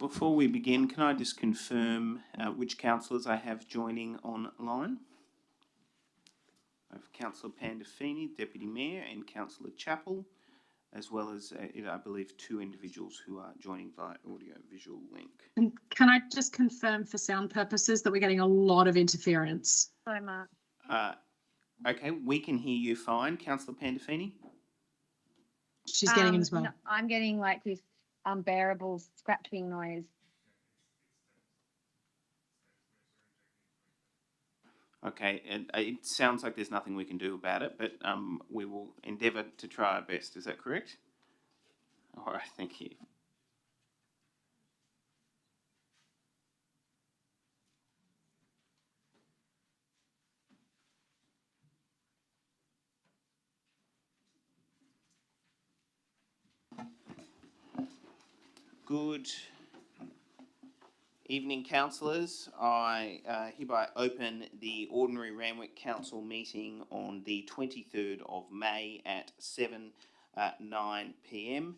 Before we begin, can I just confirm which councillors I have joining online? I have Councillor Pandolfini, Deputy Mayor, and Councillor Chappell, as well as, I believe, two individuals who are joining via audio-visual link. And can I just confirm for sound purposes that we're getting a lot of interference? Sorry, Mark. Okay, we can hear you fine. Councillor Pandolfini? She's getting it as well. No, I'm getting like this unbearable scratching noise. Okay, and it sounds like there's nothing we can do about it, but we will endeavour to try our best. Is that correct? All right, thank you. Good evening, councillors. I hereby open the ordinary Randwick Council meeting on the 23rd of May at 7:09 p.m.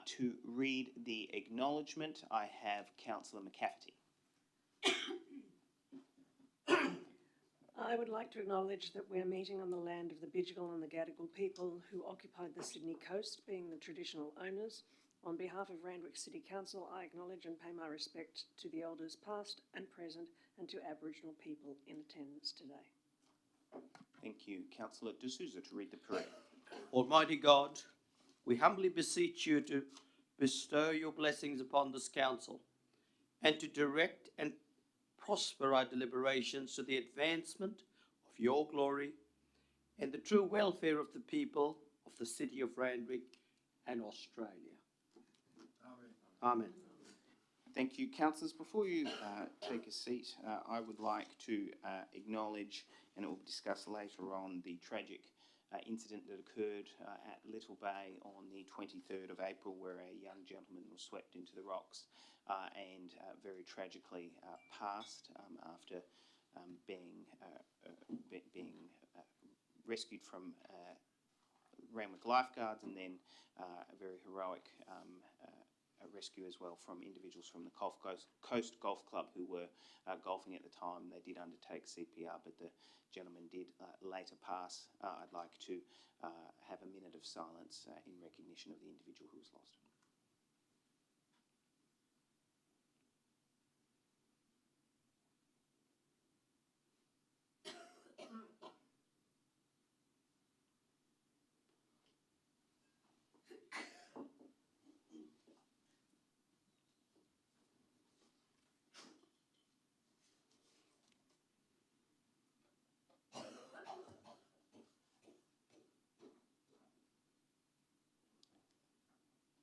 To read the acknowledgement, I have Councillor McCafferty. I would like to acknowledge that we are meeting on the land of the Bidjigal and the Gadigal people who occupied the Sydney coast, being the traditional owners. On behalf of Randwick City Council, I acknowledge and pay my respect to the elders past and present and to Aboriginal people in attendance today. Thank you. Councillor D'Souza to read the prayer. Almighty God, we humbly beseech you to bestow your blessings upon this council and to direct and prosper our deliberations to the advancement of your glory and the true welfare of the people of the city of Randwick and Australia. Amen. Thank you, councillors. Before you take a seat, I would like to acknowledge, and we'll discuss later on, the tragic incident that occurred at Little Bay on the 23rd of April, where a young gentleman was swept into the rocks and very tragically passed after being rescued from Randwick lifeguards, and then a very heroic rescue as well from individuals from the Coast Golf Club who were golfing at the time. They did undertake CPR, but the gentleman did later pass. I'd like to have a minute of silence in recognition of the individual who was lost.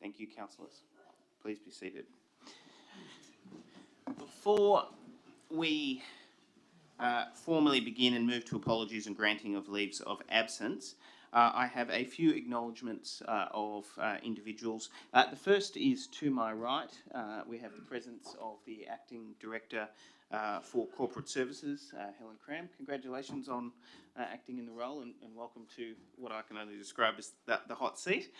Thank you, councillors. Please be seated. Before we formally begin and move to apologies and granting of leaves of absence, I have a few acknowledgements of individuals. The first is to my right. We have the presence of the Acting Director for Corporate Services, Helen Cram. Congratulations on acting in the role, and welcome to what I can only describe as the hot seat.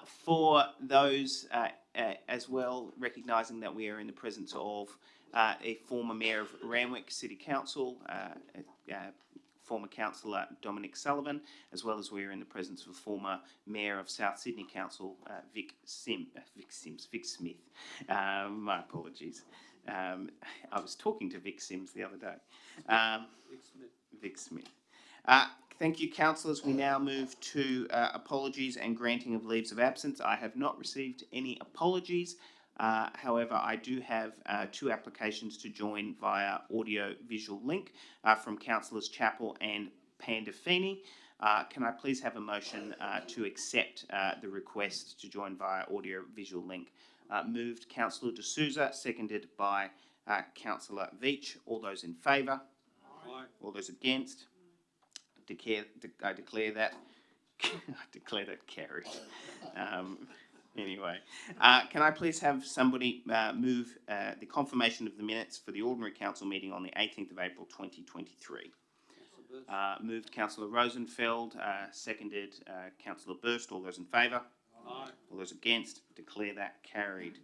For those as well, recognising that we are in the presence of a former Mayor of Randwick City Council, former Councillor Dominic Sullivan, as well as we are in the presence of a former Mayor of South Sydney Council, Vic Smith. My apologies. I was talking to Vic Sims the other day. Vic Smith. Thank you, councillors. We now move to apologies and granting of leaves of absence. I have not received any apologies. However, I do have two applications to join via audio-visual link from Councillors Chappell and Pandolfini. Can I please have a motion to accept the request to join via audio-visual link? Moved Councillor D'Souza, seconded by Councillor Veach. All those in favour? Aye. All those against? I declare that carried. Anyway, can I please have somebody move the confirmation of the minutes for the ordinary council meeting on the 18th of April 2023? Moved Councillor Rosenfeld, seconded Councillor Burst. All those in favour? Aye. All those against? Declare that carried.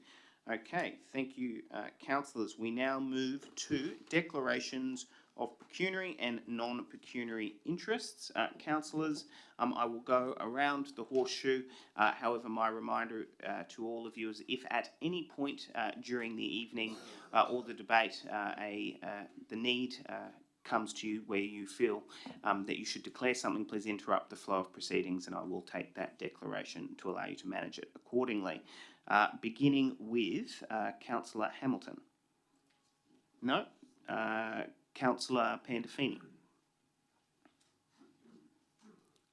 Okay, thank you, councillors. We now move to declarations of pecuniary and non-pecuniary interests. Councillors, I will go around the horseshoe. However, my reminder to all of you is if at any point during the evening or the debate the need comes to you where you feel that you should declare something, please interrupt the flow of proceedings and I will take that declaration to allow you to manage it accordingly. Beginning with Councillor Hamilton. No. Councillor Pandolfini.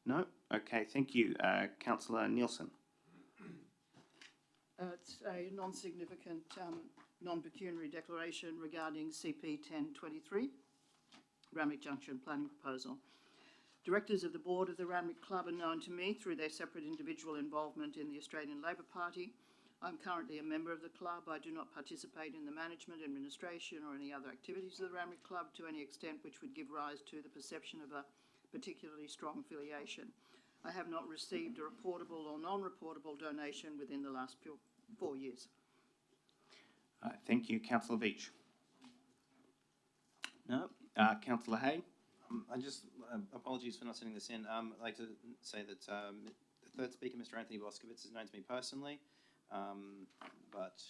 No. Okay, thank you. Councillor Nielsen. It's a non-significant non-pecuniary declaration regarding CP 1023, Randwick Junction planning proposal. Directors of the board of the Randwick Club are known to me through their separate individual involvement in the Australian Labor Party. I'm currently a member of the club. I do not participate in the management, administration or any other activities of the Randwick Club to any extent which would give rise to the perception of a particularly strong affiliation. I have not received a reportable or non-reportable donation within the last 4 years. Thank you. Councillor Veitch. No. Councillor Hay. I just, apologies for not sending this in. I'd like to say that the third speaker, Mr. Anthony Boskowitz, is known to me personally, but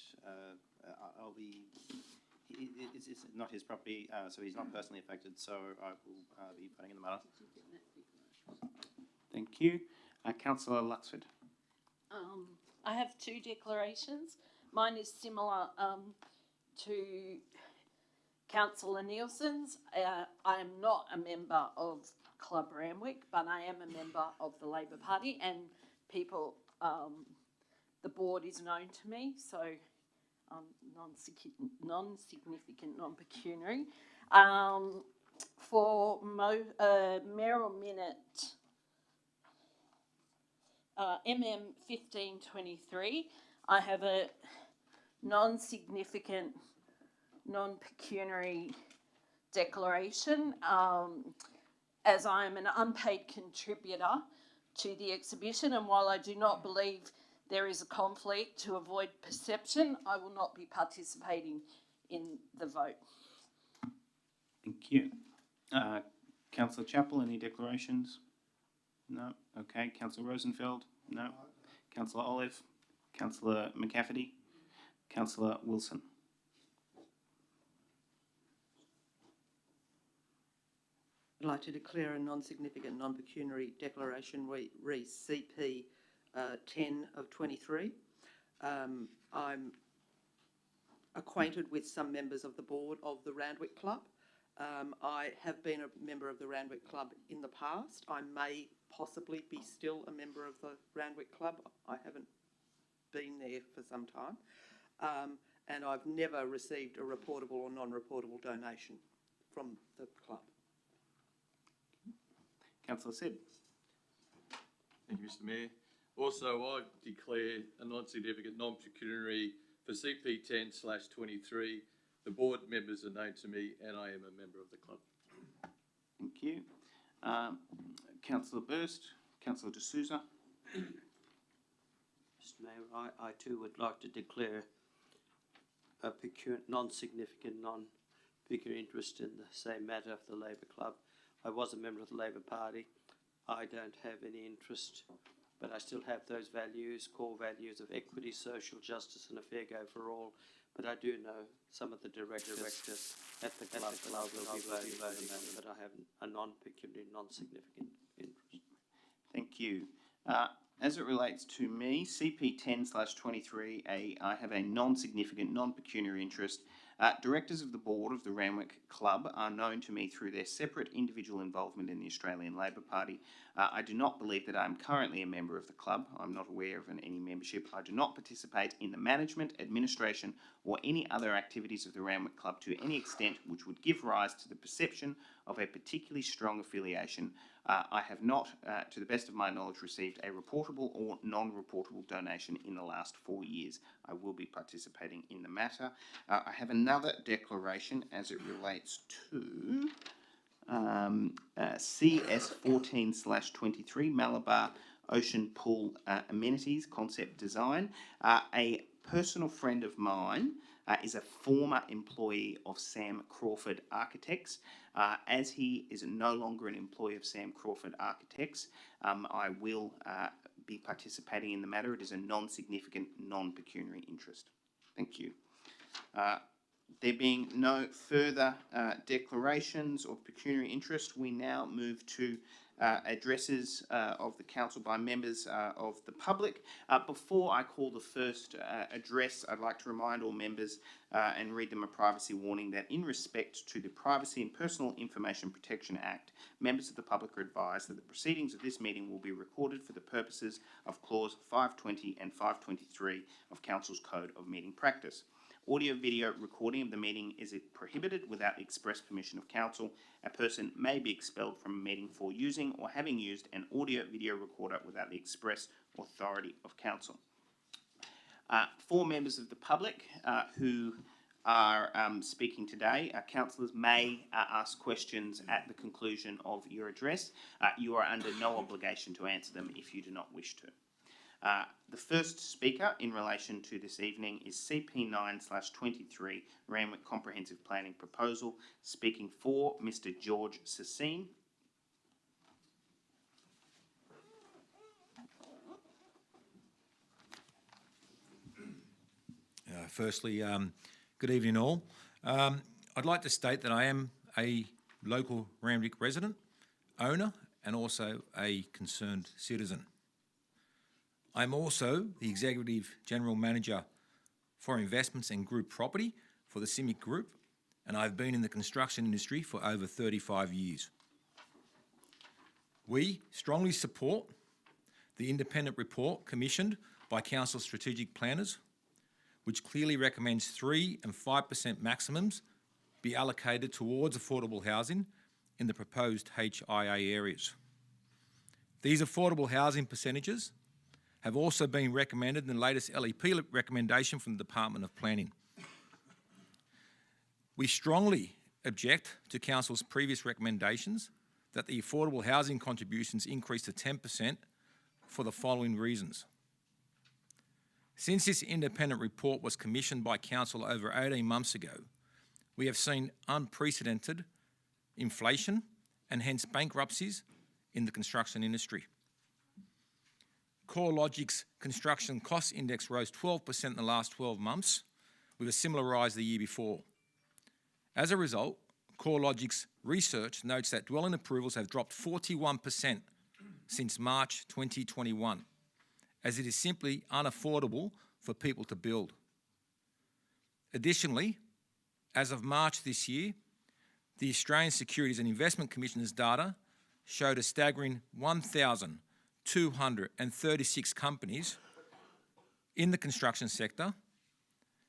I'll be, it's not his property, so he's not personally affected, so I will be voting in the matter. Thank you. Councillor Luxford. I have two declarations. Mine is similar to Councillor Nielsen's. I am not a member of Club Randwick, but I am a member of the Labor Party, and people, the board is known to me, so non-significant, non-pecuniary. For mayoral minute MM 1523, I have a non-significant, non-pecuniary declaration, as I am an unpaid contributor to the exhibition, and while I do not believe there is a conflict, to avoid perception, I will not be participating in the vote. Thank you. Councillor Chappell, any declarations? No. Okay. Councillor Rosenfeld? No. Councillor Olive? Councillor McCafferty? Councillor Wilson? I'd like to declare a non-significant, non-pecuniary declaration re CP 10 of 23. I'm acquainted with some members of the board of the Randwick Club. I have been a member of the Randwick Club in the past. I may possibly be still a member of the Randwick Club. I haven't been there for some time. And I've never received a reportable or non-reportable donation from the club. Councillor Sid? Thank you, Mr. Mayor. Also, I declare a non-significant, non-pecuniary for CP 10/23. The board members are known to me and I am a member of the club. Thank you. Councillor Burst? Councillor De Souza? Mr. Mayor, I too would like to declare a non-significant, non-pecuniary interest in the same matter of the Labor Club. I was a member of the Labor Party. I don't have any interest, but I still have those values, core values of equity, social justice and a fair go for all. But I do know some of the directors at the club will be voting for the matter, but I have a non-pecuniary, non-significant interest. Thank you. As it relates to me, CP 10/23, I have a non-significant, non-pecuniary interest. Directors of the board of the Randwick Club are known to me through their separate individual involvement in the Australian Labor Party. I do not believe that I am currently a member of the club. I'm not aware of any membership. I do not participate in the management, administration, or any other activities of the Randwick Club to any extent which would give rise to the perception of a particularly strong affiliation. I have not, to the best of my knowledge, received a reportable or non-reportable donation in the last 4 years. I will be participating in the matter. I have another declaration as it relates to CS 14/23, Malabar Ocean Pool Amenities Concept Design. A personal friend of mine is a former employee of Sam Crawford Architects. As he is no longer an employee of Sam Crawford Architects, I will be participating in the matter. It is a non-significant, non-pecuniary interest. Thank you. There being no further declarations of pecuniary interest, we now move to addresses of the council by members of the public. Before I call the first address, I'd like to remind all members and read them a privacy warning that in respect to the Privacy and Personal Information Protection Act, members of the public are advised that the proceedings of this meeting will be recorded for the purposes of Clause 520 and 523 of Council's Code of Meeting Practice. Audio-video recording of the meeting is prohibited without the express permission of council. A person may be expelled from a meeting for using or having used an audio-video recorder without the express authority of council. For members of the public who are speaking today, councillors may ask questions at the conclusion of your address. You are under no obligation to answer them if you do not wish to. The first speaker in relation to this evening is CP9/23 Randwick Comprehensive Planning Proposal, speaking for Mr. George Sassine. Firstly, good evening all. I'd like to state that I am a local Randwick resident, owner and also a concerned citizen. I'm also the Executive General Manager for Investments and Group Property for the CIMIC Group, and I've been in the construction industry for over 35 years. We strongly support the independent report commissioned by Council Strategic Planners, which clearly recommends 3% and 5% maximums be allocated towards affordable housing in the proposed HIA areas. These affordable housing percentages have also been recommended in the latest LEP recommendation from the Department of Planning. We strongly object to Council's previous recommendations that the affordable housing contributions increase to 10% for the following reasons. Since this independent report was commissioned by Council over 18 months ago, we have seen unprecedented inflation and hence bankruptcies in the construction industry. CoreLogic's construction cost index rose 12% in the last 12 months, with a similar rise the year before. As a result, CoreLogic's research notes that dwelling approvals have dropped 41% since March 2021, as it is simply unaffordable for people to build. Additionally, as of March this year, the Australian Securities and Investment Commission's data showed a staggering 1,236 companies in the construction sector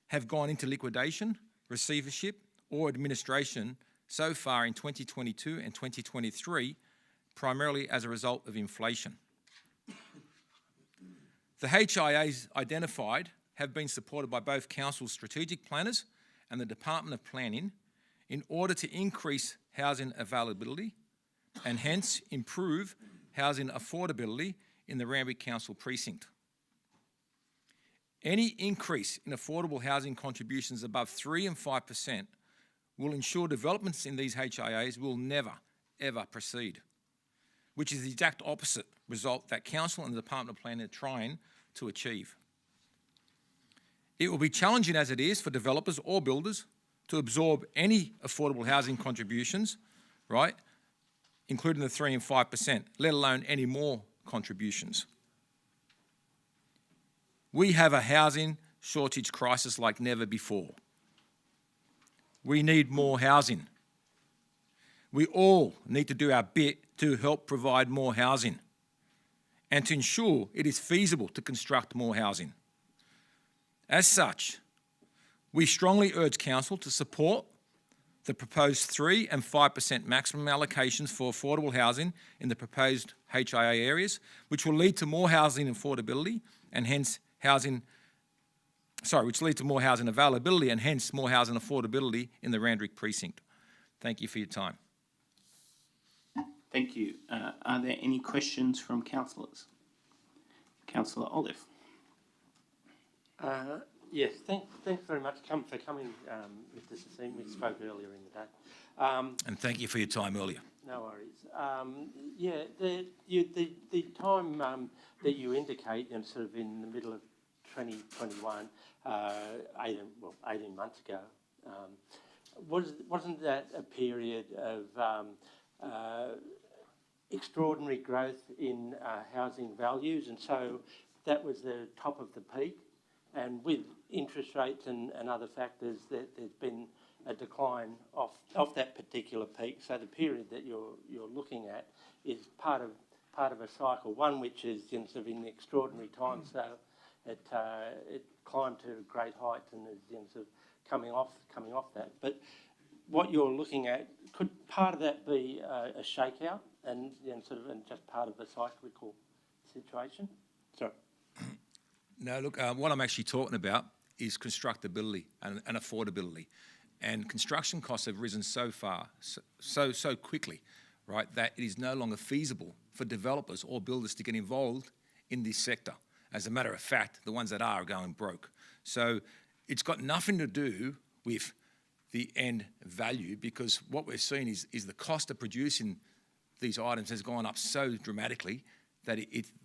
have gone into liquidation, receivership, or administration so far in 2022 and 2023, primarily as a result of inflation. The HIAs identified have been supported by both Council's strategic planners and the Department of Planning in order to increase housing availability and hence improve housing affordability in the Randwick Council precinct. Any increase in affordable housing contributions above 3% and 5% will ensure developments in these HIAs will never, ever proceed, which is the exact opposite result that Council and the Department of Planning are trying to achieve. It will be challenging as it is for developers or builders to absorb any affordable housing contributions, right, including the 3% and 5%, let alone any more contributions. We have a housing shortage crisis like never before. We need more housing. We all need to do our bit to help provide more housing and to ensure it is feasible to construct more housing. As such, we strongly urge Council to support the proposed 3% and 5% maximum allocations for affordable housing in the proposed HIA areas, which will lead to more housing affordability and hence which lead to more housing availability and hence more housing affordability in the Randwick precinct. Thank you for your time. Thank you. Are there any questions from councillors? Councillor Olive. Yes, thanks very much for coming, Mr. Sassine. We spoke earlier in the day. And thank you for your time earlier. No worries. Yeah, the time that you indicate, sort of in the middle of 2021, 18 months ago, wasn't that a period of extraordinary growth in housing values? And so that was the top of the peak. And with interest rates and other factors, there's been a decline off that particular peak. So the period that you're looking at is part of a cycle, one which is sort of in the extraordinary time. So it climbed to great heights and is sort of coming off that. But what you're looking at, could part of that be a shakeout and just part of a cyclical situation? Sorry. No, look, what I'm actually talking about is constructability and affordability. And construction costs have risen so quickly, right, that it is no longer feasible for developers or builders to get involved in this sector. As a matter of fact, the ones that are going broke. So it's got nothing to do with the end value, because what we're seeing is the cost of producing these items has gone up so dramatically that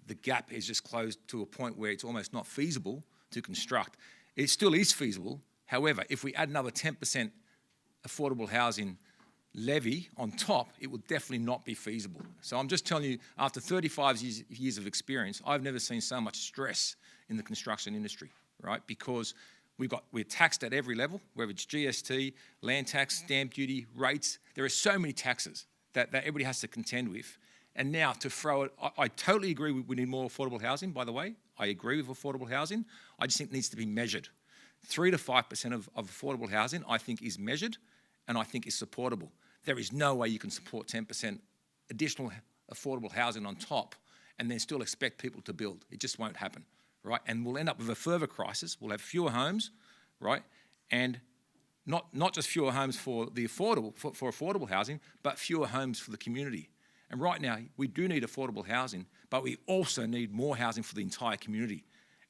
the gap is just closed to a point where it's almost not feasible to construct. It still is feasible. However, if we add another 10% affordable housing levy on top, it will definitely not be feasible. So I'm just telling you, after 35 years of experience, I've never seen so much stress in the construction industry, right? Because we're taxed at every level, whether it's GST, land tax, stamp duty, rates. There are so many taxes that everybody has to contend with. And now to throw it, I totally agree we need more affordable housing, by the way. I agree with affordable housing. I just think it needs to be measured. 3 to 5% of affordable housing, I think, is measured and I think is supportable. There is no way you can support 10% additional affordable housing on top and then still expect people to build. It just won't happen, right? And we'll end up with a further crisis. We'll have fewer homes, right? And not just fewer homes for the affordable housing, but fewer homes for the community. And right now, we do need affordable housing, but we also need more housing for the entire community.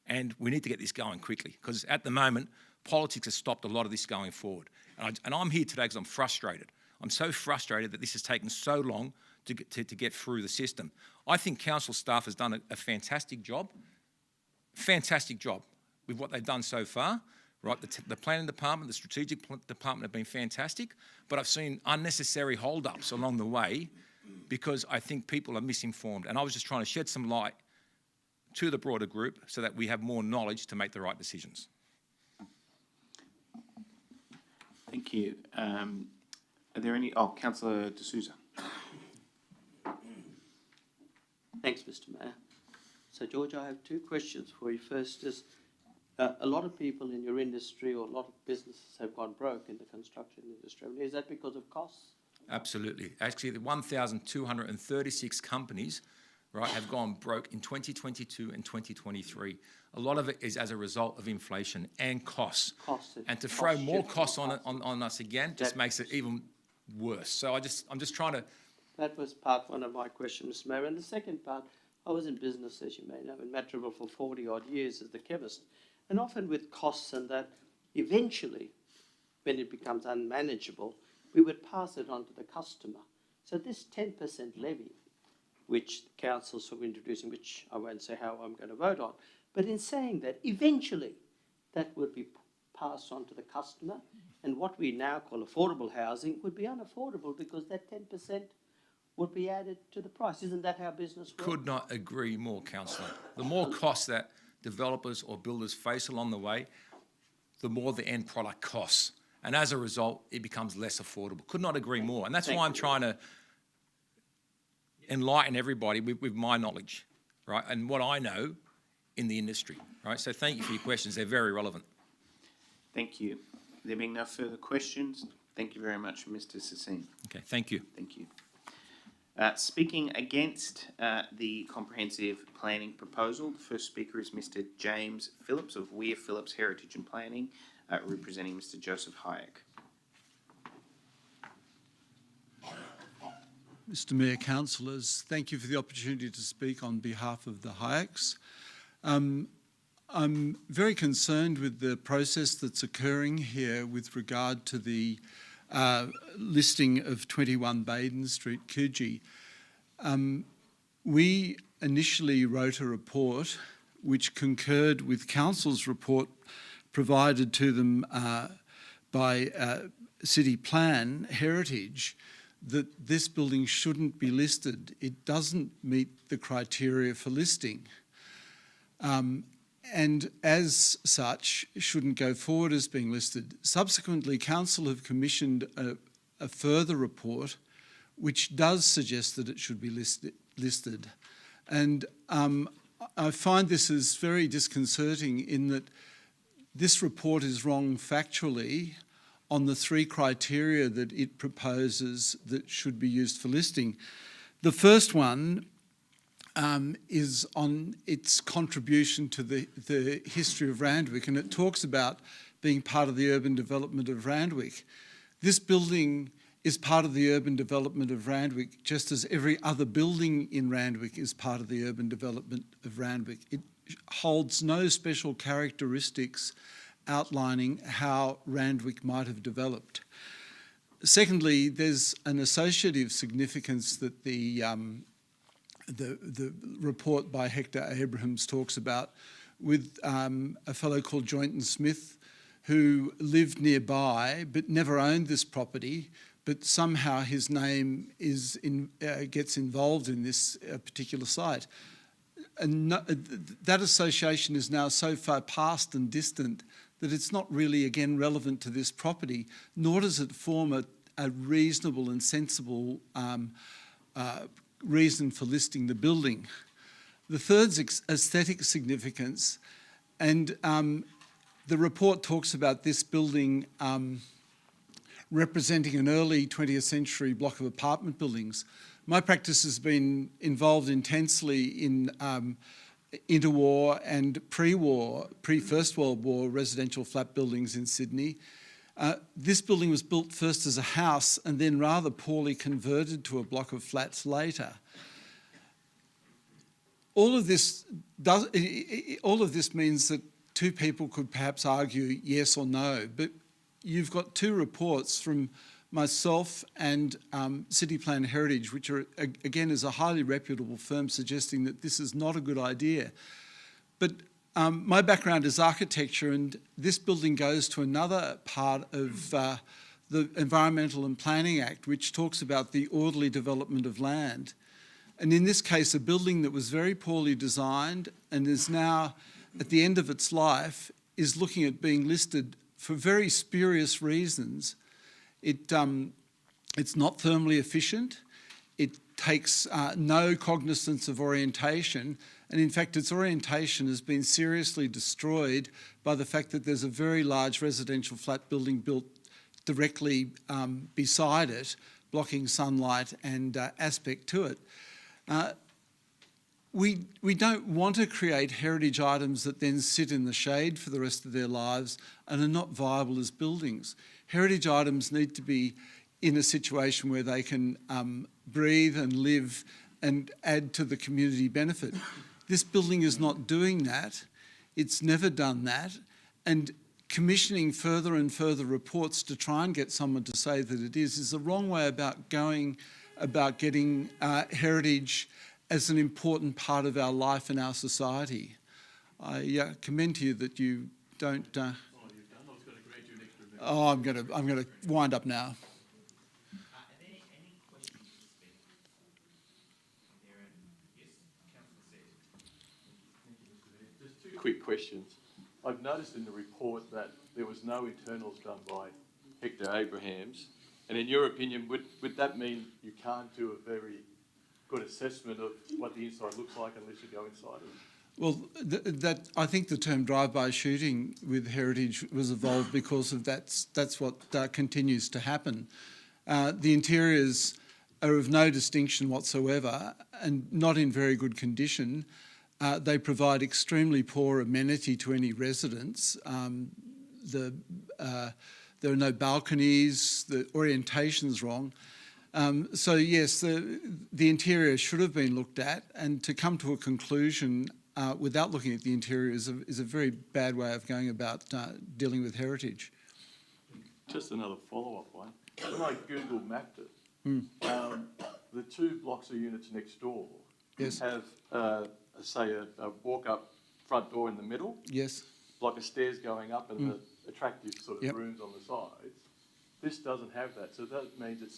And we need to get this going quickly, because at the moment, politics has stopped a lot of this going forward. And I'm here today because I'm frustrated. I'm so frustrated that this has taken so long to get through the system. I think council staff has done a fantastic job with what they've done so far. Right, the planning department, the strategic department have been fantastic, but I've seen unnecessary hold-ups along the way because I think people are misinformed. And I was just trying to shed some light to the broader group so that we have more knowledge to make the right decisions. Thank you. Are there any... Councillor De Souza. Thanks, Mr. Mayor. So, George, I have two questions for you. First is, a lot of people in your industry or a lot of businesses have gone broke in the construction industry. Is that because of costs? Absolutely. Actually, the 1,236 companies, right, have gone broke in 2022 and 2023. A lot of it is as a result of inflation and costs. And to throw more costs on us again just makes it even worse. So I'm just trying to... That was part one of my question, Mr. Mayor. And the second part, I was in business, as you may know, in Matraville for 40-odd years as the chemist. And often with costs and that, eventually, when it becomes unmanageable, we would pass it on to the customer. So this 10% levy, which the council's sort of introducing, which I won't say how I'm going to vote on, but in saying that, eventually, that would be passed on to the customer, and what we now call affordable housing would be unaffordable because that 10% would be added to the price. Isn't that how business works? Could not agree more, Councillor. The more costs that developers or builders face along the way, the more the end product costs. And as a result, it becomes less affordable. Could not agree more. And that's why I'm trying to enlighten everybody with my knowledge, right, and what I know in the industry, right? So thank you for your questions. They're very relevant. Thank you. There being no further questions, thank you very much, Mr. Sassine. Okay, thank you. Thank you. Speaking against the comprehensive planning proposal, the first speaker is Mr. James Phillips of Weir Phillips Heritage and Planning, representing Mr. Joseph Hayek. Mr. Mayor, councillors, thank you for the opportunity to speak on behalf of the Hayeks. I'm very concerned with the process that's occurring here with regard to the listing of 21 Baden Street, Coogee. We initially wrote a report which concurred with Council's report provided to them by City Plan Heritage that this building shouldn't be listed. It doesn't meet the criteria for listing. And as such, shouldn't go forward as being listed. Subsequently, Council have commissioned a further report which does suggest that it should be listed. And I find this is very disconcerting in that this report is wrong factually on the 3 criteria that it proposes that should be used for listing. The first one is on its contribution to the history of Randwick, and it talks about being part of the urban development of Randwick. This building is part of the urban development of Randwick, just as every other building in Randwick is part of the urban development of Randwick. It holds no special characteristics outlining how Randwick might have developed. Secondly, there's an associative significance that the report by Hector Abrahams talks about with a fellow called Joynton Smith, who lived nearby but never owned this property, but somehow his name is gets involved in this particular site. And that association is now so far past and distant that it's not really, again, relevant to this property, nor does it form a reasonable and sensible reason for listing the building. The third's aesthetic significance, and the report talks about this building representing an early 20th century block of apartment buildings. My practice has been involved intensely in interwar and pre-war, pre-First World War residential flat buildings in Sydney. This building was built first as a house and then rather poorly converted to a block of flats later. All of this means that 2 people could perhaps argue yes or no, but you've got 2 reports from myself and City Plan Heritage, which are, again, is a highly reputable firm suggesting that this is not a good idea. But my background is architecture, and this building goes to another part of the Environmental and Planning Act, which talks about the orderly development of land. And in this case, a building that was very poorly designed and is now, at the end of its life, is looking at being listed for very spurious reasons. It's not thermally efficient. It takes no cognizance of orientation. And in fact, its orientation has been seriously destroyed by the fact that there's a very large residential flat building built directly beside it, blocking sunlight and aspect to it. We don't want to create heritage items that then sit in the shade for the rest of their lives and are not viable as buildings. Heritage items need to be in a situation where they can breathe and live and add to the community benefit. This building is not doing that. It's never done that. And commissioning further and further reports to try and get someone to say that it is the wrong way about going about getting heritage as an important part of our life and our society. I commend to you that you don't. Oh, you've done. I was going to grant you an extra minute. Oh, I'm going to wind up now. Are there any questions to speak? Yes, Councillor Said. Thank you, Mr. Mayor. Just 2 quick questions. I've noticed in the report that there was no internals done by Hector Abrahams, and in your opinion, would that mean you can't do a very good assessment of what the inside looks like unless you go inside it? Well, I think the term drive-by shooting with heritage was evolved because of that's what continues to happen. The interiors are of no distinction whatsoever and not in very good condition. They provide extremely poor amenity to any residents. There are no balconies, the orientation's wrong. So yes, the interior should have been looked at, and to come to a conclusion without looking at the interior is a very bad way of going about dealing with heritage. Just another follow-up one. When I Google mapped it, the 2 blocks of units next door Yes. have, say, a walk-up front door in the middle, Yes. like a stairs going up and the attractive sort of Yep. rooms on the sides. This doesn't have that, so that means it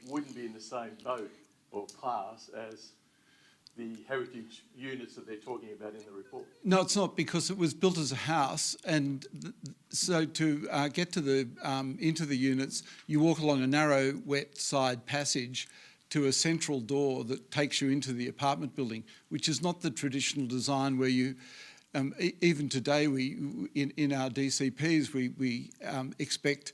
wouldn't be in the same boat or class as the heritage units that they're talking about in the report. No, it's not, because it was built as a house, and so to get to the into the units, you walk along a narrow, wet side passage to a central door that takes you into the apartment building, which is not the traditional design where you. Even today, in our DCPs, we expect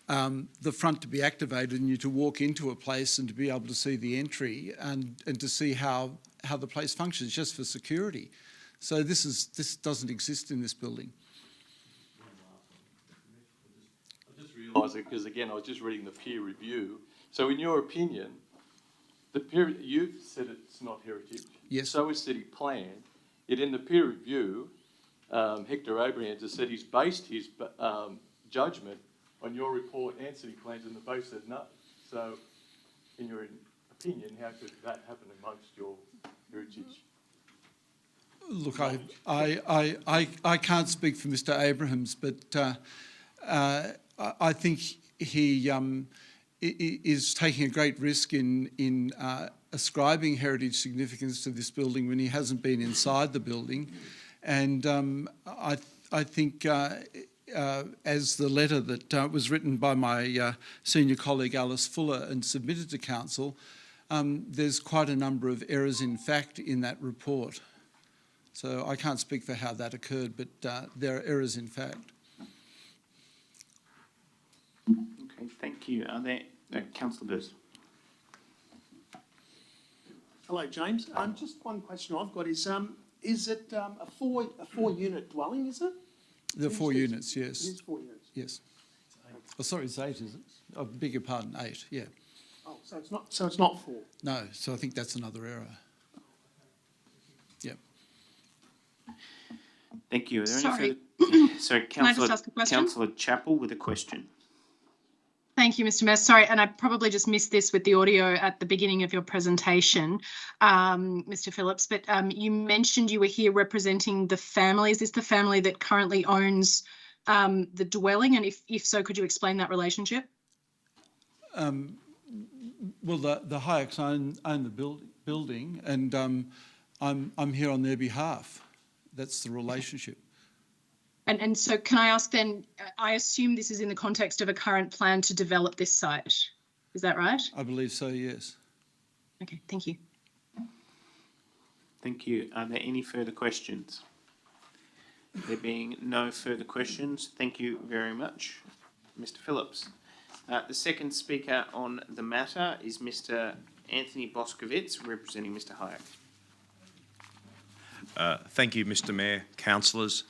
the front to be activated and you to walk into a place and to be able to see the entry and to see how the place functions, just for security. So this doesn't exist in this building. I just realised it because, again, I was just reading the peer review. So in your opinion, you've said it's not heritage. Yes. So is City Plan. Yet in the peer review, Hector Abrahams has said he's based his judgment on your report and City Plans, and they both said no. So, in your opinion, how could that happen amongst your heritage? Look, I can't speak for Mr. Abrahams, but I think he is taking a great risk in ascribing heritage significance to this building when he hasn't been inside the building. And I think as the letter that was written by my senior colleague Alice Fuller and submitted to Council, there's quite a number of errors in fact in that report. So I can't speak for how that occurred, but there are errors in fact. Okay, thank you. Are there, Councillor Burst? Hello, James. Just one question I've got is it a four unit dwelling, is it? There are 4 units, yes. It is 4 units. Yes. Oh, sorry, it's 8, is it? I beg your pardon, 8, yeah. Oh, so it's not 4. No, so I think that's another error. Yep. Thank you. Are there Sorry. any further? Sorry, Can I just ask a question? Councillor Chappell with a question. Thank you, Mr. Mayor. Sorry, and I probably just missed this with the audio at the beginning of your presentation, Mr. Phillips, but you mentioned you were here representing the family. Is this the family that currently owns the dwelling? And if so, could you explain that relationship? Well, the Hayeks own the building, and I'm here on their behalf. That's the relationship. And so can I ask then, I assume this is in the context of a current plan to develop this site. Is that right? I believe so, yes. Okay, thank you. Thank you. Are there any further questions? There being no further questions, thank you very much, Mr. Phillips. The second speaker on the matter is Mr. Anthony Boscovitz, representing Mr. Hayek. Thank you, Mr. Mayor, councillors.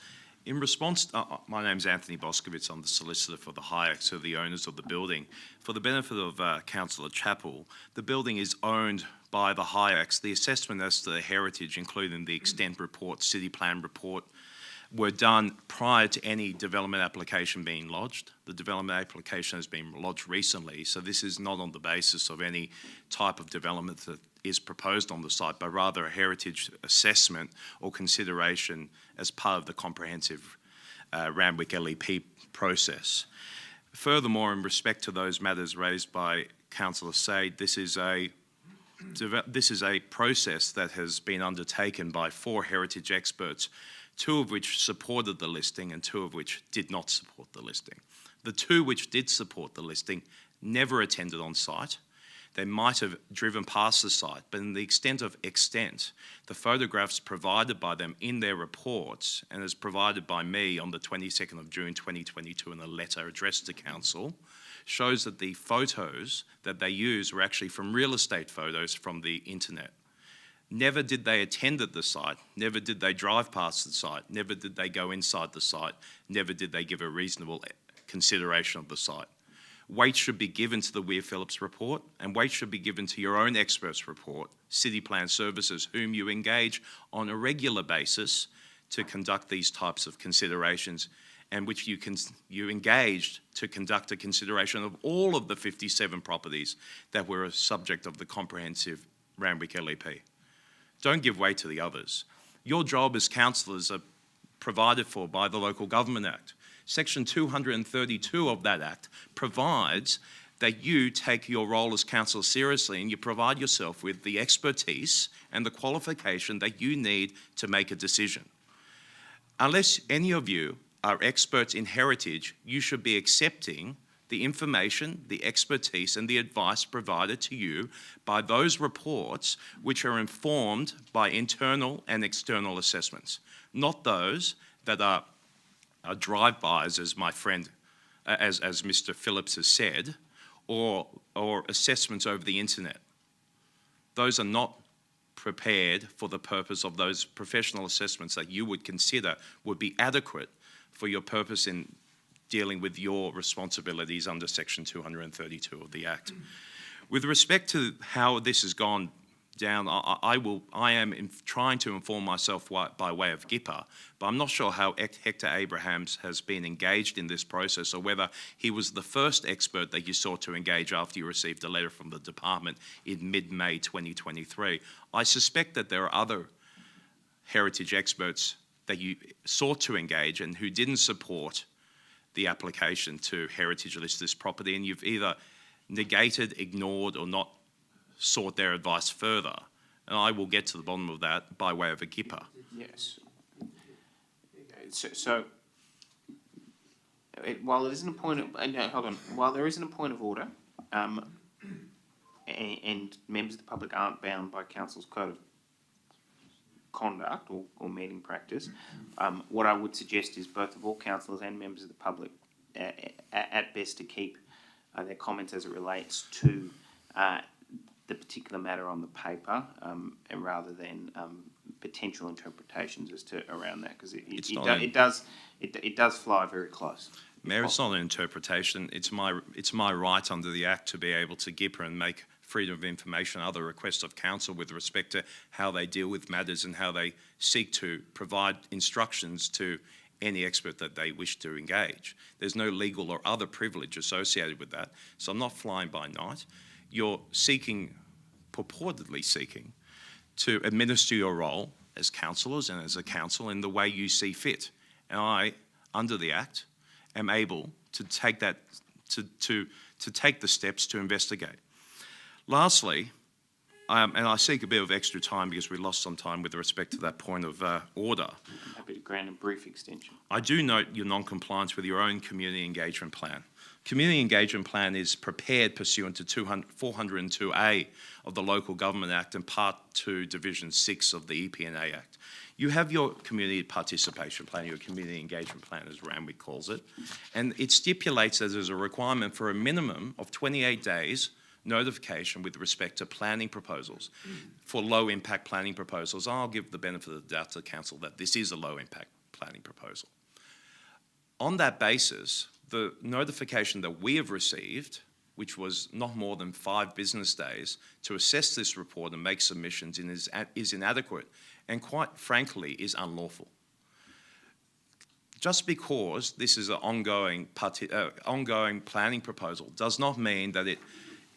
In response, my name's Anthony Boscovitz. I'm the solicitor for the Hayeks, who are the owners of the building. For the benefit of Councillor Chappell, the building is owned by the Hayeks. The assessment as to the heritage, including the extent report, city plan report, were done prior to any development application being lodged. The development application has been lodged recently, so this is not on the basis of any type of development that is proposed on the site, but rather a heritage assessment or consideration as part of the comprehensive Randwick LEP process. Furthermore, in respect to those matters raised by Councillor Said, this is a process that has been undertaken by 4 heritage experts, 2 of which supported the listing and 2 of which did not support the listing. The 2 which did support the listing never attended on site. They might have driven past the site, but in the extent, the photographs provided by them in their reports and as provided by me on the 22nd of June 2022 in a letter addressed to Council, shows that the photos that they used were actually from real estate photos from the internet. Never did they attend at the site, never did they drive past the site, never did they go inside the site, never did they give a reasonable consideration of the site. weight should be given to the Weir-Phillips report, and weight should be given to your own experts report, City Plan Services, whom you engage on a regular basis to conduct these types of considerations, and which you engaged to conduct a consideration of all of the 57 properties that were a subject of the comprehensive Randwick LEP. Don't give way to the others. Your job as councillors are provided for by the Local Government Act. Section 232 of that Act provides that you take your role as councillor seriously and you provide yourself with the expertise and the qualification that you need to make a decision. Unless any of you are experts in heritage, you should be accepting the information, the expertise and the advice provided to you by those reports which are informed by internal and external assessments, not those that are drive-bys, as my friend, as Mr. Phillips has said, or assessments over the internet. Those are not prepared for the purpose of those professional assessments that you would consider would be adequate for your purpose in dealing with your responsibilities under Section 232 of the Act. With respect to how this has gone down, I am trying to inform myself by way of GIPA, but I'm not sure how Hector Abrahams has been engaged in this process, or whether he was the first expert that you sought to engage after you received a letter from the department in mid-May 2023. I suspect that there are other heritage experts that you sought to engage and who didn't support the application to heritage list this property, and you've either negated, ignored, or not sought their advice further. And I will get to the bottom of that by way of a GIPA. Yes. While there isn't a point of while there isn't a point of order, and members of the public aren't bound by council's code of conduct or meeting practice, what I would suggest is both of all councillors and members of the public at best to keep their comments as it relates to the particular matter on the paper, and rather than potential interpretations as to around that, because it does fly very close. Mayor, it's not an interpretation. It's my right under the Act to be able to GIPA and make freedom of information, other requests of council with respect to how they deal with matters and how they seek to provide instructions to any expert that they wish to engage. There's no legal or other privilege associated with that, so I'm not flying by night. You're purportedly seeking, to administer your role as councillors and as a council in the way you see fit. And I, under the Act, am able to take that, to take the steps to investigate. Lastly, and I seek a bit of extra time because we lost some time with respect to that point of order. I'm happy to grant a brief extension. I do note your non-compliance with your own community engagement plan. Community engagement plan is prepared pursuant to 402A of the Local Government Act and Part 2, Division 6 of the EPNA Act. You have your community participation plan, your community engagement plan, as Randwick calls it, and it stipulates that there's a requirement for a minimum of 28 days notification with respect to planning proposals. For low impact planning proposals, I'll give the benefit of the doubt to the council that this is a low impact planning proposal. On that basis, the notification that we have received, which was not more than 5 business days to assess this report and make submissions, is inadequate and quite frankly is unlawful. Just because this is an ongoing planning proposal does not mean that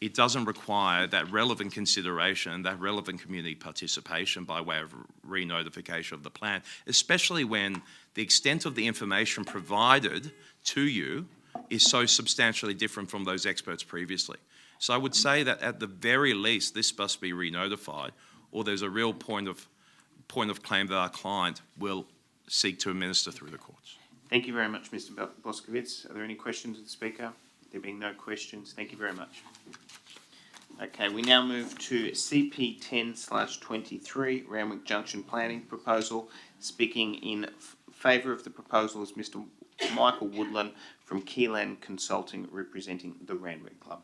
it doesn't require that relevant consideration, that relevant community participation by way of re-notification of the plan, especially when the extent of the information provided to you is so substantially different from those experts previously. So I would say that at the very least, this must be re-notified, or there's a real point of claim that our client will seek to administer through the courts. Thank you very much, Mr. Boskovitz. Are there any questions of the Speaker? There being no questions, thank you very much. Okay, we now move to CP 10/23, Randwick Junction Planning Proposal. Speaking in favour of the proposal is Mr. Michael Woodland from Keelan Consulting, representing the Randwick Club.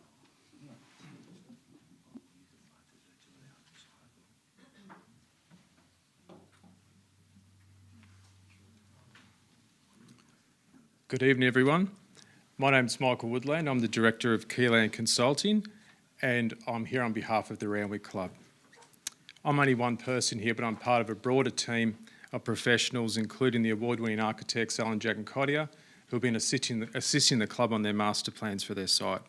Good evening, everyone. My name's Michael Woodland. I'm the Director of Keyland Consulting, and I'm here on behalf of the Randwick Club. I'm only one person here, but I'm part of a broader team of professionals, including the award-winning architects Alan, Jack and Codia, who have been assisting the club on their master plans for their site.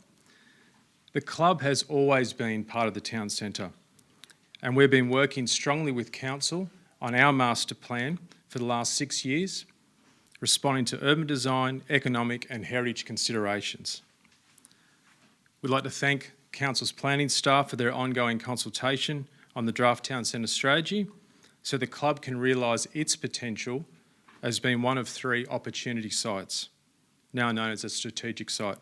The club has always been part of the town centre, and we've been working strongly with council on our master plan for the last 6 years, responding to urban design, economic and heritage considerations. We'd like to thank Council's planning staff for their ongoing consultation on the draft town centre strategy so the club can realise its potential as being one of 3 opportunity sites, now known as a strategic site.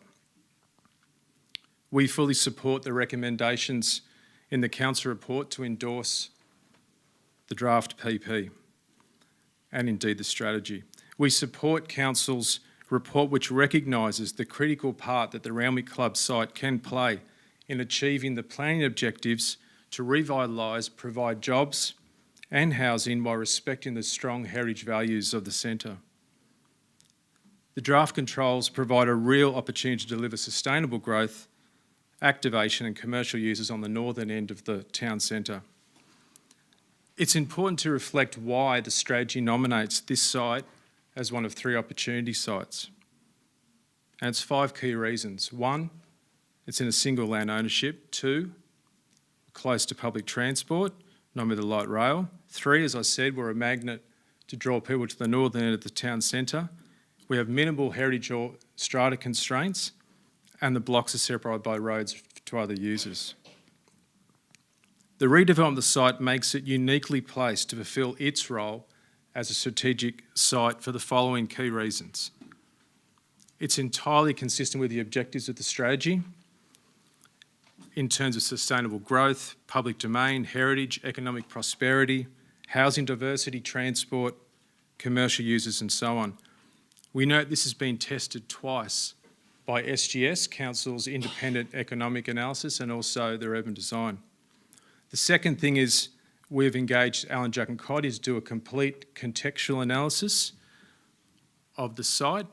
We fully support the recommendations in the council report to endorse the draft PP and indeed the strategy. We support council's report, which recognises the critical part that the Randwick Club site can play in achieving the planning objectives to revitalise, provide jobs and housing while respecting the strong heritage values of the centre. The draft controls provide a real opportunity to deliver sustainable growth, activation and commercial uses on the northern end of the town centre. It's important to reflect why the strategy nominates this site as one of 3 opportunity sites. And it's 5 key reasons. 1, it's in a single land ownership. 2, close to public transport, namely the light rail. 3, as I said, we're a magnet to draw people to the northern end of the town centre. We have minimal heritage or strata constraints, and the blocks are separated by roads to other users. The redevelopment of the site makes it uniquely placed to fulfil its role as a strategic site for the following key reasons. It's entirely consistent with the objectives of the strategy in terms of sustainable growth, public domain, heritage, economic prosperity, housing diversity, transport, commercial users and so on. We note this has been tested twice by SGS, Council's independent economic analysis, and also their urban design. The second thing is we've engaged Alan, Jack and Codia to do a complete contextual analysis of the site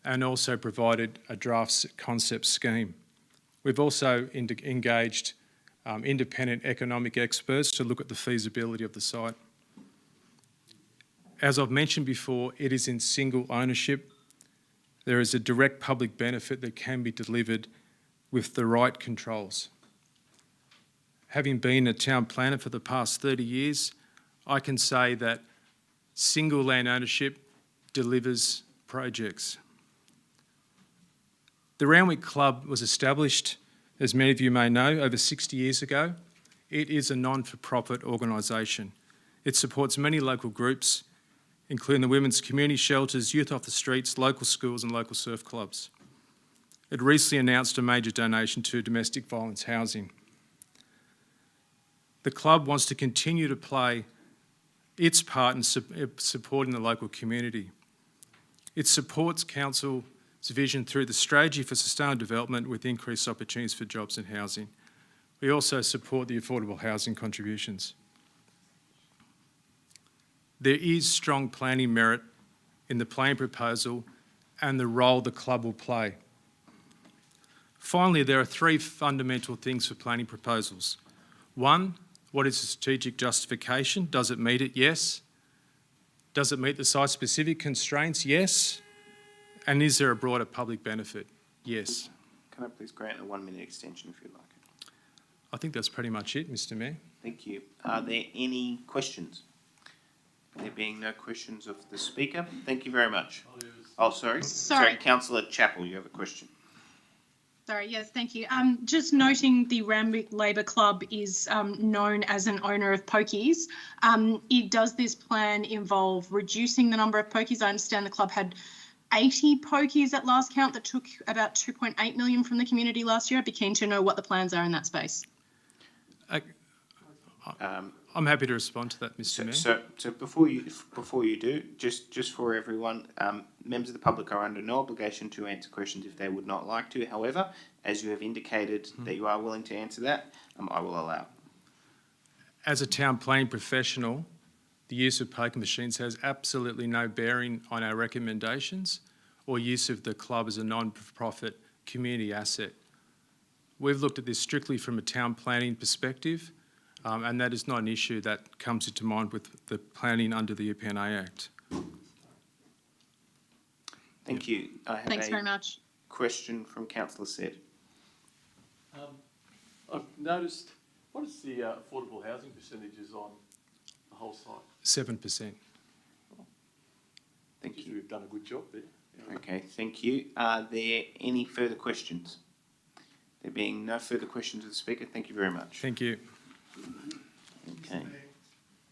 and also provided a draft concept scheme. We've also engaged independent economic experts to look at the feasibility of the site. As I've mentioned before, it is in single ownership. There is a direct public benefit that can be delivered with the right controls. Having been a town planner for the past 30 years, I can say that single land ownership delivers projects. The Randwick Club was established, as many of you may know, over 60 years ago. It is a non-for-profit organisation. It supports many local groups, including the women's community shelters, youth off the streets, local schools and local surf clubs. It recently announced a major donation to domestic violence housing. The club wants to continue to play its part in supporting the local community. It supports Council's vision through the strategy for sustainable development with increased opportunities for jobs and housing. We also support the affordable housing contributions. There is strong planning merit in the plan proposal and the role the club will play. Finally, there are 3 fundamental things for planning proposals. 1, what is the strategic justification? Does it meet it? Yes. Does it meet the site-specific constraints? Yes. And is there a broader public benefit? Yes. Can I please grant a 1-minute extension if you like? I think that's pretty much it, Mr. Mayor. Thank you. Are there any questions? There being no questions of the speaker, thank you very much. Oh, sorry. Sorry. Councillor Chappell, you have a question. Sorry, yes, thank you. Just noting the Randwick Labour Club is known as an owner of pokies. Does this plan involve reducing the number of pokies? I understand the club had 80 pokies at last count that took about 2.8 million from the community last year. I'd be keen to know what the plans are in that space. I'm happy to respond to that, Mr. Mayor. So before you do, just for everyone, members of the public are under no obligation to answer questions if they would not like to. However, as you have indicated that you are willing to answer that, I will allow. As a town planning professional, the use of poker machines has absolutely no bearing on our recommendations or use of the club as a non-profit community asset. We've looked at this strictly from a town planning perspective, and that is not an issue that comes into mind with the planning under the EPNA Act. Thank you. I have Thanks very much. question from Councillor Said. I've noticed, what is the affordable housing percentages on the whole site? 7%. Thank you. We've done a good job there. Okay, thank you. Are there any further questions? There being no further questions of the Speaker, thank you very much. Thank you. Okay.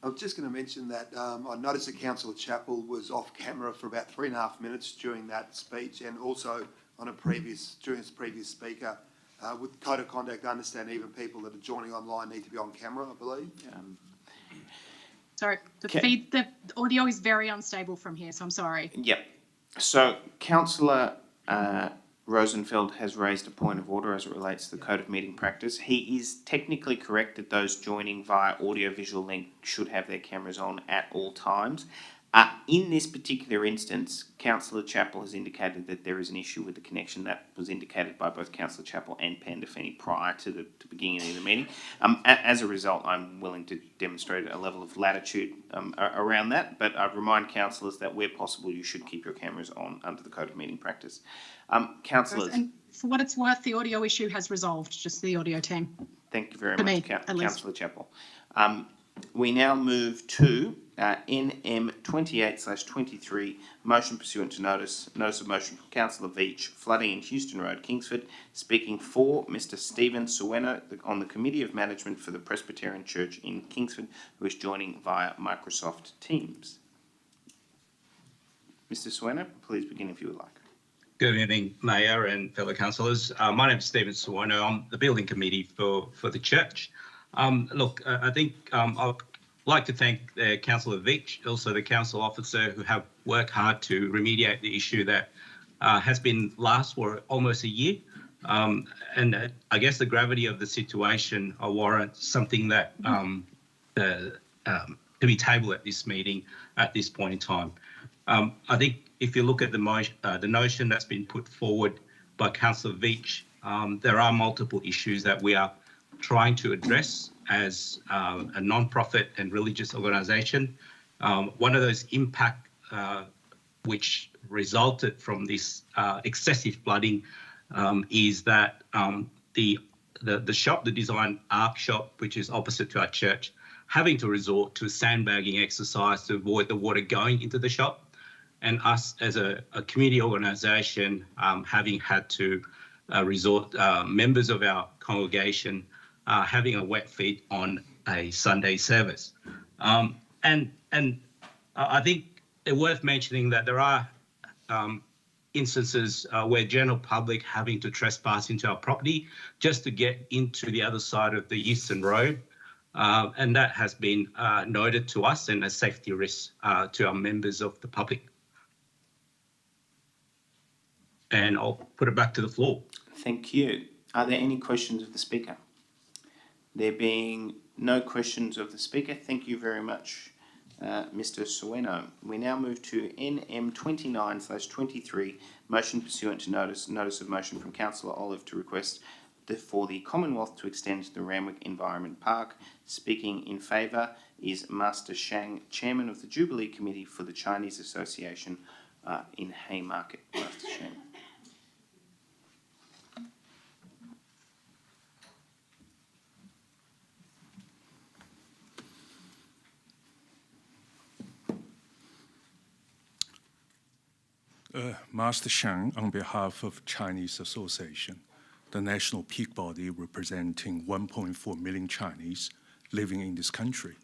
I was just going to mention that I noticed that Councillor Chappell was off camera for about 3.5 minutes during that speech, and also on during his previous speaker. With code of conduct, I understand even people that are joining online need to be on camera, I believe. Sorry, the audio is very unstable from here, so I'm sorry. Yep. So Councillor Rosenfeld has raised a point of order as it relates to the Code of Meeting Practice. He is technically correct that those joining via audio-visual link should have their cameras on at all times. In this particular instance, Councillor Chappell has indicated that there is an issue with the connection. That was indicated by both Councillor Chappell and Pandafini prior to the beginning of the meeting. As a result, I'm willing to demonstrate a level of latitude around that, but I'd remind councillors that where possible you should keep your cameras on under the Code of Meeting Practice. Councillors. And for what it's worth, the audio issue has resolved, just the audio team. Thank you very For much, me, at least. Councillor Chappell. We now move to NM 28/23, motion pursuant to notice of motion from Councillor Veach, flooding in Houston Road, Kingsford, speaking for Mr. Stephen Sueno on the Committee of Management for the Presbyterian Church in Kingsford, who is joining via Microsoft Teams. Mr. Sueno, please begin if you would like. Good evening, Mayor and fellow councillors. My name is Stephen Sueno. I'm the building committee for the church. I think I'd like to thank Councillor Veach, also the council officer who have worked hard to remediate the issue that has been last for almost a year. And I guess the gravity of the situation warrants something that to be tabled at this meeting at this point in time. I think if you look at the notion that's been put forward by Councillor Veach, there are multiple issues that we are trying to address as a non-profit and religious organisation. One of those impact which resulted from this excessive flooding is that the shop, the Design Arc shop, which is opposite to our church, having to resort to a sandbagging exercise to avoid the water going into the shop, and us as a community organisation having had to resort, members of our congregation having a wet feet on a Sunday service. And I think it's worth mentioning that there are instances where general public having to trespass into our property just to get into the other side of the Euston Road. And that has been noted to us and a safety risk to our members of the public. And I'll put it back to the floor. Thank you. Are there any questions of the Speaker? There being no questions of the Speaker, thank you very much, Mr. Sueno. We now move to NM 29/23, motion pursuant to notice of motion from Councillor Olive to request for the Commonwealth to extend the Randwick Environment Park. Speaking in favour is Master Shang, Chairman of the Jubilee Committee for the Chinese Association in Haymarket. Master Shang. Master Shang, on behalf of Chinese Association, the national peak body representing 1.4 million Chinese living in this country.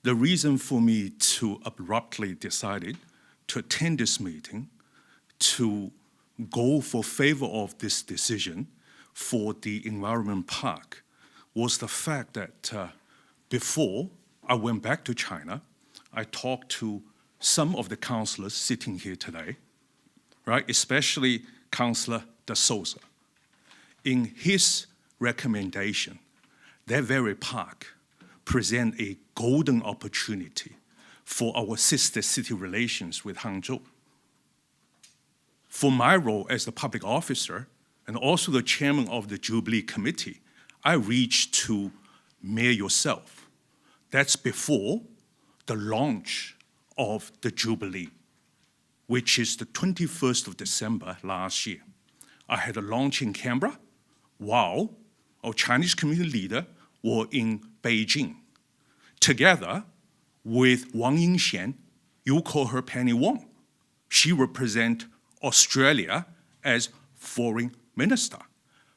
The reason for me to abruptly decided to attend this meeting, to go for favor of this decision for the environment park, was the fact that before I went back to China, I talked to some of the councillors sitting here today, right, especially Councillor De Souza. In his recommendation, that very park present a golden opportunity for our sister city relations with Hangzhou. for my role as the public officer and also the chairman of the Jubilee Committee, I reached to Mayor yourself. That's before the launch of the Jubilee, which is the 21st of December last year. I had a launch in Canberra while our Chinese community leader were in Beijing. Together with Wang Yingxian, you call her Penny Wong. She represents Australia as foreign minister.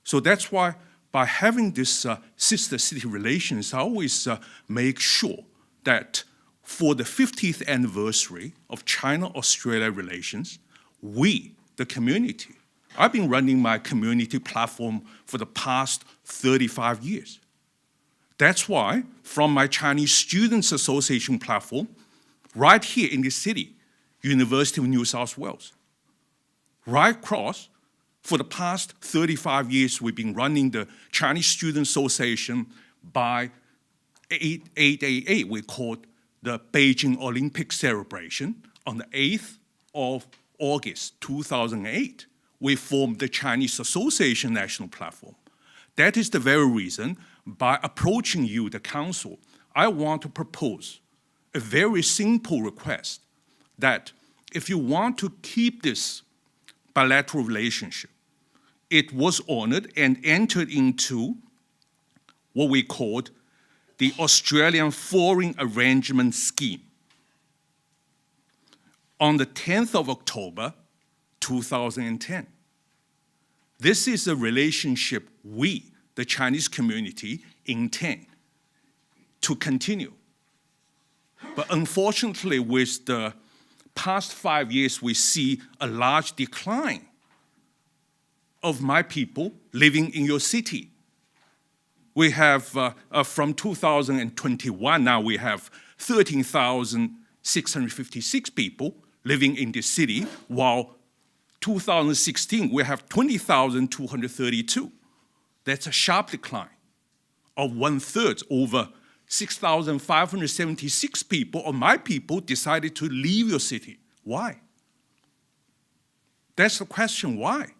So that's why by having this sister city relations, I always make sure that for the 50th anniversary of China-Australia relations, we, the community, I've been running my community platform for the past 35 years. That's why from my Chinese Students Association platform, right here in this city, University of New South Wales, right across, for the past 35 years, we've been running the Chinese Student Association by 888, we call it the Beijing Olympic celebration. On the 8th of August 2008, we formed the Chinese Association National Platform. That is the very reason, by approaching you, the council, I want to propose a very simple request that if you want to keep this bilateral relationship, it was honored and entered into what we called the Australian Foreign Arrangement Scheme. On the 10th of October, 2010. This is a relationship we, the Chinese community, intend to continue. But unfortunately, with the past 5 years, we see a large decline of my people living in your city. We have, from 2021, now we have 13,656 people living in this city, while 2016, we have 20,232. That's a sharp decline of 1/3. Over 6,576 people, or my people, decided to leave your city. Why? That's the question, why?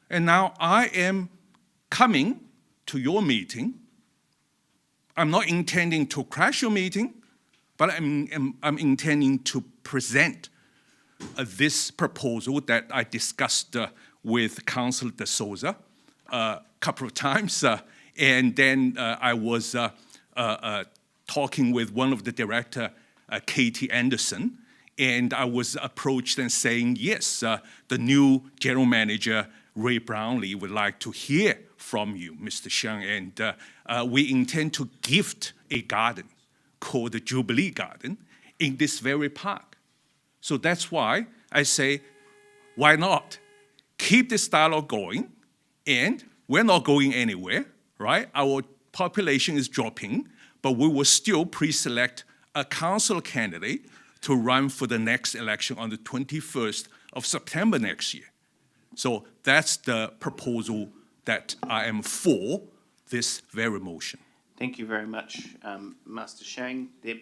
And now I am coming to your meeting. I'm not intending to crash your meeting, but I'm intending to present this proposal that I discussed with Councillor De Souza a couple of times, and then I was talking with one of the director, Katie Anderson, and I was approached and saying, yes, the new general manager, Ray Brownlee, would like to hear from you, Mr. Sheng, and we intend to gift a garden called the Jubilee Garden in this very park. So that's why I say, why not? Keep this dialogue going, and we're not going anywhere, right? Our population is dropping, but we will still pre-select a council candidate to run for the next election on the 21st of September next year. So that's the proposal that I am for this very motion. Thank you very much, Master Shang. Deb.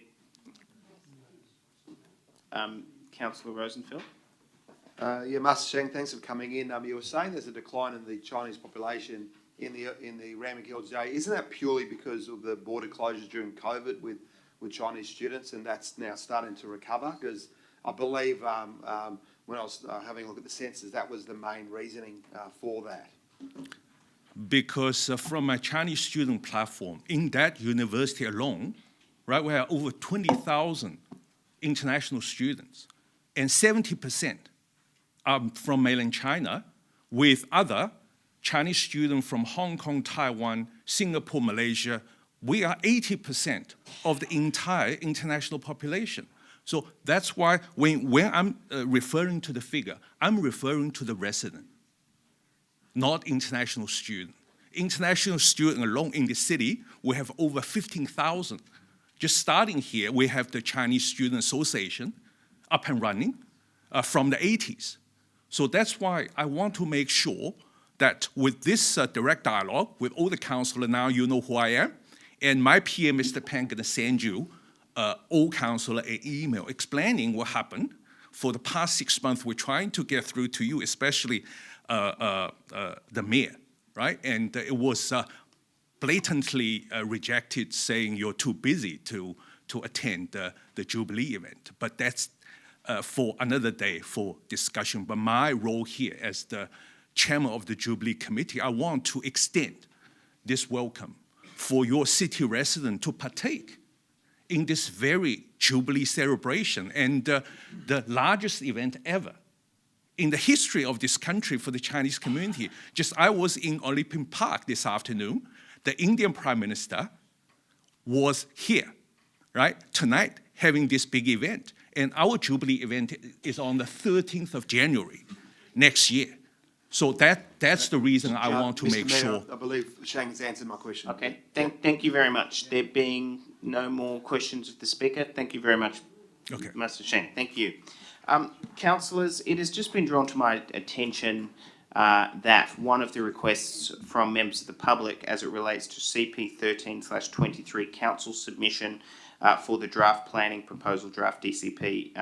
Councillor Rosenfeld. Yeah, Master Sheng, thanks for coming in. You were saying there's a decline in the Chinese population in the Randwick LGA. Isn't that purely because of the border closures during COVID with Chinese students, and that's now starting to recover? Because I believe when I was having a look at the census, that was the main reasoning for that. Because from my Chinese student platform, in that university alone, right, we have over 20,000 international students, and 70% are from mainland China, with other Chinese students from Hong Kong, Taiwan, Singapore, Malaysia. We are 80% of the entire international population. So that's why when I'm referring to the figure, I'm referring to the resident, not international student. International student alone in the city, we have over 15,000. Just starting here, we have the Chinese Student Association up and running from the 80s. So that's why I want to make sure that with this direct dialogue with all the councillors, now you know who I am, and my PA, Mr. Pan, going to send you, all councillors, an email explaining what happened for the past 6 months, we're trying to get through to you, especially the mayor, right? And it was blatantly rejected, saying you're too busy to attend the Jubilee event. But that's for another day for discussion. But my role here as the chairman of the Jubilee Committee, I want to extend this welcome for your city resident to partake in this very Jubilee celebration and the largest event ever in the history of this country for the Chinese community. I was in Olympic Park this afternoon. The Indian Prime Minister was here, right, tonight, having this big event. And our Jubilee event is on the 13th of January next year. So that's the reason I want to make sure. I believe Shang has answered my question. Okay, thank you very much. There being no more questions of the Speaker, thank you very much, Mr. Shang. Thank you. Councillors, it has just been drawn to my attention that one of the requests from members of the public as it relates to CP 13/23 council submission for the draft planning proposal, draft DCP,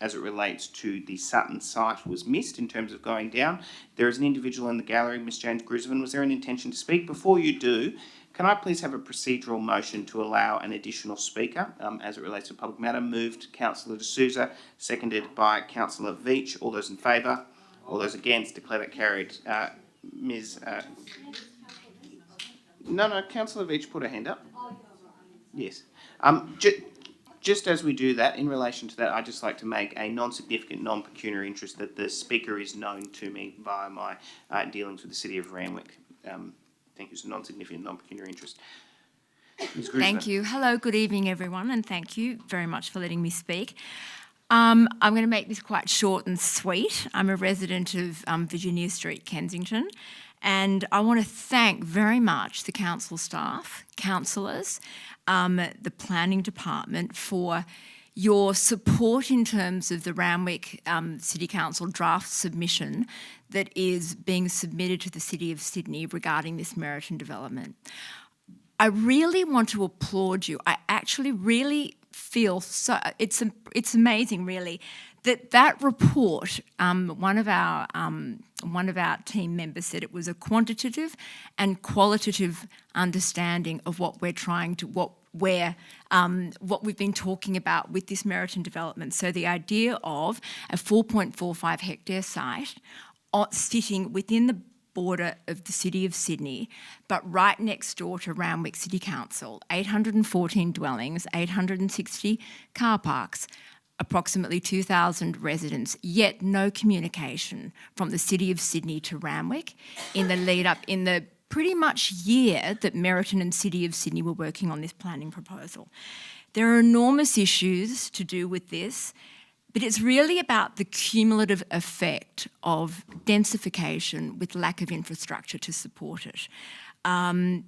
as it relates to the Sutton site was missed in terms of going down. There is an individual in the gallery, Ms. James Griswold. Was there an intention to speak? Before you do, can I please have a procedural motion to allow an additional speaker as it relates to public matter? Moved Councillor D'Souza, seconded by Councillor Veitch. All those in favour? All those against? Declare that carried. Ms. No, Councillor Veitch put her hand up. Yes. Just as we do that, in relation to that, I'd just like to make a non-significant, non-pecuniary interest that the Speaker is known to me via my dealings with the City of Randwick. Thank you. It's a non-significant, non-pecuniary interest. Ms. Griswold. Thank you. Hello, good evening, everyone, and thank you very much for letting me speak. I'm going to make this quite short and sweet. I'm a resident of Virginia Street, Kensington, and I want to thank very much the council staff, councillors, the planning department for your support in terms of the Randwick City Council draft submission that is being submitted to the City of Sydney regarding this Meriton development. I really want to applaud you. I actually really feel so, it's amazing really, that report, one of our team members said it was a quantitative and qualitative understanding of what we're trying to, what we've been talking about with this Meriton development. So the idea of a 4.45 hectare site sitting within the border of the City of Sydney, but right next door to Randwick City Council, 814 dwellings, 860 car parks, approximately 2,000 residents, yet no communication from the City of Sydney to Randwick in the lead up, in the pretty much year that Meriton and City of Sydney were working on this planning proposal. There are enormous issues to do with this, but it's really about the cumulative effect of densification with lack of infrastructure to support it.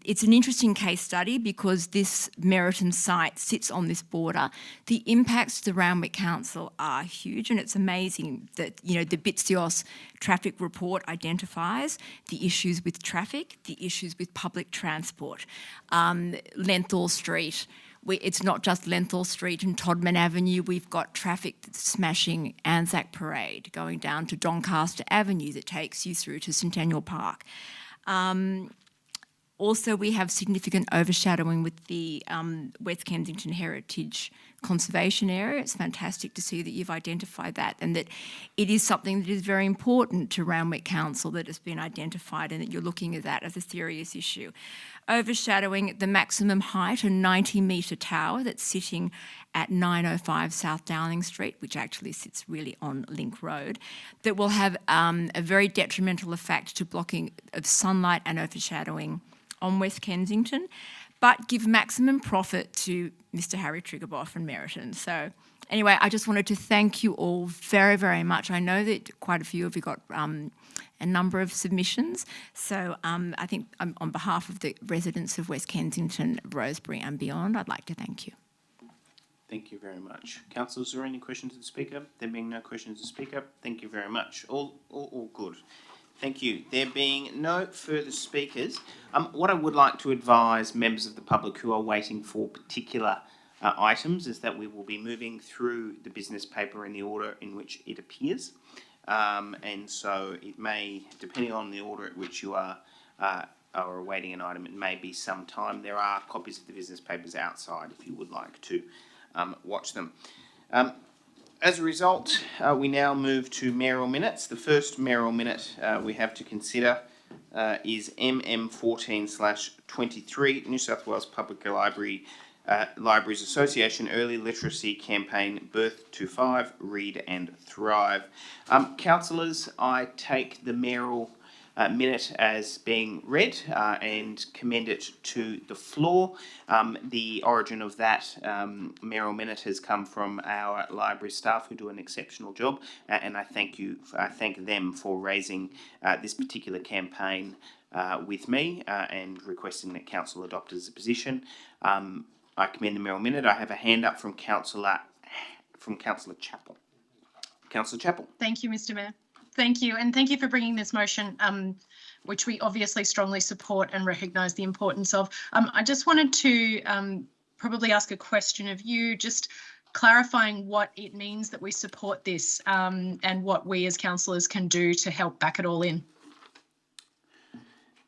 It's an interesting case study because this Meriton site sits on this border. The impacts to the Randwick Council are huge, and it's amazing that, you know, the Bitsios traffic report identifies the issues with traffic, the issues with public transport. Lenthal Street, it's not just Lenthal Street and Todman Avenue. We've got traffic that's smashing Anzac Parade, going down to Doncaster Avenue that takes you through to Centennial Park. Also, we have significant overshadowing with the West Kensington Heritage Conservation Area. It's fantastic to see that you've identified that and that it is something that is very important to Randwick Council that has been identified and that you're looking at that as a serious issue. Overshadowing the maximum height, a 90-metre tower that's sitting at 905 South Dowling Street, which actually sits really on Link Road, that will have a very detrimental effect to blocking of sunlight and overshadowing on West Kensington, but give maximum profit to Mr. Harry Triggerboff and Meriton. So anyway, I just wanted to thank you all very, very much. I know that quite a few of you got a number of submissions. So I think on behalf of the residents of West Kensington, Rosebery and beyond, I'd like to thank you. Thank you very much. Councillors, are there any questions to the Speaker? There being no questions to the Speaker, thank you very much. All good. Thank you. There being no further speakers, what I would like to advise members of the public who are waiting for particular items is that we will be moving through the business paper in the order in which it appears. And so it may, depending on the order at which you are awaiting an item, it may be some time. There are copies of the business papers outside if you would like to watch them. As a result, we now move to mayoral minutes. The first mayoral minute we have to consider is MM14/23, New South Wales Public Libraries Association Early Literacy Campaign, Birth to 5, Read and Thrive. Councillors, I take the mayoral minute as being read and commend it to the floor. The origin of that mayoral minute has come from our library staff who do an exceptional job, and I thank them for raising this particular campaign with me and requesting that council adopt as a position. I commend the mayoral minute. I have a hand up from Councillor Chappell. Councillor Chappell. Thank you, Mr. Mayor. Thank you, and thank you for bringing this motion, which we obviously strongly support and recognise the importance of. I just wanted to probably ask a question of you, just clarifying what it means that we support this and what we as councillors can do to help back it all in.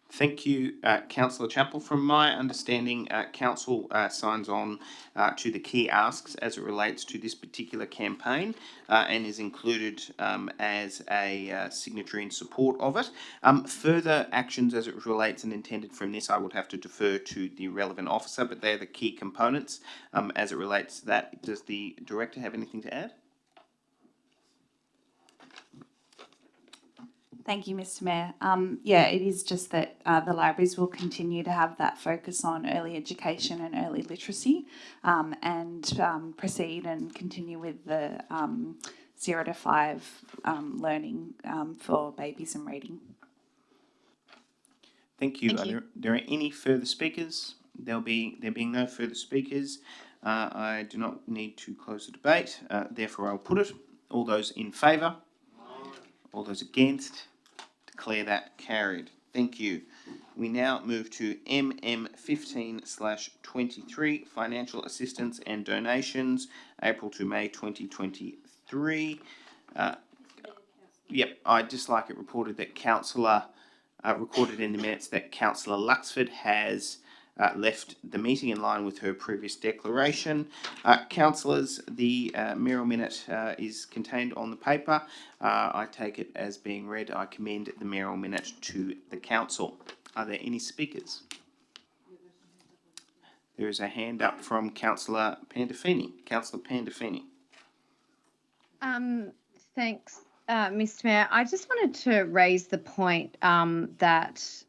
Thank you, Councillor Chappell. From my understanding, Council signs on to the key asks as it relates to this particular campaign and is included as a signatory in support of it. Further actions as it relates and intended from this, I would have to defer to the relevant officer, but they're the key components as it relates to that. Does the Director have anything to add? Thank you, Mr. Mayor. Yeah, it is just that the libraries will continue to have that focus on early education and early literacy and proceed and continue with the 0 to 5 learning for babies and reading. Thank you. Are there any further speakers? There being no further speakers, I do not need to close the debate. Therefore, I'll put it. All those in favour? All those against? Declare that carried. Thank you. We now move to MM15/23, Financial Assistance and Donations, April to May 2023. Yep, I'd just like it reported that recorded in the minutes that Councillor Luxford has left the meeting in line with her previous declaration. Councillors, the mayoral minute is contained on the paper. I take it as being read. I commend the mayoral minute to the council. Are there any speakers? There is a hand up from Councillor Pandolfini. Councillor Pandolfini. Thanks, Mr. Mayor. I just wanted to raise the point that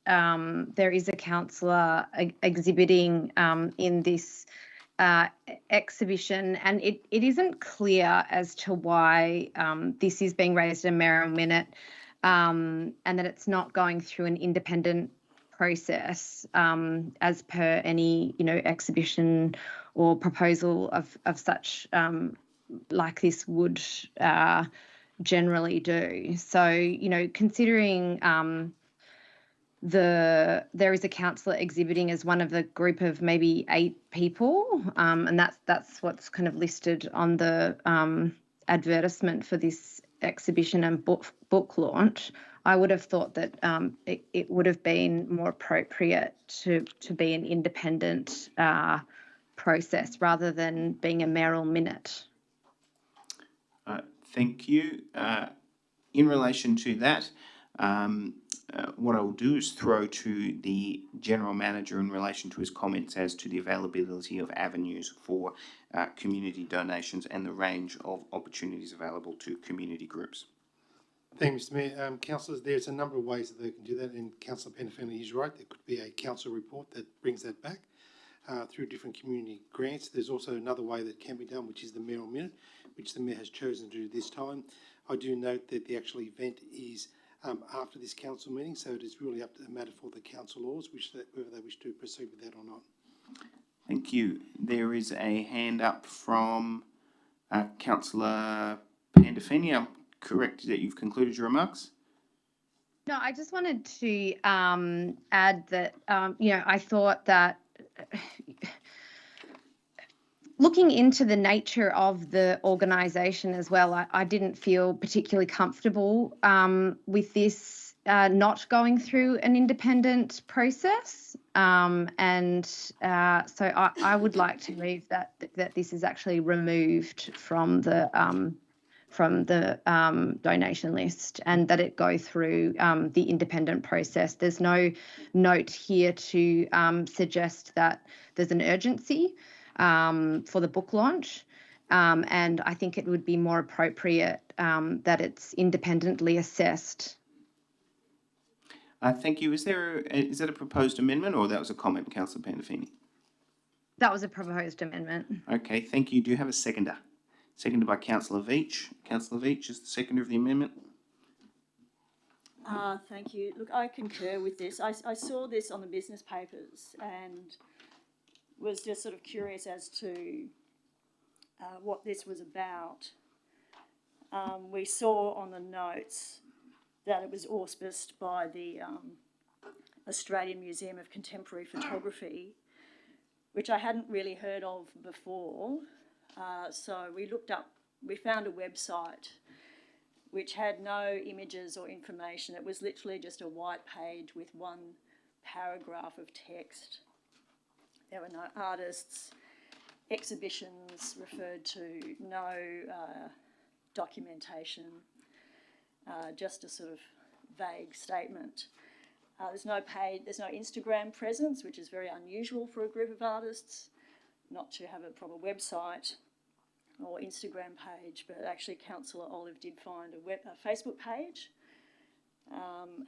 there is a councillor exhibiting in this exhibition, and it isn't clear as to why this is being raised in a mayoral minute and that it's not going through an independent process as per any exhibition or proposal of such like this would generally do. So, considering there is a councillor exhibiting as one of the group of maybe 8 people, and that's what's kind of listed on the advertisement for this exhibition and book launch. I would have thought that it would have been more appropriate to be an independent process rather than being a mayoral minute. Thank you. In relation to that, what I will do is throw to the General Manager in relation to his comments as to the availability of avenues for community donations and the range of opportunities available to community groups. Thank you, Mr. Mayor. Councillors, there's a number of ways that they can do that, and Councillor Pandolfini is right. There could be a council report that brings that back through different community grants. There's also another way that can be done, which is the mayoral minute, which the Mayor has chosen to do this time. I do note that the actual event is after this council meeting, so it is really up to the matter for the council laws, whether they wish to proceed with that or not. Thank you. There is a hand up from Councillor Pandolfini. I'm correct that you've concluded your remarks? No, I just wanted to add that, I thought that looking into the nature of the organisation as well, I didn't feel particularly comfortable with this not going through an independent process. So I would like to move that this is actually removed from the donation list and that it go through the independent process. There's no note here to suggest that there's an urgency for the book launch. And I think it would be more appropriate that it's independently assessed. Thank you. Is that a proposed amendment or that was a comment, Councillor Pandolfini? That was a proposed amendment. Okay, thank you. Do you have a seconder? Seconded by Councillor Veitch. Councillor Veitch is the seconder of the amendment. Thank you. Look, I concur with this. I saw this on the business papers and was just sort of curious as to what this was about. We saw on the notes that it was auspiced by the Australian Museum of Contemporary Photography, which I hadn't really heard of before. So we found a website which had no images or information. It was literally just a white page with one paragraph of text. There were no artists, exhibitions referred to, no documentation, just a sort of vague statement. There's no Instagram presence, which is very unusual for a group of artists, not to have a proper website or Instagram page, but actually Councillor Olive did find a Facebook page. And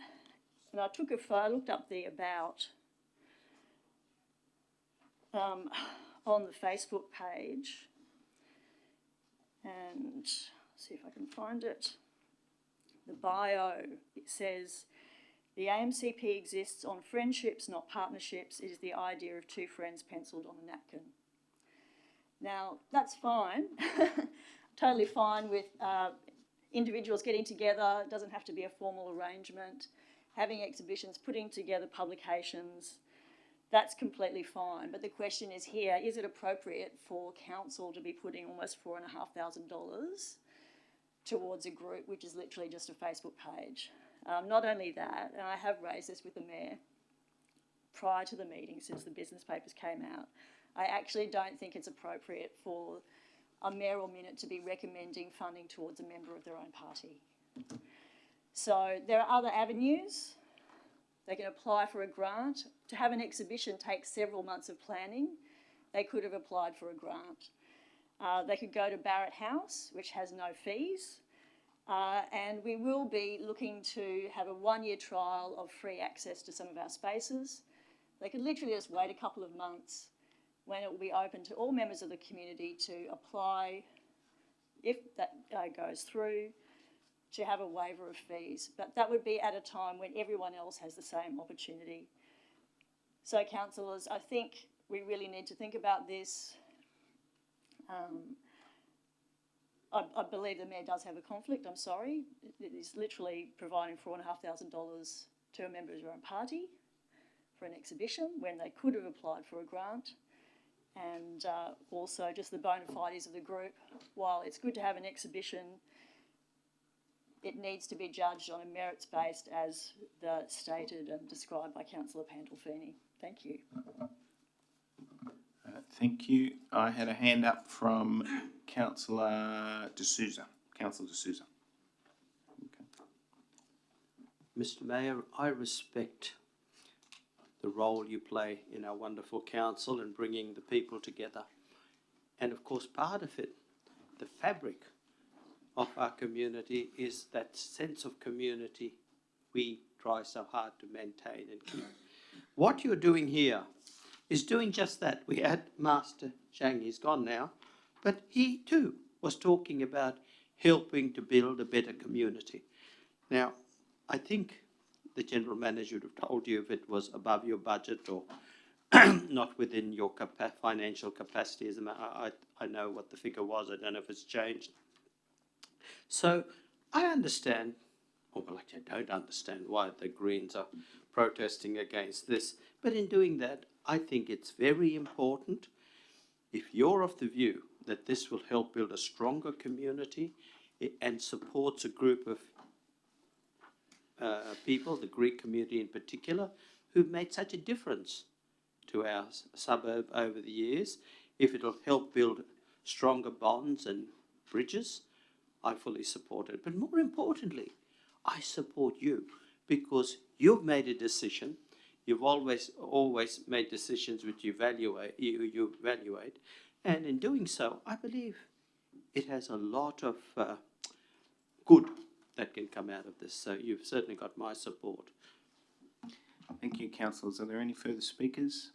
I looked up the about on the Facebook page, and see if I can find it. The bio, it says, the AMCP exists on friendships, not partnerships. It is the idea of two friends penciled on a napkin. Now, that's fine. Totally fine with individuals getting together. It doesn't have to be a formal arrangement. Having exhibitions, putting together publications, that's completely fine. But the question is here, is it appropriate for council to be putting almost $4,500 towards a group which is literally just a Facebook page? Not only that, and I have raised this with the Mayor prior to the meeting since the business papers came out, I actually don't think it's appropriate for a mayoral minute to be recommending funding towards a member of their own party. So there are other avenues. They can apply for a grant. To have an exhibition takes several months of planning. They could have applied for a grant. They could go to Barrett House, which has no fees. And we will be looking to have a one-year trial of free access to some of our spaces. They could literally just wait a couple of months when it will be open to all members of the community to apply, if that goes through, to have a waiver of fees. But that would be at a time when everyone else has the same opportunity. So, councillors, I think we really need to think about this. I believe the Mayor does have a conflict, I'm sorry. It is literally providing $4,500 to a member of your own party for an exhibition when they could have applied for a grant. And also just the bona fides of the group. While it's good to have an exhibition, it needs to be judged on a merits-based as stated and described by Councillor Pandolfini. Thank you. Thank you. I had a hand up from Councillor D'Souza. Councillor D'Souza. Okay. Mr. Mayor, I respect the role you play in our wonderful council and bringing the people together. And of course, part of it, the fabric of our community is that sense of community we try so hard to maintain and keep. What you're doing here is doing just that. We had Master Zhang, he's gone now, but he too was talking about helping to build a better community. Now, I think the General Manager would have told you if it was above your budget or not within your financial capacity. I know what the figure was. I don't know if it's changed. So I understand, or well, actually I don't understand why the Greens are protesting against this. But in doing that, I think it's very important if you're of the view that this will help build a stronger community and supports a group of people, the Greek community in particular, who've made such a difference to our suburb over the years, if it'll help build stronger bonds and bridges, I fully support it. But more importantly, I support you because you've made a decision. You've always made decisions which you evaluate, and in doing so, I believe it has a lot of good that can come out of this. So you've certainly got my support. Thank you, councillors. Are there any further speakers?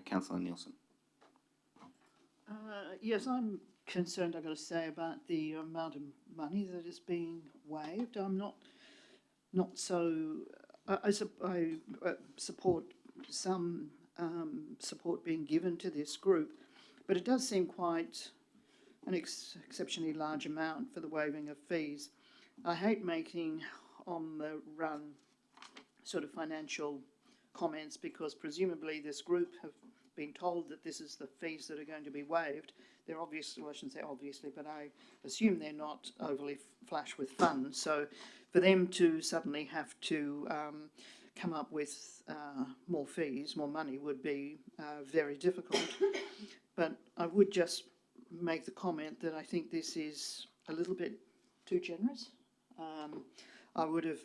Councillor Nielsen. Yes, I'm concerned, I've got to say, about the amount of money that is being waived. I'm not so. I support some support being given to this group, but it does seem quite an exceptionally large amount for the waiving of fees. I hate making on the run sort of financial comments because presumably this group have been told that this is the fees that are going to be waived. They're obviously, well, I shouldn't say obviously, but I assume they're not overly flush with funds. So for them to suddenly have to come up with more fees, more money would be very difficult. But I would just make the comment that I think this is a little bit too generous. I would have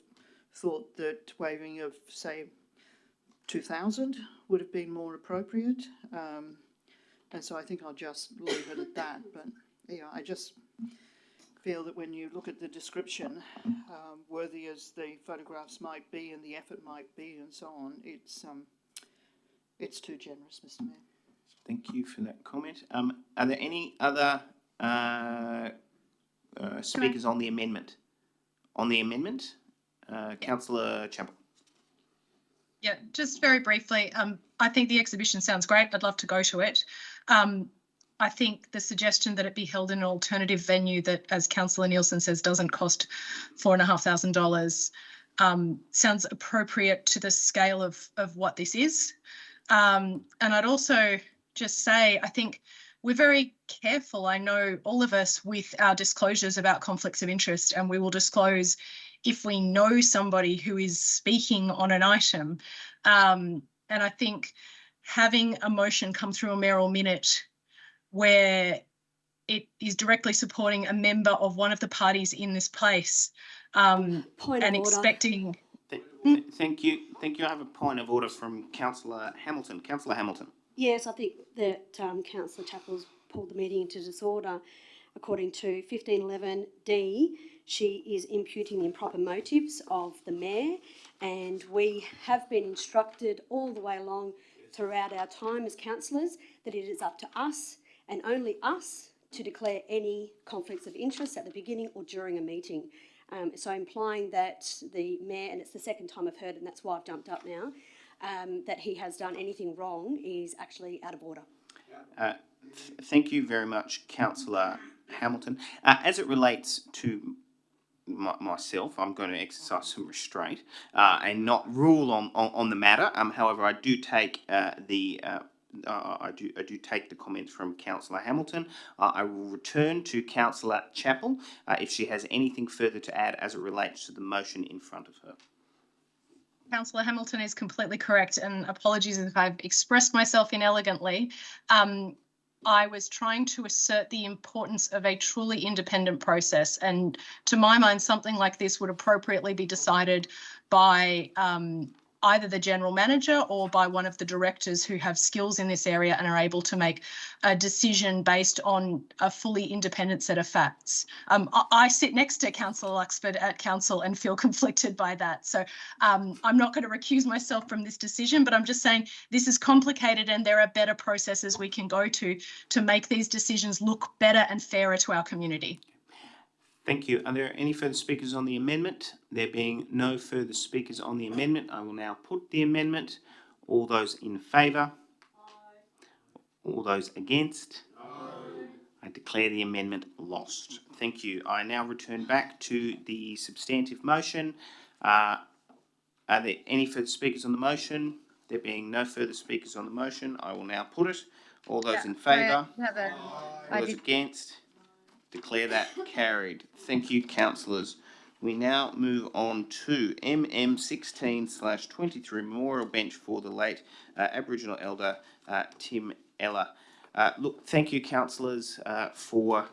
thought that waiving of, say, 2,000 would have been more appropriate. And so I think I'll just leave it at that. But yeah, I just feel that when you look at the description, worthy as the photographs might be and the effort might be and so on, it's too generous, Mr. Mayor. Thank you for that comment. Are there any other speakers on the amendment? On the amendment, Councillor Chappell. Yeah, just very briefly, I think the exhibition sounds great. I'd love to go to it. I think the suggestion that it be held in an alternative venue that, as Councillor Nielsen says, doesn't cost $4,500 sounds appropriate to the scale of what this is. And I'd also just say, I think we're very careful, I know all of us, with our disclosures about conflicts of interest, and we will disclose if we know somebody who is speaking on an item. And I think having a motion come through a mayoral minute where it is directly supporting a member of one of the parties in this place and expecting... Thank you. I have a point of order from Councillor Hamilton. Councillor Hamilton. Yes, I think that Councillor Chappell's pulled the meeting into disorder. According to 1511D, she is imputing the improper motives of the mayor, and we have been instructed all the way along throughout our time as councillors that it is up to us and only us to declare any conflicts of interest at the beginning or during a meeting. So implying that the mayor, and it's the second time I've heard it and that's why I've jumped up now, that he has done anything wrong is actually out of order. Thank you very much, Councillor Hamilton. As it relates to myself, I'm going to exercise some restraint and not rule on the matter. However, I do take I do take the comments from Councillor Hamilton. I will return to Councillor Chappell if she has anything further to add as it relates to the motion in front of her. Councillor Hamilton is completely correct, and apologies if I've expressed myself inelegantly. I was trying to assert the importance of a truly independent process, and to my mind, something like this would appropriately be decided by either the general manager or by one of the directors who have skills in this area and are able to make a decision based on a fully independent set of facts. I sit next to Councillor Luxford at council and feel conflicted by that. So I'm not going to recuse myself from this decision, but I'm just saying this is complicated and there are better processes we can go to make these decisions look better and fairer to our community. Thank you. Are there any further speakers on the amendment? There being no further speakers on the amendment, I will now put the amendment. All those in favour? Aye. All those against? Aye. I declare the amendment lost. Thank you. I now return back to the substantive motion. Are there any further speakers on the motion? There being no further speakers on the motion, I will now put it. All those in Sorry, favour? I Those did- against? Declare that carried. Thank you, councillors. We now move on to MM 16/23 Memorial Bench for the late Aboriginal elder Tim Ella. Look, thank you, councillors, for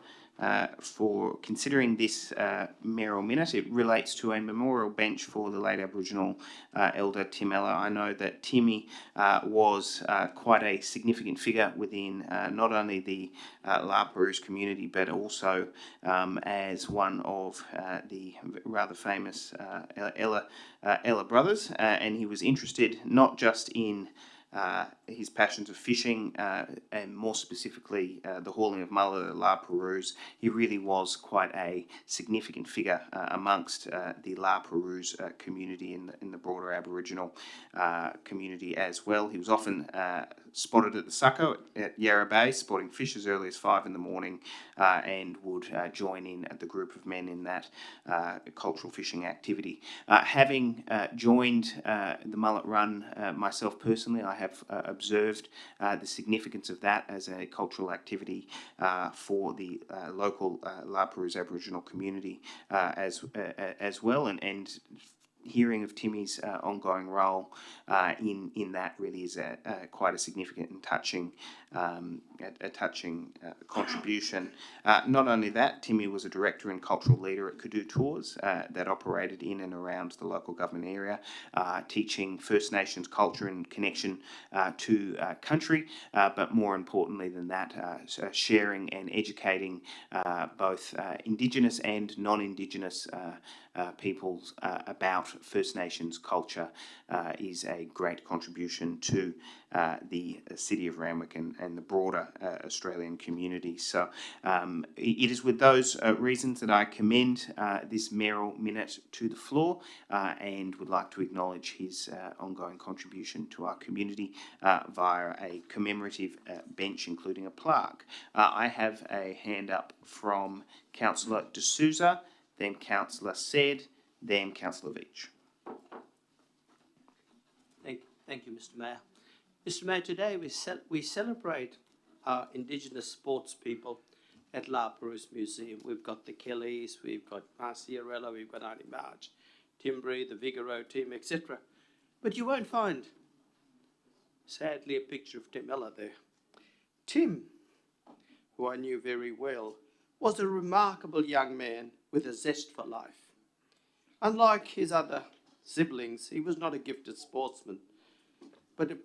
considering this mayoral minute. It relates to a memorial bench for the late Aboriginal elder Tim Ella. I know that Timmy was quite a significant figure within not only the La Perouse community, but also as one of the rather famous Ella brothers, and he was interested not just in his passions of fishing, and more specifically the hauling of mullet at La Perouse. He really was quite a significant figure amongst the La Perouse community in the broader Aboriginal community as well. He was often spotted at the Succo at Yarra Bay, spotting fish as early as 5 in the morning, and would join in at the group of men in that cultural fishing activity. Having joined the mullet run myself personally, I have observed the significance of that as a cultural activity for the local La Perouse Aboriginal community as well, and hearing of Timmy's ongoing role in that really is quite a significant and touching contribution. Not only that, Timmy was a director and cultural leader at Canoe Tours that operated in and around the local government area, teaching First Nations culture and connection to country, but more importantly than that, sharing and educating both Indigenous and non-Indigenous peoples about First Nations culture is a great contribution to the city of Randwick and the broader Australian community. So it is with those reasons that I commend this mayoral minute to the floor and would like to acknowledge his ongoing contribution to our community via a commemorative bench, including a plaque. I have a hand up from Councillor D'Souza, then Councillor Said, then Councillor Veach. Thank you, Mr. Mayor. Mr. Mayor, today we celebrate our Indigenous sports people at La Perouse Museum. We've got the Kellys, we've got Marciarella, we've got Auntie Marge, Timbri, the Vigoro team, etc. But you won't find, sadly, a picture of Tim Ella there. Tim, who I knew very well, was a remarkable young man with a zest for life. Unlike his other siblings, he was not a gifted sportsman, but a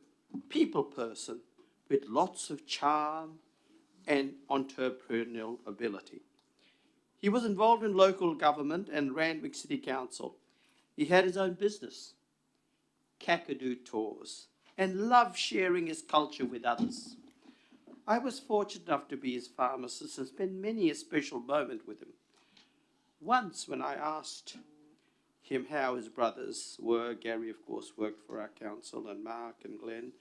people person with lots of charm and entrepreneurial ability. He was involved in local government and Randwick City Council. He had his own business, Kakadu Tours, and loved sharing his culture with others. I was fortunate enough to be his pharmacist and spend many a special moment with him. Once when I asked him how his brothers were, Gary of course worked for our council, and Mark and Glenn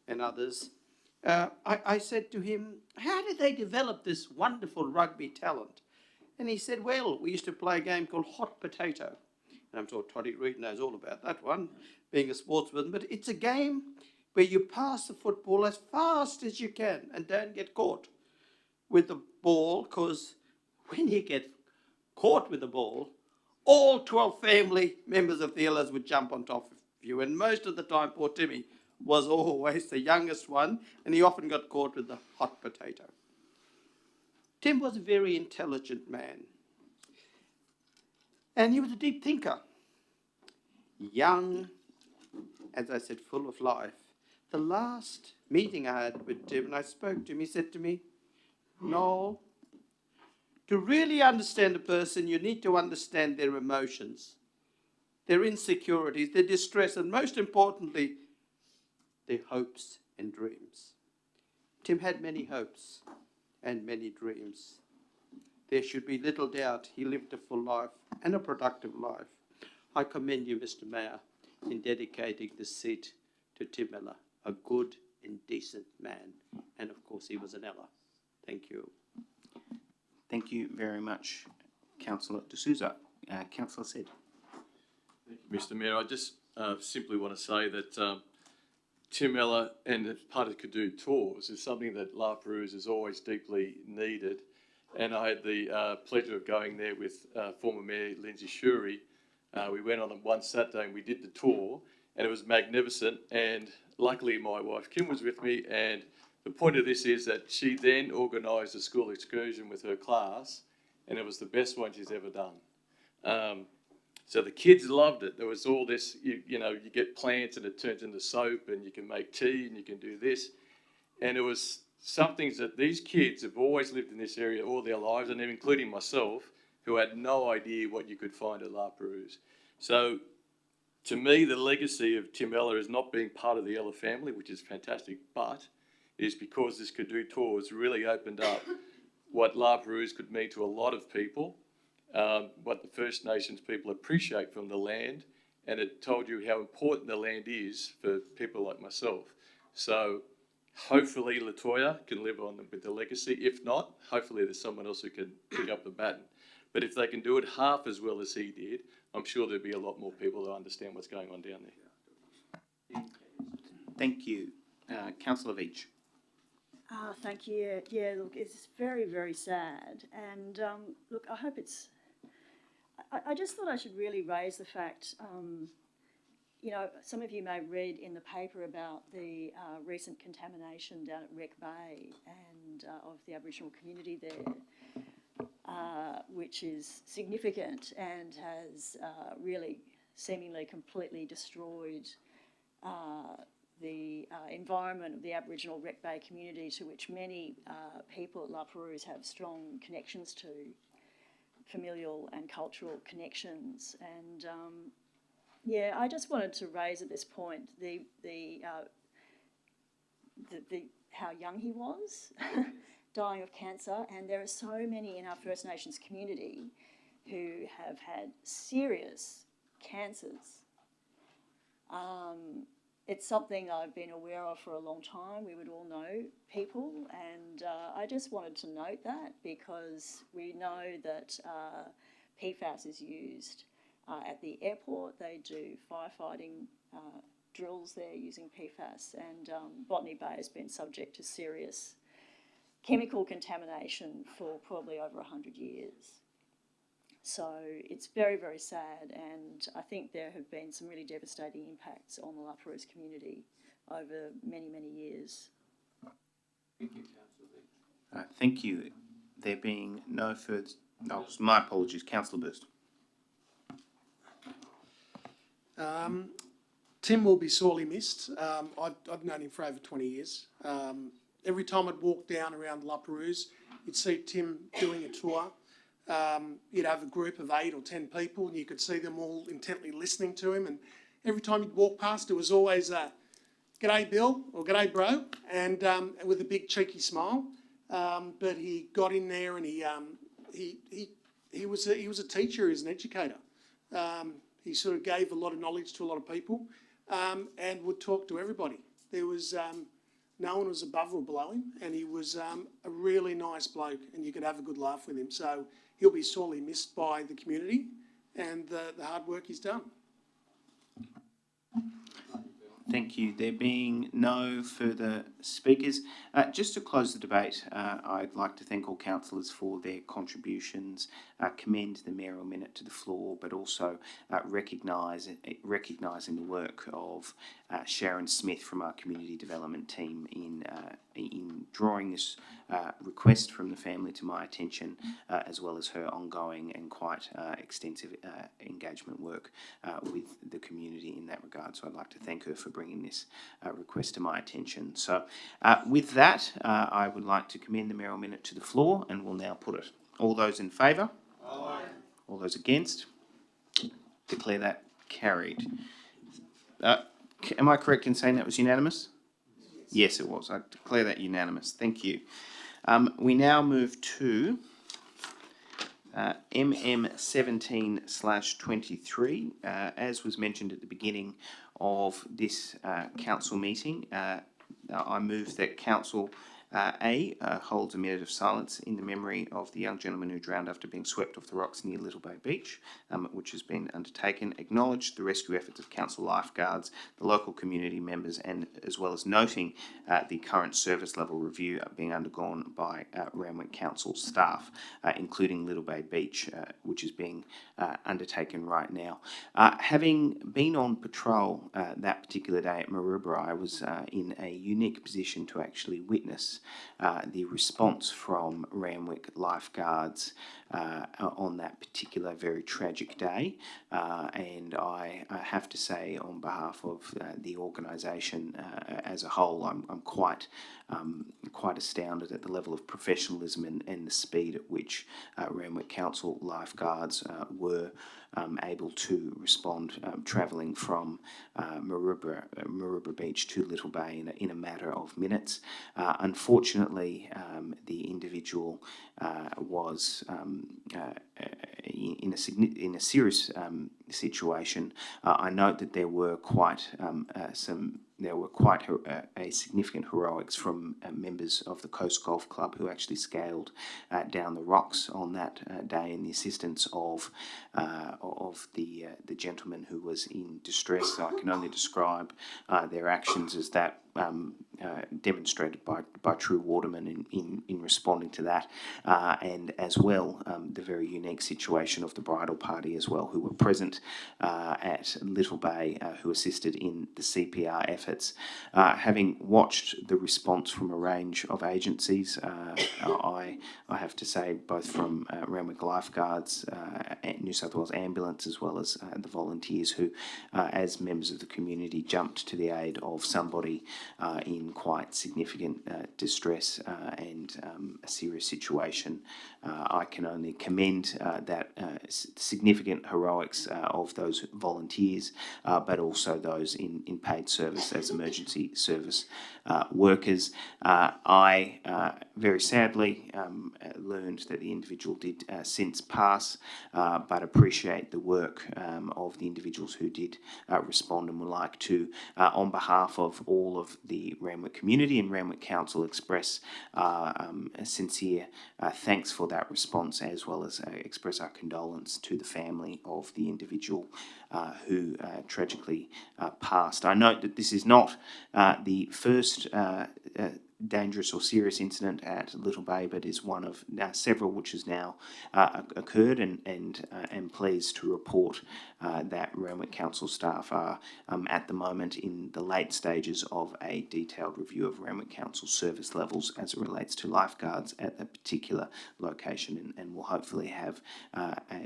and others, I said to him, how did they develop this wonderful rugby talent? And he said, well, we used to play a game called Hot Potato. And I'm sure Toddy Reid knows all about that one, being a sportsman, but it's a game where you pass the football as fast as you can and don't get caught with the ball, because when you get caught with the ball, all 12 family members of the Ellas would jump on top of you. And most of the time, poor Timmy was always the youngest one, and he often got caught with the hot potato. Tim was a very intelligent man, and he was a deep thinker. Young, as I said, full of life. The last meeting I had with Tim, and I spoke to him, he said to me, Noel, to really understand a person, you need to understand their emotions, their insecurities, their distress, and most importantly, their hopes and dreams. Tim had many hopes and many dreams. There should be little doubt he lived a full life and a productive life. I commend you, Mr. Mayor, in dedicating this seat to Tim Ella, a good and decent man. And of course, he was an Ella. Thank you. Thank you very much, Councillor D'Souza. Councillor Said. Thank you, Mr. Mayor. I just simply want to say that Tim Eller and the part of Cadoo Tours is something that La Perouse has always deeply needed. And I had the pleasure of going there with former Mayor Lindsay Shuri. We went on one Saturday and we did the tour, and it was magnificent. And luckily my wife Kim was with me, and the point of this is that she then organised a school excursion with her class, and it was the best one she's ever done. So the kids loved it. There was all this, you know, you get plants and it turns into soap, and you can make tea and you can do this. And it was some things that these kids have always lived in this area all their lives, and including myself, who had no idea what you could find at La Perouse. So to me, the legacy of Tim Eller is not being part of the Eller family, which is fantastic, but it is because this Cadoo Tour has really opened up what La Perouse could mean to a lot of people, what the First Nations people appreciate from the land, and it told you how important the land is for people like myself. So hopefully Latoya can live on with the legacy. If not, hopefully there's someone else who can pick up the baton. But if they can do it half as well as he did, I'm sure there'll be a lot more people who understand what's going on down there. Thank you. Councillor Veach. Thank you. Yeah, look, it's very, very sad. And look, I hope it's... I just thought I should really raise the fact, you know, some of you may read in the paper about the recent contamination down at Wreck Bay and of the Aboriginal community there, which is significant and has really seemingly completely destroyed the environment of the Aboriginal Wreck Bay community, to which many people at La Perouse have strong connections to, familial and cultural connections. And yeah, I just wanted to raise at this point the how young he was, dying of cancer, and there are so many in our First Nations community who have had serious cancers. It's something I've been aware of for a long time. We would all know people, and I just wanted to note that because we know that PFAS is used at the airport. They do firefighting drills there using PFAS, and Botany Bay has been subject to serious chemical contamination for probably over 100 years. So it's very, very sad, and I think there have been some really devastating impacts on the La Perouse community over many, many years. Thank you, Councillor. Thank you. There being no further... No, my apologies. Councillor Burst. Tim will be sorely missed. I've known him for over 20 years. Every time I'd walk down around La Perouse, you'd see Tim doing a tour. You'd have a group of 8 or 10 people, and you could see them all intently listening to him. And every time you'd walk past, it was always a "G'day, Bill," or "G'day, bro," and with a big cheeky smile. But he got in there, and he was a teacher, he was an educator. He sort of gave a lot of knowledge to a lot of people, and would talk to everybody. There was no one was above or below him, and he was a really nice bloke, and you could have a good laugh with him. So he'll be sorely missed by the community and the hard work he's done. Thank you. There being no further speakers, just to close the debate, I'd like to thank all councillors for their contributions, commend the mayoral minute to the floor, but also recognising the work of Sharon Smith from our community development team in drawing this request from the family to my attention, as well as her ongoing and quite extensive engagement work with the community in that regard. So I'd like to thank her for bringing this request to my attention. So with that, I would like to commend the mayoral minute to the floor, and we'll now put it. All those in favour? Aye. All those against? Declare that carried. Am I correct in saying that was unanimous? Yes, it was. I declare that unanimous. Thank you. We now move to MM 17/23. As was mentioned at the beginning of this council meeting, I move that council Holds a minute of silence in the memory of the young gentleman who drowned after being swept off the rocks near Little Bay Beach, which has been undertaken. Acknowledge the rescue efforts of council lifeguards, the local community members, and as well as noting the current service level review being undergone by Randwick Council staff, including Little Bay Beach, which is being undertaken right now. Having been on patrol that particular day at Maroubra, I was in a unique position to actually witness the response from Randwick lifeguards on that particular very tragic day, and I have to say, on behalf of the organisation as a whole, I'm quite astounded at the level of professionalism and the speed at which Randwick Council lifeguards were able to respond, travelling from Maroubra Beach to Little Bay in a matter of minutes. Unfortunately, the individual was in a serious situation. I note that there were quite a significant heroics from members of the Coast Golf Club who actually scaled down the rocks on that day in the assistance of the gentleman who was in distress. So I can only describe their actions as that demonstrated by true watermen in responding to that, and as well the very unique situation of the bridal party as well, who were present at Little Bay, who assisted in the CPR efforts. Having watched the response from a range of agencies, I have to say, both from Randwick Lifeguards, New South Wales Ambulance, as well as the volunteers who, as members of the community, jumped to the aid of somebody in quite significant distress and a serious situation. I can only commend that significant heroics of those volunteers, but also those in paid service as emergency service workers. I very sadly learned that the individual did since pass, but appreciate the work of the individuals who did respond, and would like to, on behalf of all of the Randwick community and Randwick Council, express a sincere thanks for that response, as well as express our condolence to the family of the individual who tragically passed. I note that this is not the first dangerous or serious incident at Little Bay, but is one of several which has now occurred, and am pleased to report that Randwick Council staff are at the moment in the late stages of a detailed review of Randwick Council service levels as it relates to lifeguards at that particular location, and will hopefully have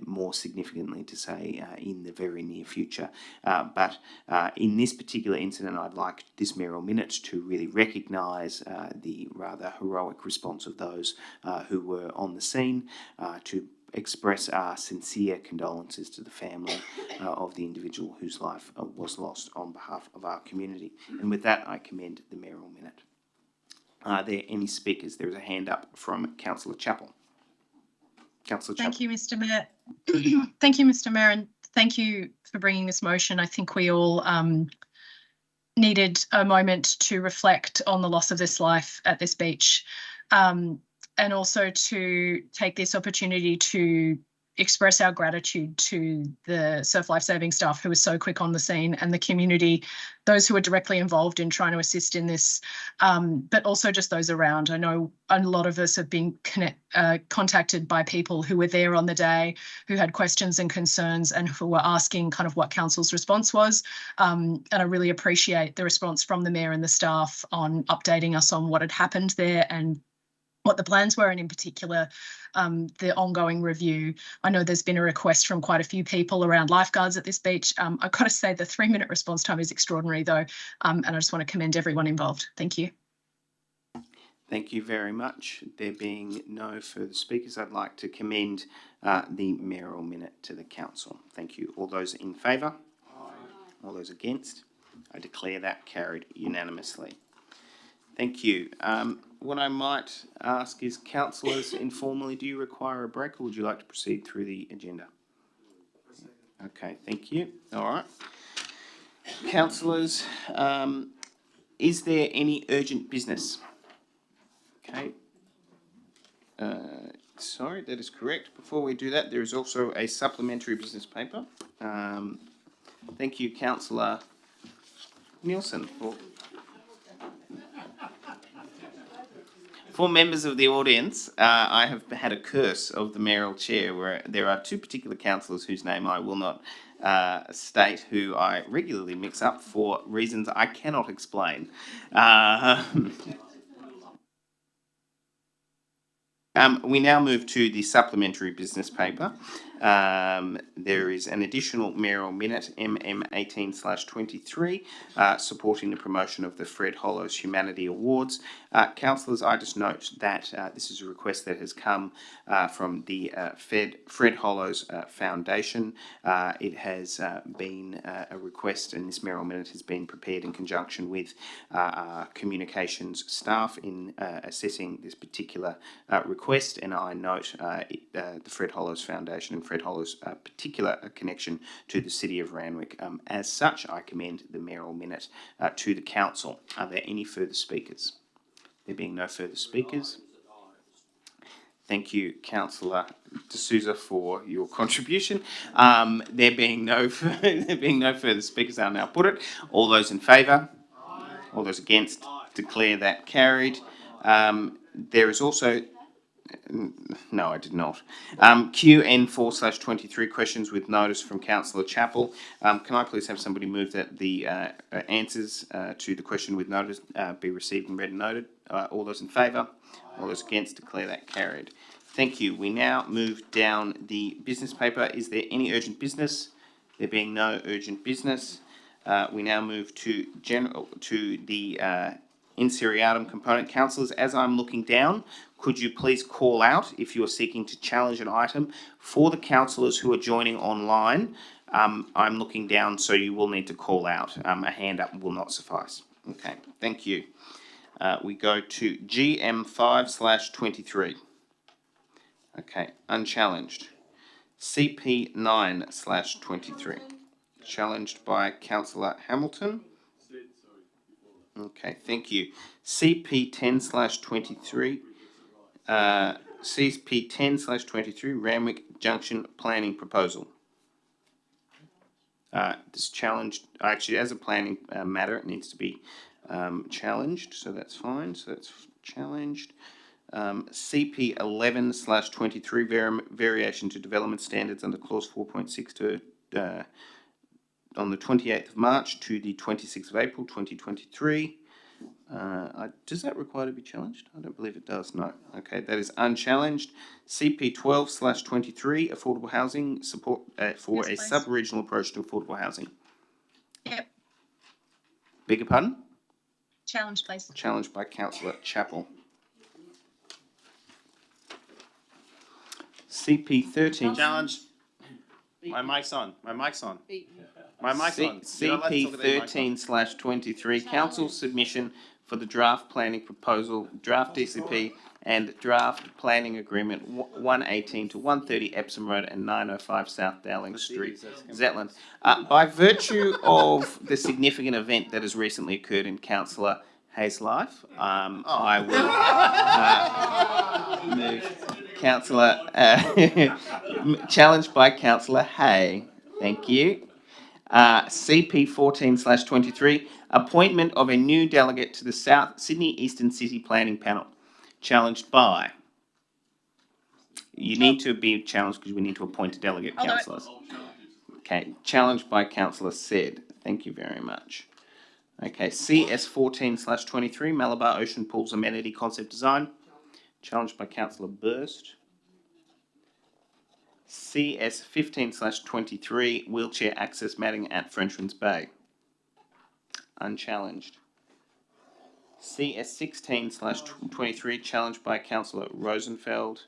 more significantly to say in the very near future. But in this particular incident, I'd like this mayoral minute to really recognise the rather heroic response of those who were on the scene, to express our sincere condolences to the family of the individual whose life was lost on behalf of our community. And with that, I commend the mayoral minute. Are there any speakers? There is a hand up from Councillor Chappell. Councillor Chappell. Thank you, Mr. Mayor. Thank you, Mr. Mayor, and thank you for bringing this motion. I think we all needed a moment to reflect on the loss of this life at this beach, and also to take this opportunity to express our gratitude to the surf lifesaving staff who were so quick on the scene, and the community, those who were directly involved in trying to assist in this, but also just those around. I know a lot of us have been contacted by people who were there on the day, who had questions and concerns, and who were asking kind of what council's response was. And I really appreciate the response from the mayor and the staff on updating us on what had happened there and what the plans were, and in particular, the ongoing review. I know there's been a request from quite a few people around lifeguards at this beach. I've got to say the 3-minute response time is extraordinary though, and I just want to commend everyone involved. Thank you. Thank you very much. There being no further speakers, I'd like to commend the mayoral minute to the council. Thank you. All those in favour? Aye. All those against? I declare that carried unanimously. Thank you. What I might ask is, councillors, informally, do you require a break, or would you like to proceed through the agenda? Okay, thank you. All right. Councillors, is there any urgent business? sorry, that is correct. Before we do that, there is also a supplementary business paper. Thank you, Councillor Nielsen. For members of the audience, I have had a curse of the mayoral chair where there are two particular councillors whose name I will not state, who I regularly mix up for reasons I cannot explain. We now move to the supplementary business paper. There is an additional mayoral minute, MM 18/23, supporting the promotion of the Fred Hollows Humanity Awards. Councillors, I just note that this is a request that has come from the Fred Hollows Foundation. It has been a request, and this mayoral minute has been prepared in conjunction with communications staff in assessing this particular request, and I note the Fred Hollows Foundation and Fred Hollows' particular connection to the City of Randwick. As such, I commend the mayoral minute to the council. Are there any further speakers? There being no further speakers, thank you, Councillor D'Souza, for your contribution. There being no further speakers, I'll now put it. All those in favour? All those against? Declare that carried. There is also... No, I did not. QN 4/23, questions with notice from Councillor Chappell. Can I please have somebody move that the answers to the question with notice be received and read and noted? All those in favour? All those against? Declare that carried. Thank you. We now move down the business paper. Is there any urgent business? There being no urgent business, we now move to the in seriatim component. Councillors, as I'm looking down, could you please call out if you are seeking to challenge an item? For the councillors who are joining online, I'm looking down, so you will need to call out. A hand up will not suffice. Okay, thank you. We go to GM 5/23. Okay, unchallenged. CP 9/23. Challenged by Councillor Hamilton. Okay, thank you. CP 10/23. CP 10/23, Randwick Junction Planning Proposal. This challenged, actually, as a planning matter, it needs to be challenged, so that's fine. So that's challenged. CP 11/23, variation to development standards under clause 4.6 to on the 28th of March to the 26th of April 2023. Does that require to be challenged? I don't believe it does, no. Okay, that is unchallenged. CP 12/23, affordable housing support for a sub-regional approach to affordable housing. Yep. Beg your pardon? Challenge, please. Challenged by Councillor Chappell. CP 13. Challenge. My mic's on. My mic's on. My mic's on. CP 13/23, council submission for the draft planning proposal, draft DCP and draft planning agreement 118 to 130 Epsom Road and 905 South Dowling Street, Zetland. By virtue of the significant event that has recently occurred in Councillor Hayes' life, I will move Councillor, challenged by Councillor Hay. Thank you. CP 14/23, appointment of a new delegate to the South Sydney Eastern City Planning Panel. Challenged by. You need to be challenged because we need to appoint a delegate, councillors. Okay, challenged by Councillor Said. Thank you very much. Okay, CS 14/23, Malabar Ocean Pools Amenity Concept Design. Challenged by Councillor Burst. CS 15/23, wheelchair access matting at Frenchman's Bay. Unchallenged. CS 16/23, challenged by Councillor Rosenfeld.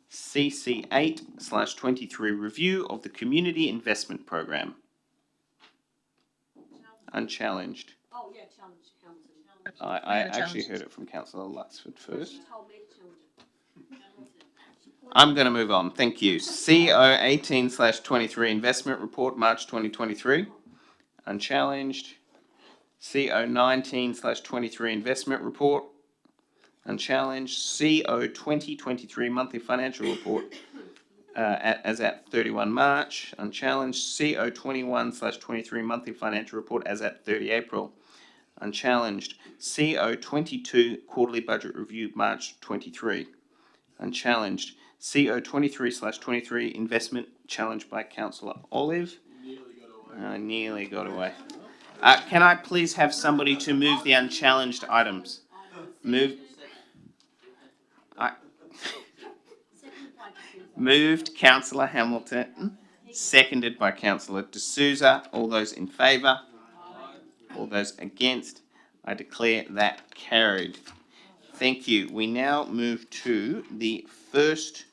CC 8/23, review of the Community Investment Program. Unchallenged. Oh, yeah, challenge. I actually heard it from Councillor Lutsford first. I'm going to move on. Thank you. CO 18/23, Investment Report, March 2023. Unchallenged. CO 19/23, Investment Report. Unchallenged. CO 2023 monthly financial report as at 31 March. Unchallenged. CO 21/23 monthly financial report as at 30 April. Unchallenged. CO 22 quarterly budget review March 23. Unchallenged. CO 23/23 investment challenged by Councillor Olive. Nearly got away. Can I please have somebody to move the unchallenged items? Moved Councillor Hamilton, seconded by Councillor D'Souza. All those in favour? All those against? I declare that carried. Thank you. We now move to the first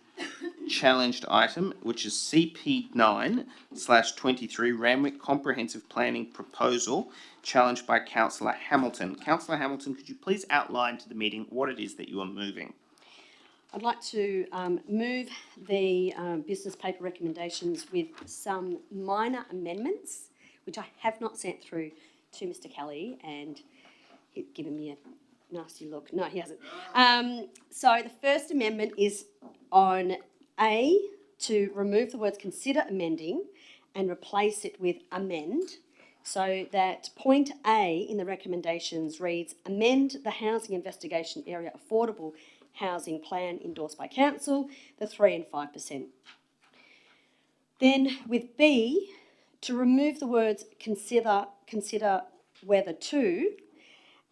challenged item, which is CP9/23 Randwick Comprehensive Planning Proposal, challenged by Councillor Hamilton. Councillor Hamilton, could you please outline to the meeting what it is that you are moving? I'd like to move the business paper recommendations with some minor amendments, which I have not sent through to Mr. Kelly, and he's given me a nasty look. No, he hasn't. So the first amendment is on A, to remove the words consider amending and replace it with amend, so that point A in the recommendations reads, amend the housing investigation area affordable housing plan endorsed by council, the 3 and 5%. Then with B, to remove the words consider whether to,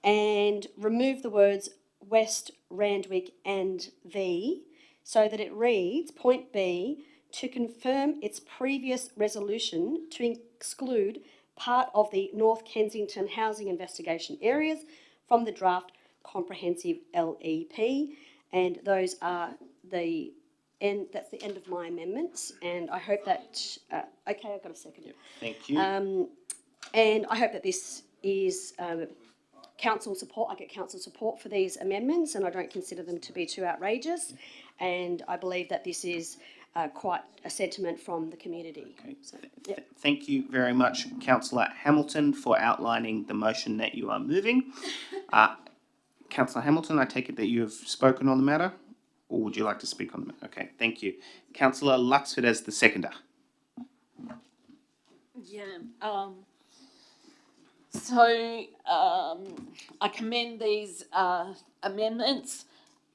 and remove the words West, Randwick and the, so that it reads, point B, to confirm its previous resolution to exclude part of the North Kensington housing investigation areas from the draft comprehensive LEP, and those are the end. That's the end of my amendments, and I hope that okay, I've got a second. Yep. Thank you. And I hope that this is council support. I get council support for these amendments, and I don't consider them to be too outrageous. And I believe that this is quite a sentiment from the community. Okay. So, yep. Thank you very much, Councillor Hamilton, for outlining the motion that you are moving. Councillor Hamilton, I take it that you have spoken on the matter, or would you like to speak on the matter? Okay, thank you. Councillor Luxford as the seconder. Yeah. So I commend these amendments.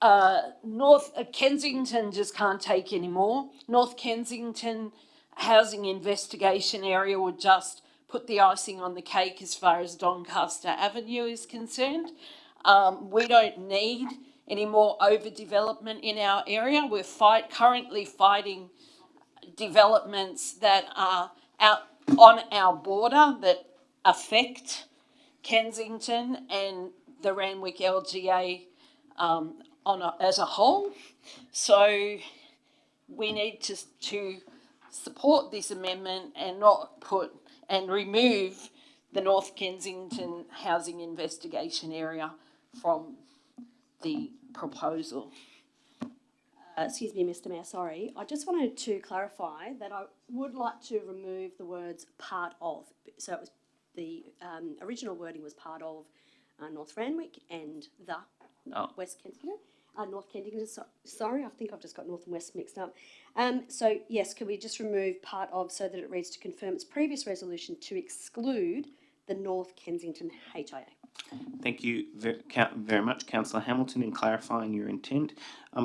North Kensington just can't take any more. North Kensington housing investigation area would just put the icing on the cake as far as Doncaster Avenue is concerned. We don't need any more overdevelopment in our area. We're currently fighting developments that are out on our border that affect Kensington and the Randwick LGA as a whole. So we need to support this amendment and not put and remove the North Kensington housing investigation area from the proposal. Excuse me, Mr. Mayor, sorry. I just wanted to clarify that I would like to remove the words part of. So it was the original wording was part of North Randwick and the West Kensington. North Kensington, sorry, I think I've just got North and West mixed up. So yes, could we just remove part of so that it reads to confirm its previous resolution to exclude the North Kensington HIA. Thank you very much, Councillor Hamilton, in clarifying your intent.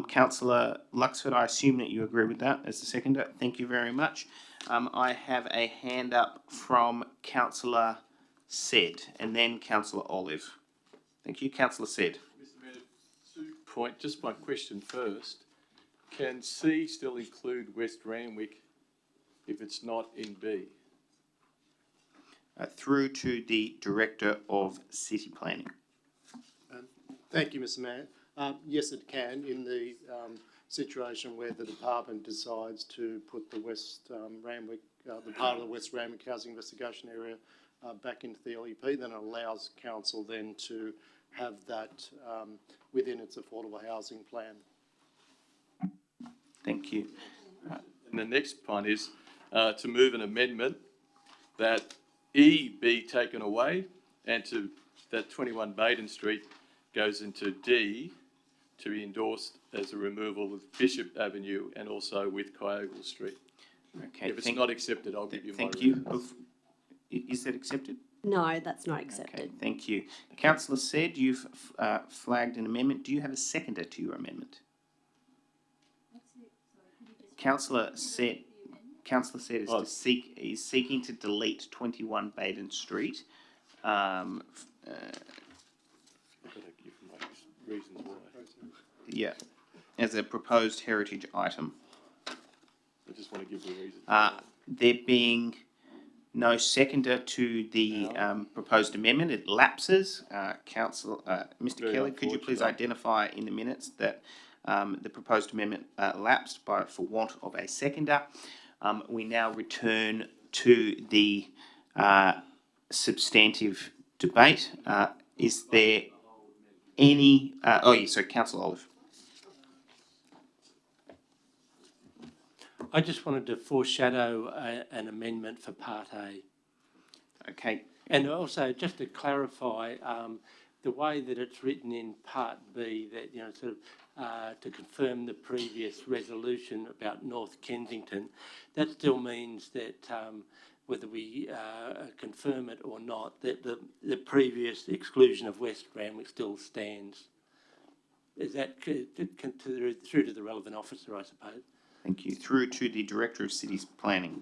Councillor Luxford, I assume that you agree with that as the seconder. Thank you very much. I have a hand up from Councillor Said and then Councillor Olive. Thank you, Councillor Said. Mr Mayor, just my question first. Can C still include West Randwick if it's not in B? Through to the Director of City Planning. Thank you, Mr. Mayor. Yes, it can, in the situation where the department decides to put the West Randwick, the part of the West Randwick housing investigation area back into the LEP, then it allows council then to have that within its affordable housing plan. Thank you. And the next point is to move an amendment that E be taken away and that 21 Baden Street goes into D, to be endorsed as a removal of Bishop Avenue and also with Kyogle Street. Okay. If it's not accepted, I'll give you my Thank you. reasons. Is that accepted? No, that's not accepted. Okay, thank you. Councillor said you've flagged an amendment. Do you have a seconder to your amendment? Councillor said is seeking to delete 21 Baden Street. I've got to give my reasons why. Yeah, as a proposed heritage item. I just want to give the reasons. There being no seconder to the proposed amendment, it lapses. Mr. Very Kelly, could you please identify in the minutes that the proposed amendment lapsed for want of a seconder? We now return to the substantive debate. Is there any? Councillor Olive. I just wanted to foreshadow an amendment for Part A. Okay. And also, just to clarify, the way that it's written in Part B, that, to confirm the previous resolution about North Kensington, that still means that whether we confirm it or not, that the previous exclusion of West Randwick still stands. Is that through to the relevant officer, I suppose? Thank you. Through to the Director of Cities Planning.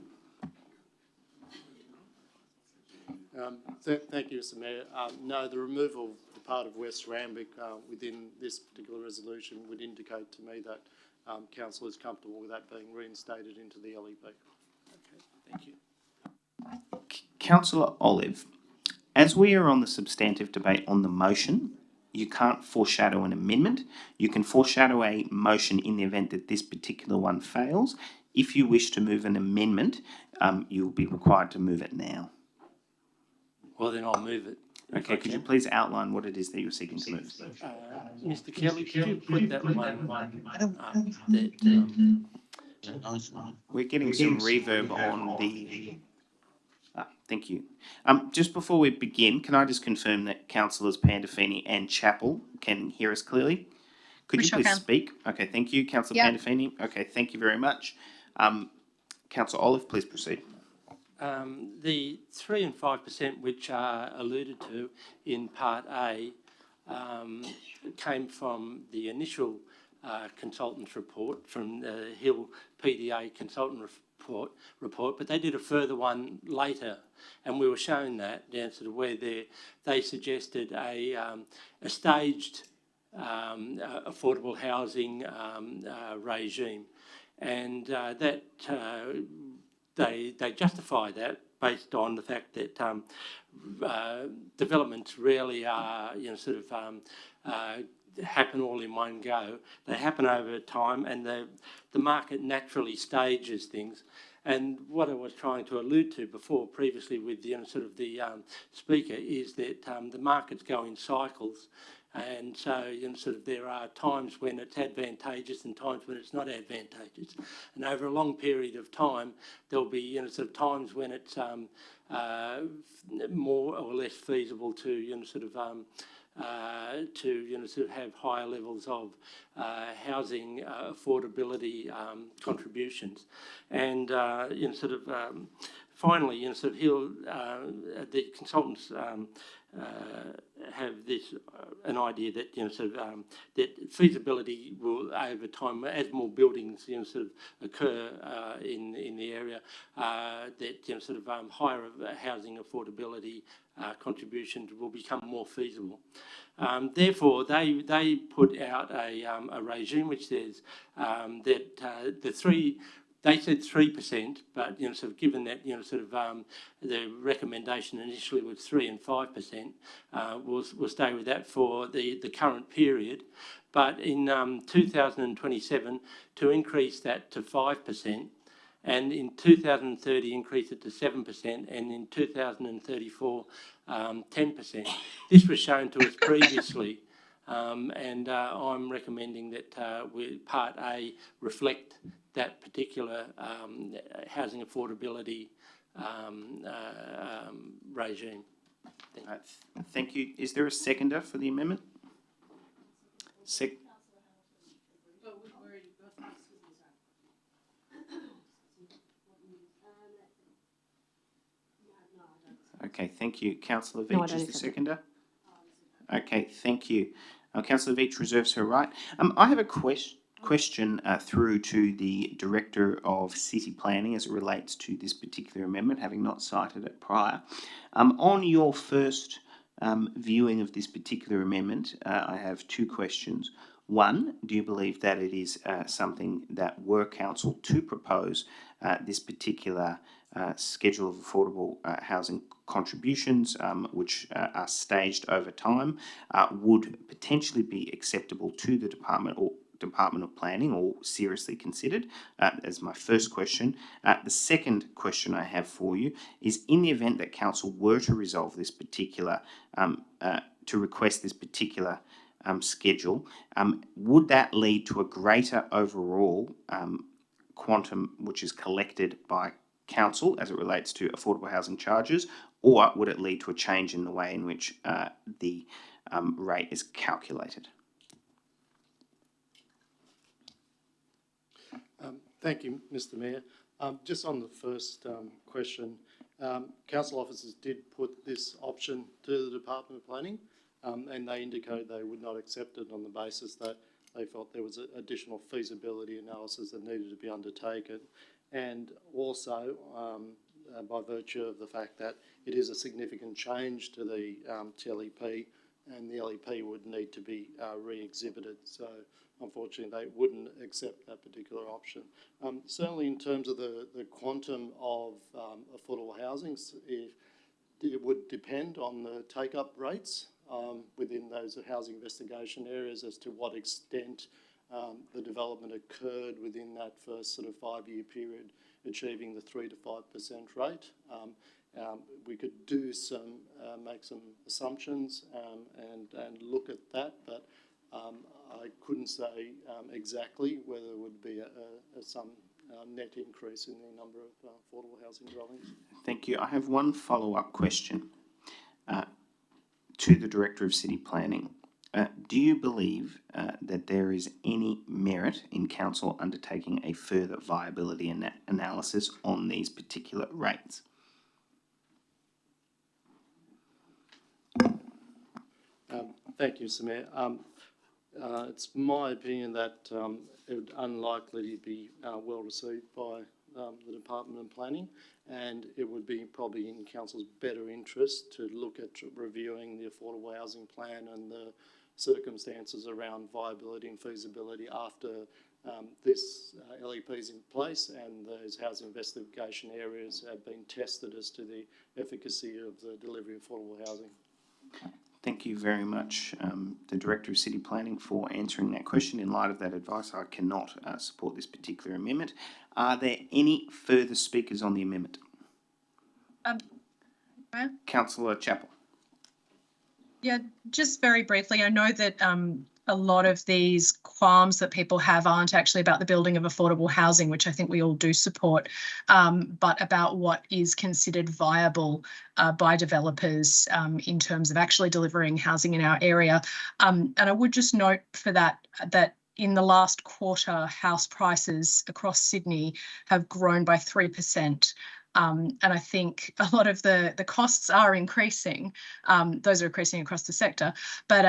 Thank you, Mr. Mayor. No, the removal of the part of West Randwick within this particular resolution would indicate to me that council is comfortable with that being reinstated into the LEP. Okay, thank you. Councillor Olive, as we are on the substantive debate on the motion, you can't foreshadow an amendment. You can foreshadow a motion in the event that this particular one fails. If you wish to move an amendment, you'll be required to move it now. Well, then I'll move it. Okay, could you please outline what it is that you're seeking to move? Mr. Kelly, could you put that one We're getting some reverb on the... thank you. Just before we begin, can I just confirm that Councillors Pandolfini and Chappell can hear us clearly? Could you please speak? Okay, thank you. Councillor Pandolfini. Okay, thank you very much. Councillor Olive, please proceed. The 3 and 5%, which are alluded to in Part A, came from the initial consultant's report, from the Hill PDA consultant report, but they did a further one later, and we were shown that down to where they suggested a staged affordable housing regime, and that they justify that based on the fact that developments rarely are, happen all in one go. They happen over time, and the market naturally stages things. And what I was trying to allude to before, previously, with the speaker, is that the markets go in cycles. And so, there are times when it's advantageous and times when it's not advantageous. And over a long period of time, there'll be, times when it's more or less feasible to, have higher levels of housing affordability contributions. And, finally, the consultants have an idea that that feasibility will, over time, as more buildings occur in the area, that higher housing affordability contributions will become more feasible. Therefore, they put out a regime which says that they said 3%, but given that the recommendation initially was 3 and 5%, we'll stay with that for the current period. But in 2027, to increase that to 5%, and in 2030 increase it to 7%, and in 2034 10%. This was shown to us previously. And I'm recommending that Part A reflect that particular housing affordability regime. Thank you. Is there a seconder for the amendment? Okay, thank you. Councillor No, I Veitch don't is the accept it. seconder. Okay, thank you. Councillor Veitch reserves her right. I have a question through to the Director of City Planning as it relates to this particular amendment, having not cited it prior. On your first viewing of this particular amendment, I have two questions. One, do you believe that it is something that were council to propose this particular schedule of affordable housing contributions, which are staged over time, would potentially be acceptable to the Department of Planning or seriously considered, as my first question. The second question I have for you is, in the event that council were to resolve this particular, to request this particular schedule, would that lead to a greater overall quantum which is collected by council as it relates to affordable housing charges, or would it lead to a change in the way in which the rate is calculated? Thank you, Mr. Mayor. Just on the first question, council officers did put this option to the Department of Planning, and they indicated they would not accept it on the basis that they felt there was additional feasibility analysis that needed to be undertaken, and also by virtue of the fact that it is a significant change to the LEP, and the LEP would need to be re-exhibited. So unfortunately, they wouldn't accept that particular option. Certainly in terms of the quantum of affordable housing, it would depend on the take-up rates within those housing investigation areas as to what extent the development occurred within that first sort of 5-year period, achieving the 3 to 5% rate. We could do make some assumptions and look at that, but I couldn't say exactly whether there would be some net increase in the number of affordable housing dwellings. Thank you. I have one follow-up question to the Director of City Planning. Do you believe that there is any merit in council undertaking a further viability analysis on these particular rates? Thank you, Mr. Mayor. It's my opinion that it would unlikely to be well received by the Department of Planning, and it would be probably in council's better interest to look at reviewing the affordable housing plan and the circumstances around viability and feasibility after this LEP is in place and those housing investigation areas have been tested as to the efficacy of the delivery of affordable housing. Thank you very much, the Director of City Planning, for answering that question. In light of that advice, I cannot support this particular amendment. Are there any further speakers on the amendment? Councillor Chappell. Yeah, just very briefly, I know that a lot of these qualms that people have aren't actually about the building of affordable housing, which I think we all do support, but about what is considered viable by developers in terms of actually delivering housing in our area. And I would just note for that in the last quarter, house prices across Sydney have grown by 3%. And I think a lot of the costs are increasing. Those are increasing across the sector, but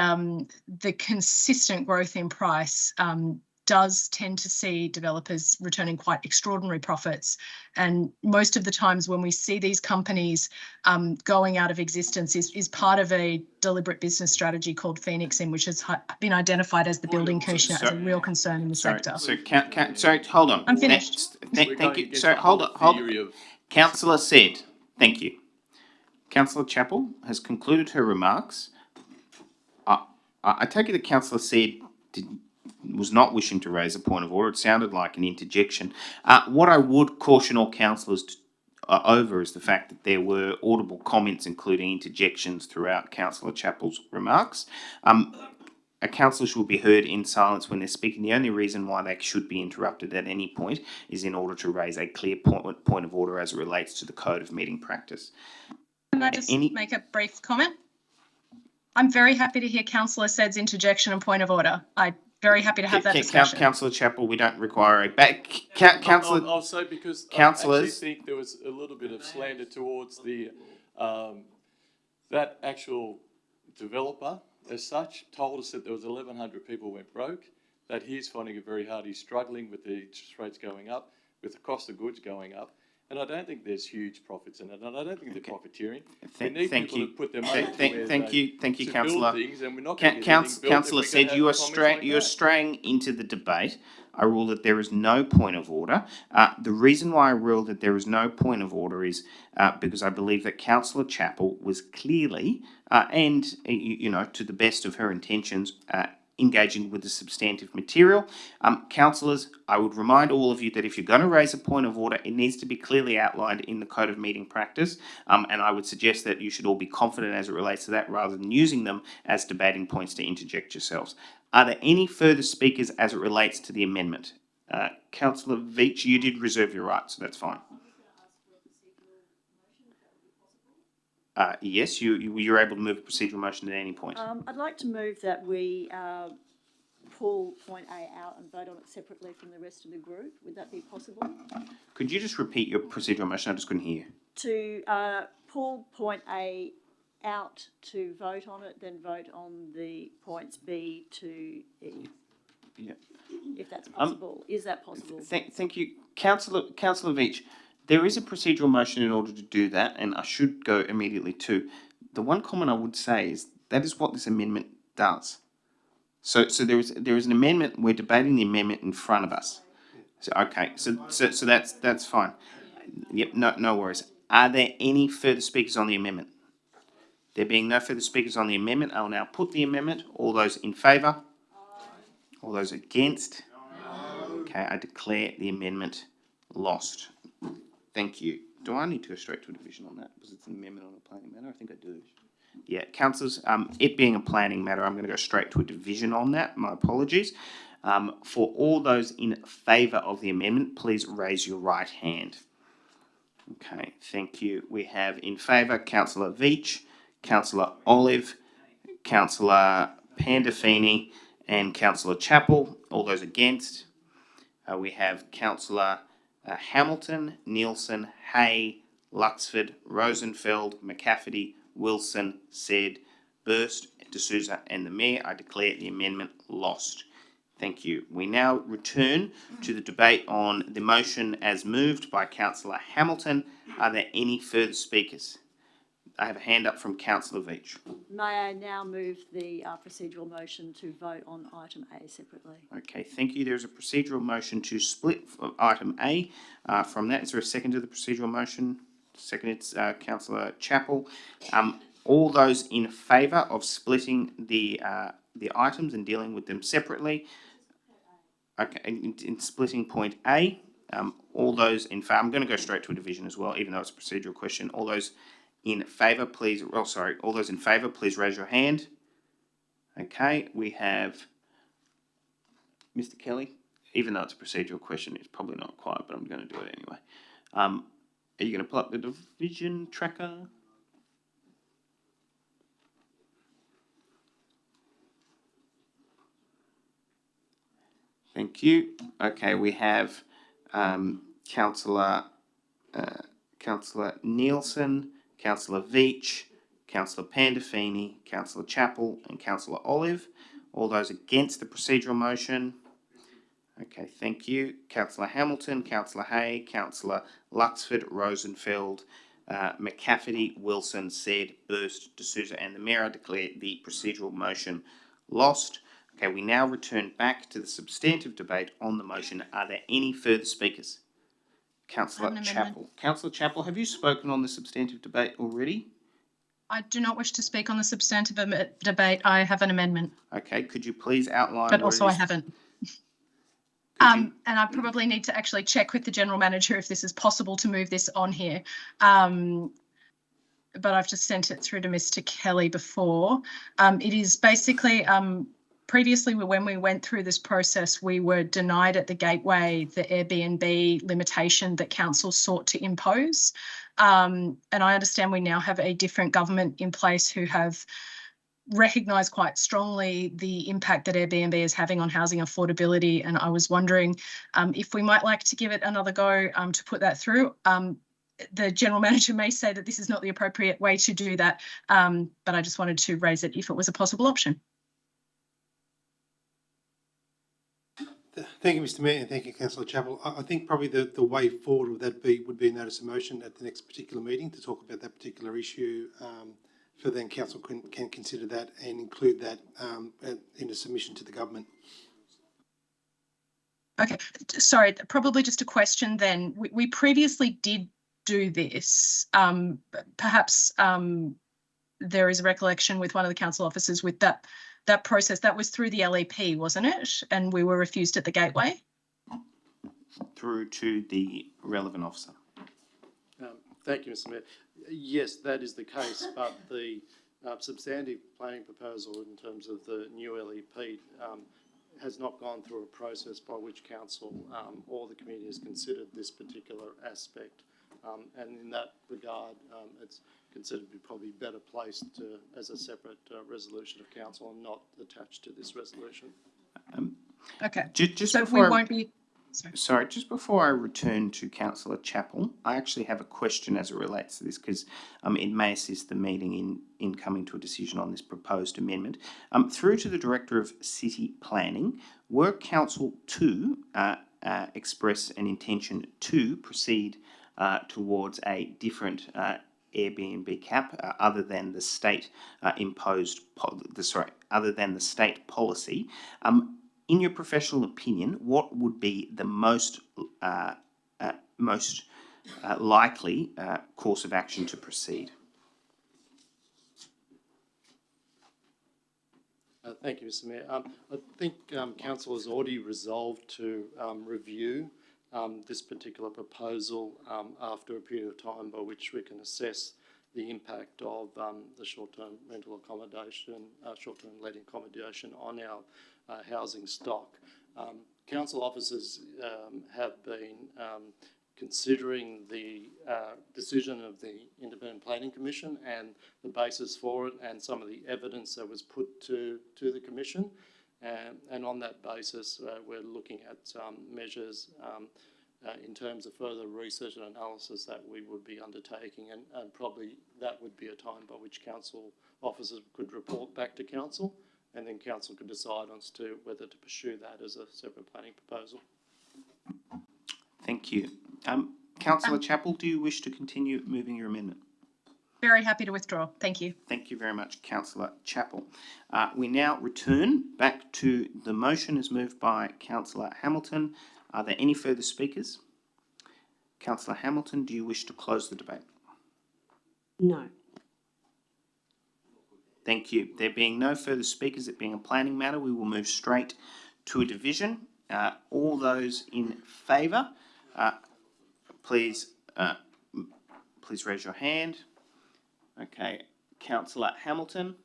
the consistent growth in price does tend to see developers returning quite extraordinary profits. And most of the times when we see these companies going out of existence is part of a deliberate business strategy called Phoenixing, which has been identified as the Building Commissioner as a real concern in the sector. Sorry, hold on. I'm finished. Thank you. So hold on. Councillor said, thank you. Councillor Chappell has concluded her remarks. I take it that Councillor said was not wishing to raise a point of order. It sounded like an interjection. What I would caution all councillors over is the fact that there were audible comments, including interjections, throughout Councillor Chappell's remarks. A councillor should be heard in silence when they're speaking. The only reason why they should be interrupted at any point is in order to raise a clear point of order as it relates to the Code of Meeting Practice. Can I just make a brief comment? I'm very happy to hear Councillor Said's interjection and point of order. I'm very happy to have that discussion. Councillor Chappell, we don't require a I'll say because I actually think there was a little bit of slander towards the That actual developer, as such, told us that there was 1,100 people went broke, that he's finding it very hard. He's struggling with the interest rates going up, with the cost of goods going up. And I don't think there's huge profits in it, and I don't think they're profiteering. We need people to put their money Thank you, Councillor. Councillor Councillor said you are straying into the debate. I rule that there is no point of order. The reason why I rule that there is no point of order is because I believe that Councillor Chappell was clearly and to the best of her intentions engaging with the substantive material. Councillors, I would remind all of you that if you're going to raise a point of order, it needs to be clearly outlined in the Code of Meeting Practice, and I would suggest that you should all be confident as it relates to that rather than using them as debating points to interject yourselves. Are there any further speakers as it relates to the amendment? Councillor Veitch, you did reserve your right, so that's fine. Yes, you're able to move a procedural motion at any point. I'd like to move that we pull point A out and vote on it separately from the rest of the group. Would that be possible? Could you just repeat your procedural motion? I just couldn't hear. To pull point A out to vote on it, then vote on the points B to E. Yeah. If that's possible. Is that possible? Thank you. Councillor Veitch, there is a procedural motion in order to do that, and I should go immediately to. The one comment I would say is that is what this amendment does. So there is an amendment. We're debating the amendment in front of us. So okay. So that's fine. Yep. No worries. Are there any further speakers on the amendment? There being no further speakers on the amendment, I will now put the amendment. All those in favour? All those against? Okay. I declare the amendment lost. Thank you. Do I need to go straight to a division on that? Because it's an amendment on a planning matter? I think I do. Yeah, councillors, it being a planning matter, I'm going to go straight to a division on that. My apologies. For all those in favour of the amendment, please raise your right hand. Okay, thank you. We have in favour Councillor Veitch, Councillor Olive, Councillor Pandolfini and Councillor Chappell. All those against. We have Councillor Hamilton, Nielsen, Hay, Luxford, Rosenfeld, McCafferty, Wilson, Said, Burst, D'Souza and the Mayor. I declare the amendment lost. Thank you. We now return to the debate on the motion as moved by Councillor Hamilton. Are there any further speakers? I have a hand up from Councillor Veitch. May I now move the procedural motion to vote on item A separately? Okay, thank you. There's a procedural motion to split item A. From that, is there a second to the procedural motion? Seconded, Councillor Chappell. All those in favour of splitting the items and dealing with them separately? Okay, in splitting point A, all those in favour. I'm going to go straight to a division as well, even though it's a procedural question. All those in favour, please. Oh, sorry. All those in favour, please raise your hand. Okay, we have Mr. Kelly. Even though it's a procedural question, it's probably not quite, but I'm going to do it anyway. Are you going to pull up the division tracker? Thank you. Okay, we have Councillor Nielsen, Councillor Veitch, Councillor Pandolfini, Councillor Chappell and Councillor Olive. All those against the procedural motion? Okay, thank you. Councillor Hamilton, Councillor Hay, Councillor Luxford, Rosenfeld, McCafferty, Wilson, Said, Burst, D'Souza and the Mayor. I declare the procedural motion lost. Okay, we now return back to the substantive debate on the motion. Are there any further speakers? Councillor Chappell. Councillor Chappell, have you spoken on the substantive debate already? I do not wish to speak on the substantive debate. I have an amendment. Okay, could you please outline? But also I haven't. And I probably need to actually check with the General Manager if this is possible to move this on here. But I've just sent it through to Mr. Kelly before. It is basically, previously when we went through this process, we were denied at the gateway the Airbnb limitation that council sought to impose. And I understand we now have a different government in place who have recognised quite strongly the impact that Airbnb is having on housing affordability. And I was wondering if we might like to give it another go to put that through. the general manager may say that this is not the appropriate way to do that, but I just wanted to raise it if it was a possible option. Thank you, Mr. Mayor, and thank you, Councillor Chappell. I think probably the way forward would be a notice of motion at the next particular meeting to talk about that particular issue. So then council can consider that and include that in a submission to the government. Okay, sorry, probably just a question then. We previously did do this. Perhaps there is a recollection with one of the council officers with that process. That was through the LEP, wasn't it? And we were refused at the gateway? Through to the relevant officer. Thank you, Mr. Mayor. Yes, that is the case, but the substantive planning proposal in terms of the new LEP has not gone through a process by which council or the community has considered this particular aspect. And in that regard, it's considered to be probably better placed as a separate resolution of council and not attached to this resolution. Okay. Just so we won't be... Sorry, just before I return to Councillor Chappell, I actually have a question as it relates to this because it may assist the meeting in coming to a decision on this proposed amendment. Through to the Director of City Planning, were Council to express an intention to proceed towards a different Airbnb cap other than the state other than the state policy, in your professional opinion, what would be the most likely course of action to proceed? Thank you, Mr. Mayor. I think council has already resolved to review this particular proposal after a period of time by which we can assess the impact of the short-term rental accommodation, short-term letting accommodation on our housing stock. Council officers have been considering the decision of the Independent Planning Commission and the basis for it and some of the evidence that was put to the Commission. And on that basis, we're looking at measures in terms of further research and analysis that we would be undertaking, and probably that would be a time by which council officers could report back to council, and then council could decide as to whether to pursue that as a separate planning proposal. Thank you. Councillor Chappell, do you wish to continue moving your amendment? Very happy to withdraw. Thank you. Thank you very much, Councillor Chappell. We now return back to the motion as moved by Councillor Hamilton. Are there any further speakers? Councillor Hamilton, do you wish to close the debate? No. Thank you. There being no further speakers, it being a planning matter, we will move straight to a division. All those in favour, please raise your hand. Okay, Councillor Hamilton,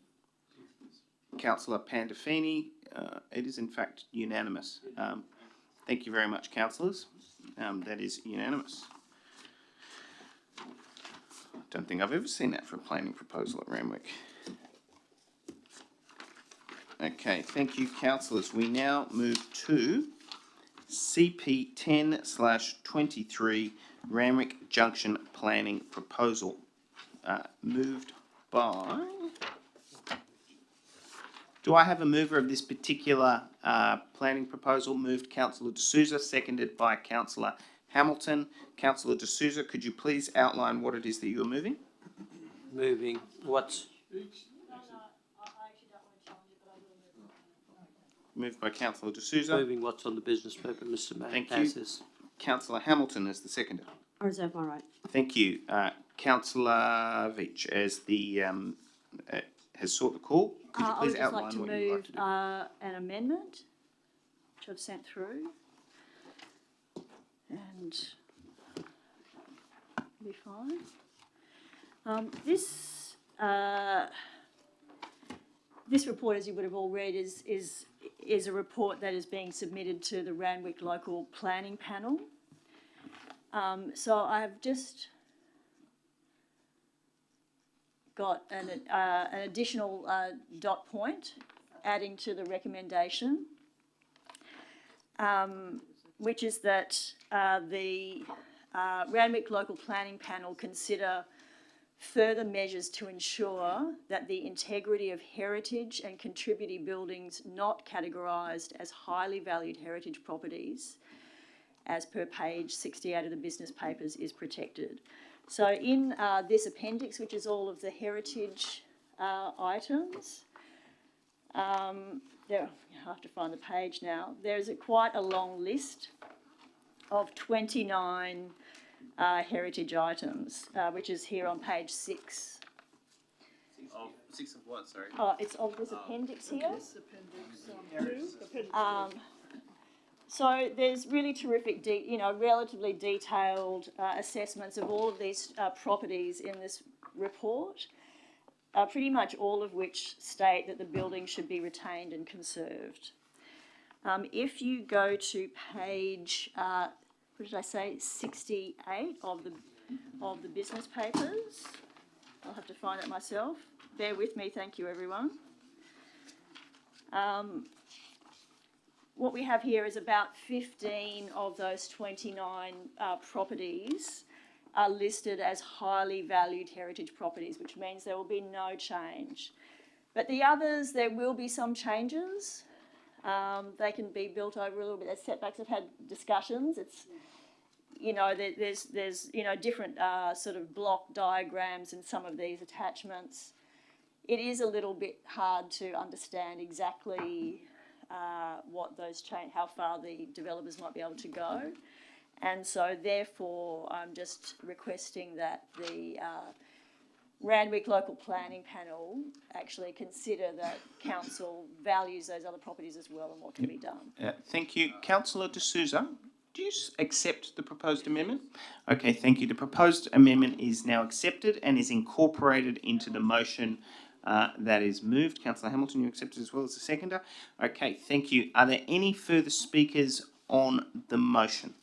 Councillor Pandolfini, it is in fact unanimous. Thank you very much, councillors. That is unanimous. I don't think I've ever seen that for a planning proposal at Randwick. Okay, thank you, councillors. We now move to CP 10/23 Randwick Junction Planning Proposal. Moved by... Do I have a mover of this particular planning proposal? Moved Councillor D'Souza, seconded by Councillor Hamilton. Councillor D'Souza, could you please outline what it is that you're moving? Moving what's... Moved by Councillor D'Souza. Moving what's on the business paper, Mr. Mayor. Thank you. Councillor Hamilton as the seconder. I reserve my right. Thank you. Councillor Veitch as the has sought the call. Could you please outline what you'd like to do? An amendment, which I've sent through, and it'll be fine. This report, as you would have all read, is a report that is being submitted to the Randwick Local Planning Panel. So I have just got an additional dot point adding to the recommendation, which is that the Randwick Local Planning Panel consider further measures to ensure that the integrity of heritage and contributing buildings not categorised as highly valued heritage properties, as per page 68 of the business papers, is protected. So in this appendix, which is all of the heritage items, there, I have to find the page now, there's quite a long list of 29 heritage items, which is here on page 6. Six of what, sorry? It's of this appendix here. Yes, appendix 2. So there's really terrific, relatively detailed assessments of all of these properties in this report, pretty much all of which state that the building should be retained and conserved. If you go to page, what did I say, 68 of the business papers, I'll have to find it myself. Bear with me, thank you everyone. What we have here is about 15 of those 29 properties are listed as highly valued heritage properties, which means there will be no change. But the others, there will be some changes. They can be built over a little bit. There's setbacks. I've had discussions. It's, there's different sort of block diagrams in some of these attachments. It is a little bit hard to understand exactly what those how far the developers might be able to go. And so therefore I'm just requesting that the Randwick Local Planning Panel actually consider that council values those other properties as well and what can be done. Thank you. Councillor D'Souza, do you accept the proposed amendment? Okay, thank you. The proposed amendment is now accepted and is incorporated into the motion that is moved. Councillor Hamilton, you accept it as well as the seconder? Okay, thank you. Are there any further speakers on the motion?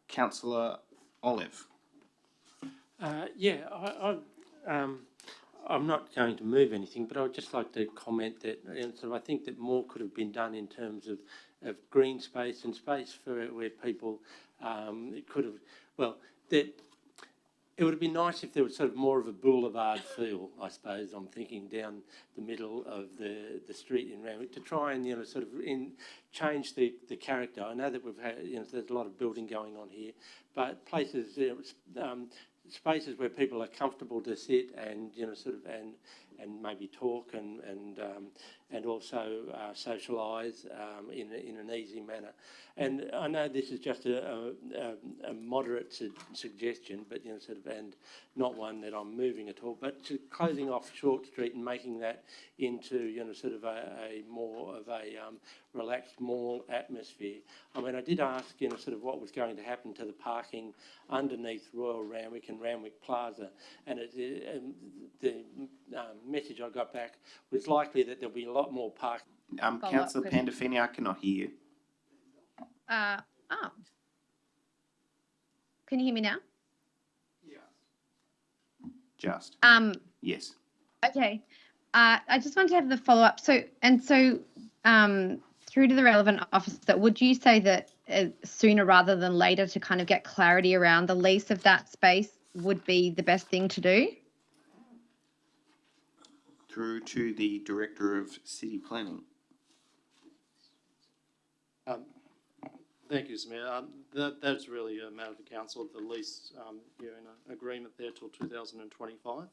Councillor Olive. I'm not going to move anything, but I would just like to comment that I think that more could have been done in terms of green space and space for where people could have, that it would have been nice if there was sort of more of a boulevard feel, I suppose. I'm thinking down the middle of the street in Randwick to try and change the character. I know that we've had there's a lot of building going on here, but places spaces where people are comfortable to sit and and maybe talk and also socialise in an easy manner. And I know this is just a moderate suggestion, but and not one that I'm moving at all. But closing off Short Street and making that into a more of a relaxed mall atmosphere. I mean, I did ask what was going to happen to the parking underneath Royal Randwick and Randwick Plaza, and the message I got back was likely that there'll be a lot more parking. Councillor Pandolfini, I cannot hear you. Can you hear me now? Just. Yes. Okay. I just want to have the follow-up. So through to the relevant officer, would you say that sooner rather than later to kind of get clarity around the lease of that space would be the best thing to do? Through to the Director of City Planning. Thank you, Mr. Mayor. That's really a matter for council. The lease, you're in an agreement there till 2025,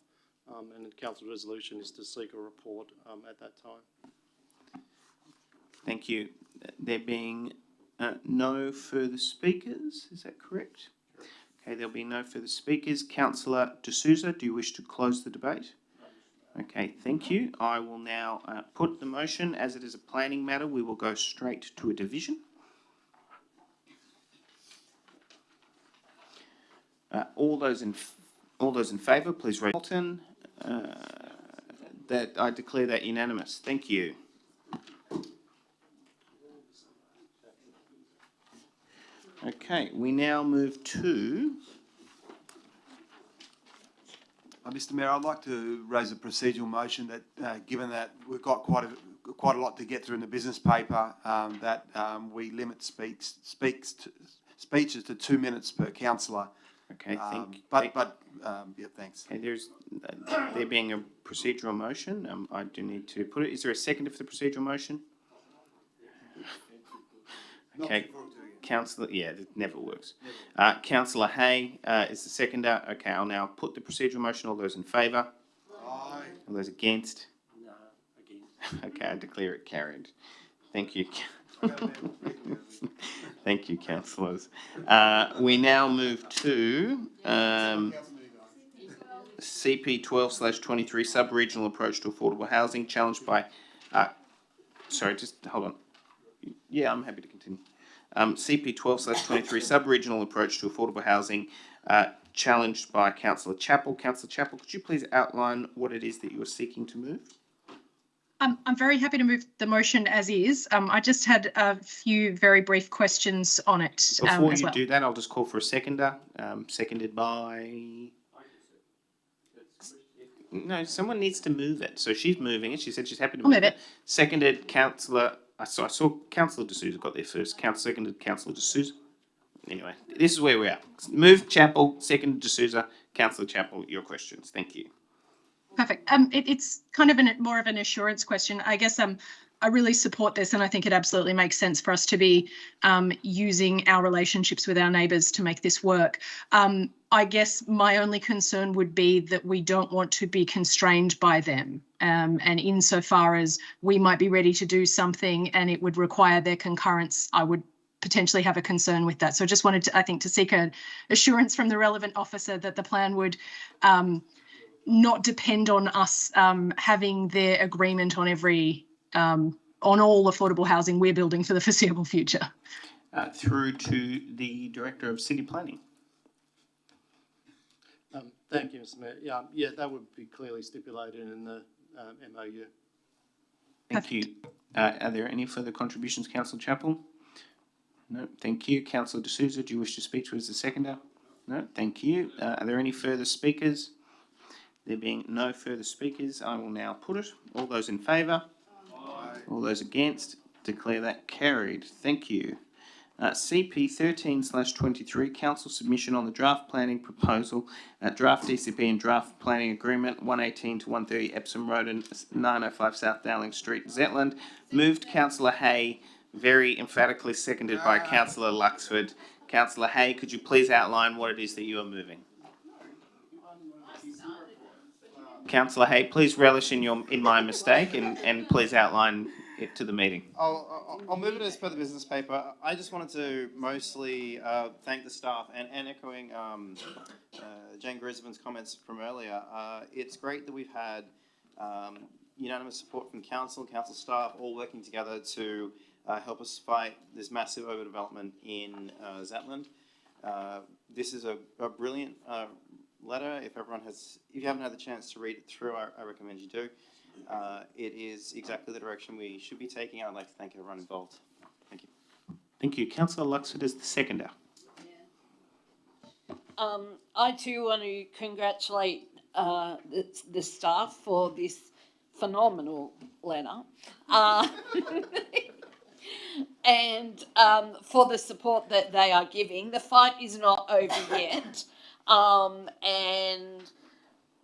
and the council resolution is to seek a report at that time. Thank you. There being no further speakers, is that correct? Okay, there'll be no further speakers. Councillor D'Souza, do you wish to close the debate? Okay, thank you. I will now put the motion. As it is a planning matter, we will go straight to a division. All those in favour, please raise your hand. That I declare that unanimous. Thank you. Okay, we now move to. Mr. Mayor, I'd like to raise a procedural motion that, given that we've got quite a lot to get through in the business paper, that we limit speeches to 2 minutes per councillor. Okay, yeah, thanks. Okay, there being a procedural motion, I do need to put it. Is there a seconder for the procedural motion? Okay, Councillor, yeah, it never works. Councillor Hay is the seconder. Okay, I'll now put the procedural motion. All those in favour? Aye. All those against? No, against. Okay, I declare it carried. Thank you. Thank you, councillors. We now move to CP 12/23 sub-regional approach to affordable housing challenged by. Sorry, just hold on. Yeah, I'm happy to continue. CP 12/23 sub-regional approach to affordable housing challenged by Councillor Chappell. Councillor Chappell, could you please outline what it is that you are seeking to move? I'm very happy to move the motion as is. I just had a few very brief questions on it. Before as you well. do that, I'll just call for a seconder. Seconded by. No, someone needs to move it. So she's moving it. She said she's happy to move it. Seconded, Councillor. I saw Councillor D'Souza got there first. Seconded, Councillor D'Souza. Anyway, this is where we are. Move Chappell, seconded D'Souza. Councillor Chappell, your questions. Thank you. Perfect. It's kind of more of an assurance question. I guess I really support this, and I think it absolutely makes sense for us to be using our relationships with our neighbours to make this work. I guess my only concern would be that we don't want to be constrained by them. And insofar as we might be ready to do something and it would require their concurrence, I would potentially have a concern with that. So I just wanted to, I think, to seek an assurance from the relevant officer that the plan would not depend on us having their agreement on on all affordable housing we're building for the foreseeable future. Through to the Director of City Planning. Thank you, Mr. Mayor. Yeah, that would be clearly stipulated in the MOU. Thank you. Are there any further contributions, Councillor Chappell? No, thank you. Councillor D'Souza, do you wish to speak to us as a seconder? No, thank you. Are there any further speakers? There being no further speakers, I will now put it. All those in favour? Aye. All those against? Declare that carried. Thank you. CP 13/23 Council submission on the draft planning proposal, draft DCP and draft planning agreement 118 to 130 Epsom Road and 905 South Dowling Street, Zetland. Moved Councillor Hay, very emphatically seconded by Councillor Luxford. Councillor Hay, could you please outline what it is that you are moving? Councillor Hay, please relish in my mistake and please outline it to the meeting. I'll move it as per the business paper. I just wanted to mostly thank the staff and echoing Jane Grisman's comments from earlier. It's great that we've had unanimous support from council staff all working together to help us fight this massive overdevelopment in Zetland. This is a brilliant letter. If you haven't had the chance to read it through, I recommend you do. It is exactly the direction we should be taking. I'd like to thank everyone involved. Thank you. Thank you. Councillor Luxford is the seconder. I too want to congratulate the staff for this phenomenal letter and for the support that they are giving. The fight is not over yet. And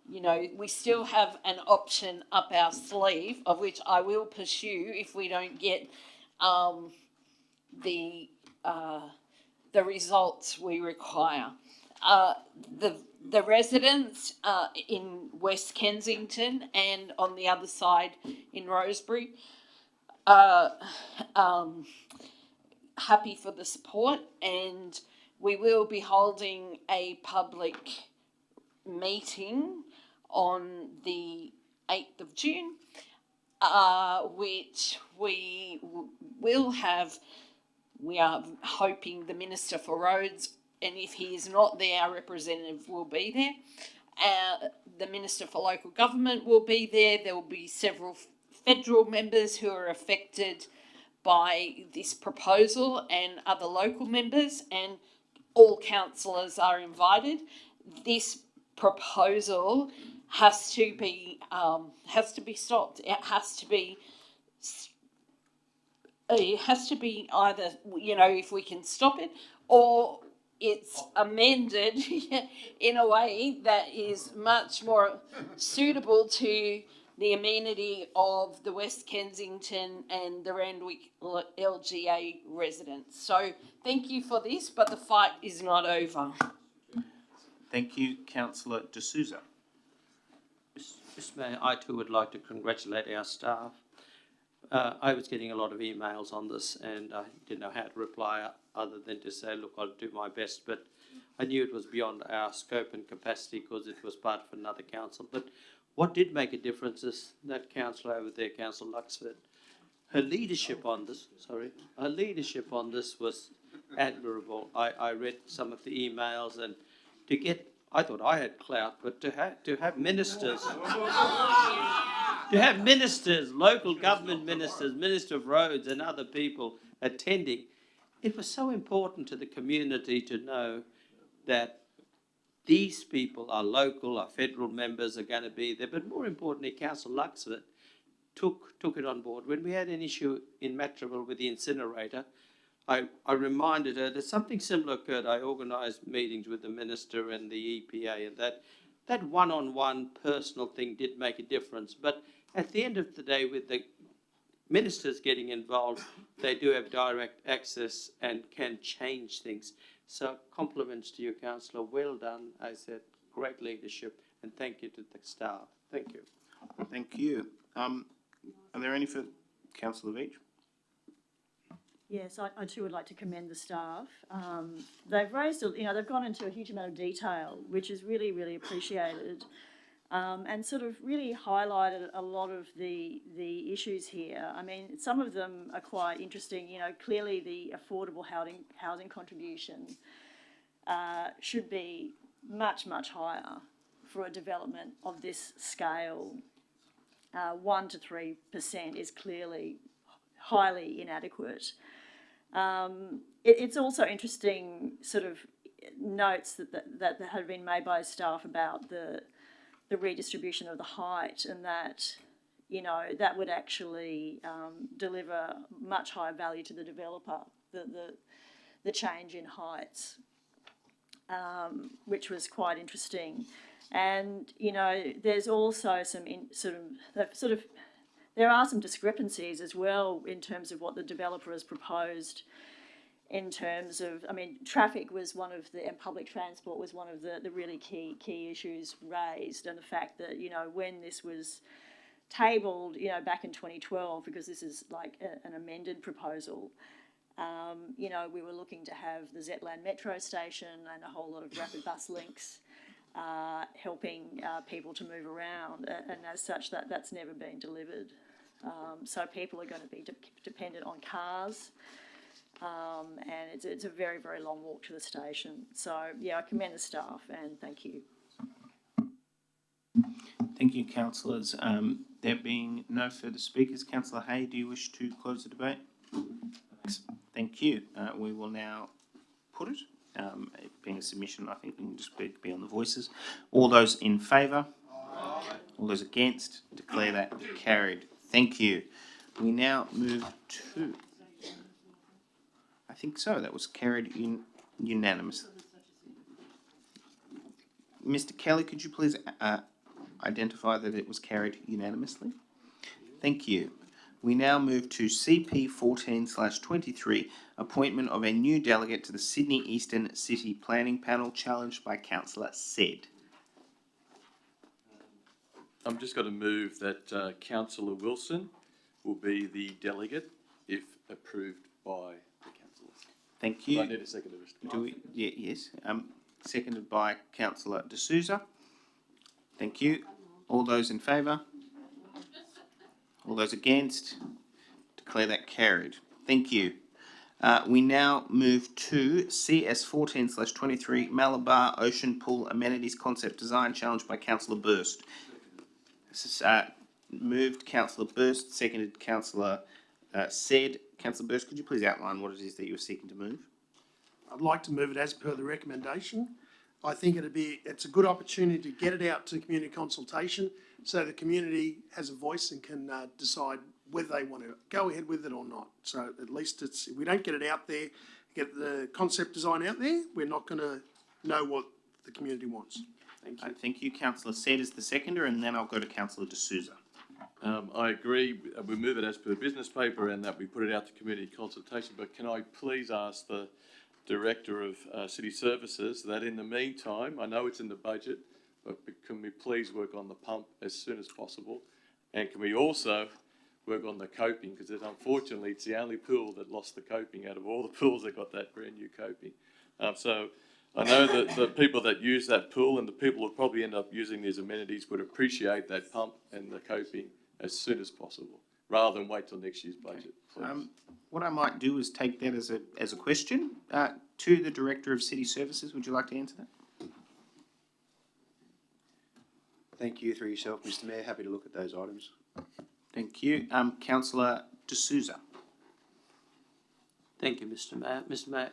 you know, we still have an option up our sleeve, of which I will pursue if we don't get the results we require. The residents in West Kensington and on the other side in Rosebery are happy for the support, and we will be holding a public meeting on the 8th of June, which we will have, we are hoping the Minister for Roads, and if he is not there, our representative will be there. The Minister for Local Government will be there. There will be several federal members who are affected by this proposal and other local members, and all councillors are invited. This proposal has to be stopped. It has to be either, you know, if we can stop it, or it's amended in a way that is much more suitable to the amenity of the West Kensington and the Randwick LGA residents. So thank you for this, but the fight is not over. Thank you, Councillor De Souza. Mr. Mayor, I too would like to congratulate our staff. I was getting a lot of emails on this and I didn't know how to reply other than to say, look, I'll do my best, but I knew it was beyond our scope and capacity because it was part of another council. But what did make a difference is that councillor over there, Councillor Luxford, her leadership on this was admirable. I read some of the emails and to get, I thought I had clout, but to have ministers, local government ministers, Minister of Roads and other people attending, it was so important to the community to know that these people are local, our federal members are going to be there, but more importantly, Councillor Luxford took it on board. When we had an issue in Matraville with the incinerator, I reminded her that something similar occurred. I organised meetings with the Minister and the EPA, and that one-on-one personal thing did make a difference. But at the end of the day, with the ministers getting involved, they do have direct access and can change things. So compliments to you, Councillor. Well done. I said great leadership, and thank you to the staff. Thank you. Thank you. Are there any for Councillor Veach? Yes, I too would like to commend the staff. They've raised, they've gone into a huge amount of detail, which is really, really appreciated, and sort of really highlighted a lot of the issues here. I mean, some of them are quite interesting. Clearly the affordable housing contribution should be much, much higher for a development of this scale. 1 to 3% is clearly highly inadequate. It's also interesting sort of notes that have been made by staff about the redistribution of the height, and that that would actually deliver much higher value to the developer, the change in heights, which was quite interesting. And there's also some there are some discrepancies as well in terms of what the developer has proposed in terms of, traffic was one of the, and public transport was one of the really key issues raised, and the fact that, when this was tabled, back in 2012, because this is like an amended proposal, we were looking to have the Zetland metro station and a whole lot of rapid bus links helping people to move around, and as such that's never been delivered. So people are going to be dependent on cars, and it's a very, very long walk to the station. So yeah, I commend the staff and thank you. Thank you, councillors. There being no further speakers, Councillor Hay, do you wish to close the debate? Thank you. We will now put it. It being a submission, I think we can just be on the voices. All those in favour? All those against? Declare that carried. Thank you. We now move to... I think so. That was carried unanimously. Mr. Kelly, could you please identify that it was carried unanimously? Thank you. We now move to CP 14/23, appointment of a new delegate to the Sydney Eastern City Planning Panel, challenged by Councillor Said. I'm just going to move that Councillor Wilson will be the delegate if approved by the councillors. Thank you. Do I need a second, Mr. Do we? Yeah, yes. Seconded by Councillor De Souza. Thank you. All those in favour? All those against? Declare that carried. Thank you. We now move to CS 14/23, Malabar Ocean Pool Amenities Concept Design, challenged by Councillor Burst. This is moved Councillor Burst, seconded Councillor Said. Councillor Burst, could you please outline what it is that you're seeking to move? I'd like to move it as per the recommendation. I think it's a good opportunity to get it out to community consultation so the community has a voice and can decide whether they want to go ahead with it or not. So at least if we don't get it out there, get the concept design out there, we're not going to know what the community wants. Thank you. Thank you. Councillor Said is the seconder, and then I'll go to Councillor D'Souza. I agree. We move it as per the business paper and that we put it out to community consultation. But can I please ask the Director of City Services that in the meantime, I know it's in the budget, but can we please work on the pump as soon as possible? And can we also work on the coping? Because unfortunately, it's the only pool that lost the coping out of all the pools that got that brand new coping. So I know that the people that use that pool and the people who probably end up using these amenities would appreciate that pump and the coping as soon as possible, rather than wait till next year's budget. What I might do is take that as a question to the Director of City Services. Would you like to answer that? Thank you, through yourself, Mr. Mayor. Happy to look at those items. Thank you. Councillor D'Souza. Thank you, Mr. Mayor. Mr. Mayor,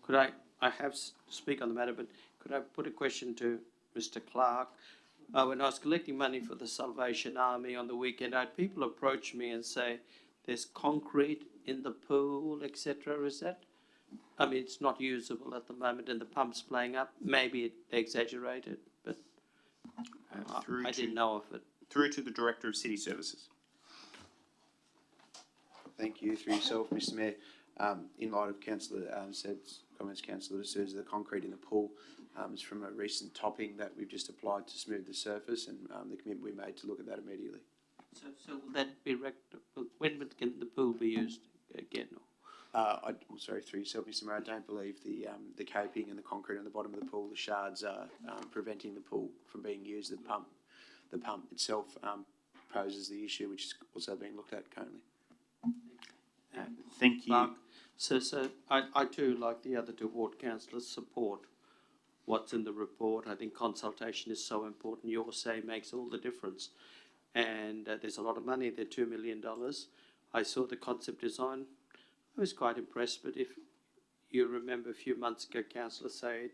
could I have speak on the matter, but could I put a question to Mr. Clark? When I was collecting money for the Salvation Army on the weekend, I had people approach me and say, there's concrete in the pool, etc. Is that? I mean, it's not usable at the moment and the pump's playing up. Maybe they exaggerated, but I didn't know of it. Through to the Director of City Services. Thank you, through yourself, Mr. Mayor. In light of Councillor Said's comments, Councillor D'Souza, the concrete in the pool is from a recent topping that we've just applied to smooth the surface, and the commitment we made to look at that immediately. So will that be when can the pool be used again? I'm sorry, through yourself, Mr. Mayor, I don't believe the coping and the concrete on the bottom of the pool, the shards are preventing the pool from being used. The pump itself poses the issue, which is also being looked at currently. Thank you. Mark, so I too, like the other two ward councillors, support what's in the report. I think consultation is so important. Your say makes all the difference. And there's a lot of money there, $2 million. I saw the concept design. I was quite impressed, but if you remember a few months ago, Councillor Said,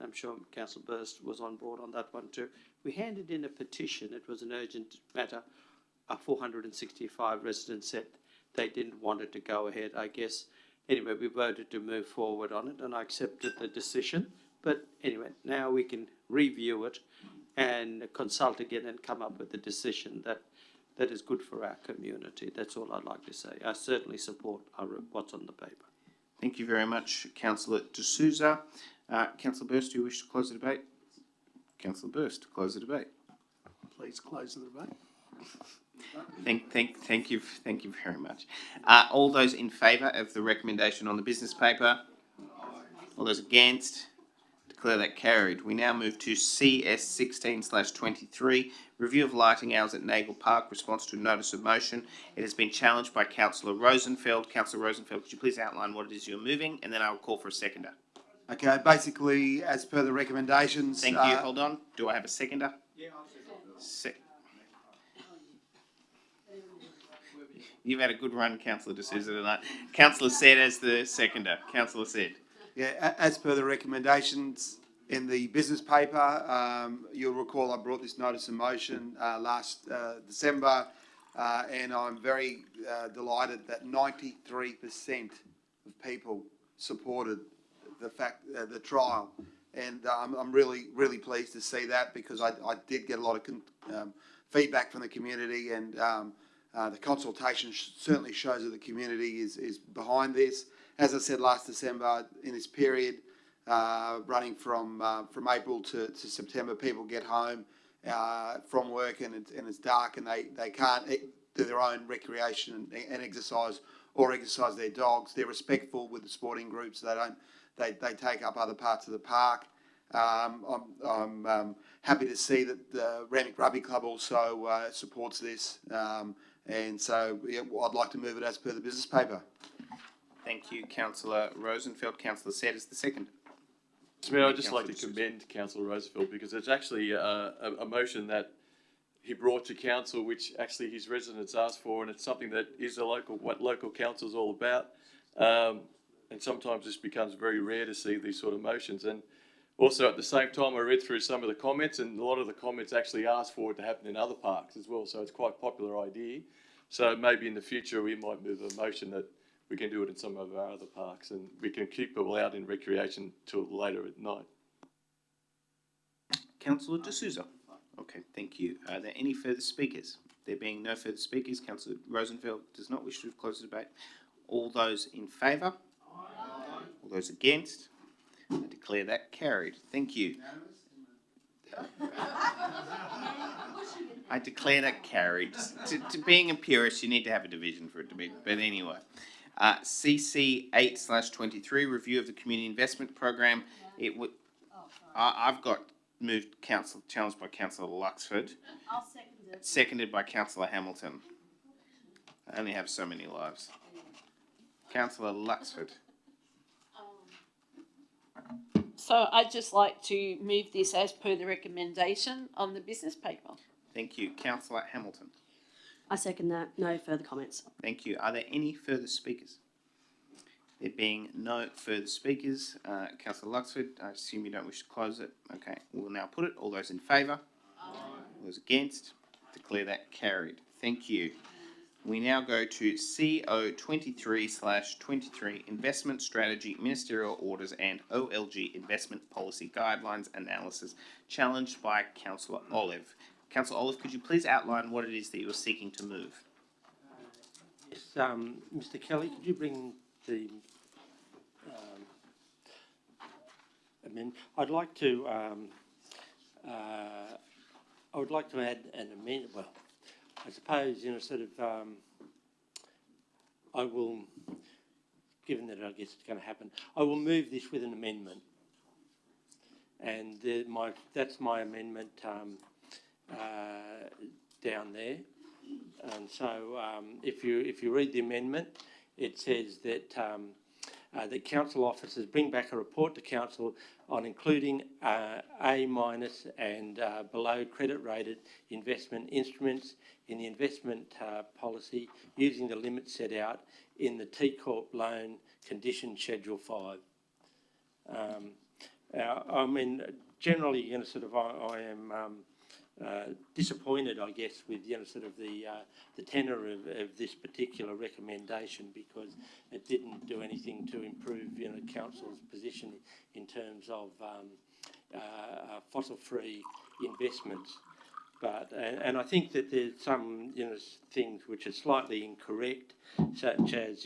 I'm sure Councillor Burst was on board on that one too, we handed in a petition. It was an urgent matter. 465 residents said they didn't want it to go ahead, I guess. Anyway, we voted to move forward on it and I accepted the decision. But anyway, now we can review it and consult again and come up with a decision that is good for our community. That's all I'd like to say. I certainly support what's on the paper. Thank you very much, Councillor D'Souza. Councillor Burst, do you wish to close the debate? Councillor Burst, to close the debate. Please close the debate. Thank you very much. All those in favour of the recommendation on the business paper? All those against? Declare that carried. We now move to CS 16/23, review of lighting hours at Nagle Park, response to notice of motion. It has been challenged by Councillor Rosenfeld. Councillor Rosenfeld, could you please outline what it is you're moving, and then I'll call for a seconder. Okay, basically, as per the recommendations... Thank you. Hold on. Do I have a seconder? Yeah, I'll second. You've had a good run, Councillor D'Souza, tonight. Councillor Said as the seconder. Councillor Said. Yeah, as per the recommendations in the business paper, you'll recall I brought this notice of motion last December, and I'm very delighted that 93% of people supported the trial, and I'm really pleased to see that, because I did get a lot of feedback from the community, and the consultation certainly shows that the community is behind this. As I said last December, in this period, running from April to September, people get home from work and it's dark, and they can't do their own recreation and exercise or exercise their dogs. They're respectful with the sporting groups. They take up other parts of the park. I'm happy to see that the Randwick Rugby Club also supports this, and so I'd like to move it as per the business paper. Thank you, Councillor Rosenfeld. Councillor Said is the second. Mr. Mayor, I'd just like to commend Councillor Rosenfeld, because it's actually a motion that he brought to council, which actually his residents asked for, and it's something that is what local council is all about. And sometimes this becomes very rare to see these sort of motions. And also at the same time, I read through some of the comments, and a lot of the comments actually asked for it to happen in other parks as well. So it's quite a popular idea. So maybe in the future we might move a motion that we can do it in some of our other parks, and we can keep people out in recreation till later at night. Councillor D'Souza. Okay, thank you. Are there any further speakers? There being no further speakers, Councillor Rosenfeld does not wish to close the debate. All those in favour? All those against? I declare that carried. Thank you. I declare that carried. To being a purist, you need to have a division for it to be. But anyway, CC 8/23 review of the community investment program. It would. I've got moved challenged by Councillor Luxford. I'll second it. Seconded by Councillor Hamilton. I only have so many lives. Councillor Luxford. So I'd just like to move this as per the recommendation on the business paper. Thank you. Councillor Hamilton. I second that. No further comments. Thank you. Are there any further speakers? There being no further speakers, Councillor Luxford, I assume you don't wish to close it. Okay, we'll now put it. All those in favour? All those against? Declare that carried. Thank you. We now go to CO 23/23 Investment Strategy, Ministerial Orders and OLG Investment Policy Guidelines Analysis, challenged by Councillor Olive. Councillor Olive, could you please outline what it is that you are seeking to move? Yes, Mr. Kelly, could you bring the amendment? I'd like to I would like to add an amendment. Well, I suppose, I will, given that I guess it's going to happen, I will move this with an amendment. And that's my amendment down there. And so if you read the amendment, it says that that council officers bring back a report to council on including A- and below credit rated investment instruments in the investment policy using the limits set out in the T Corp loan condition Schedule 5. I mean, generally, I am disappointed, I guess, with the tenor of this particular recommendation, because it didn't do anything to improve council's position in terms of fossil-free investments. But and I think that there's some things which are slightly incorrect, such as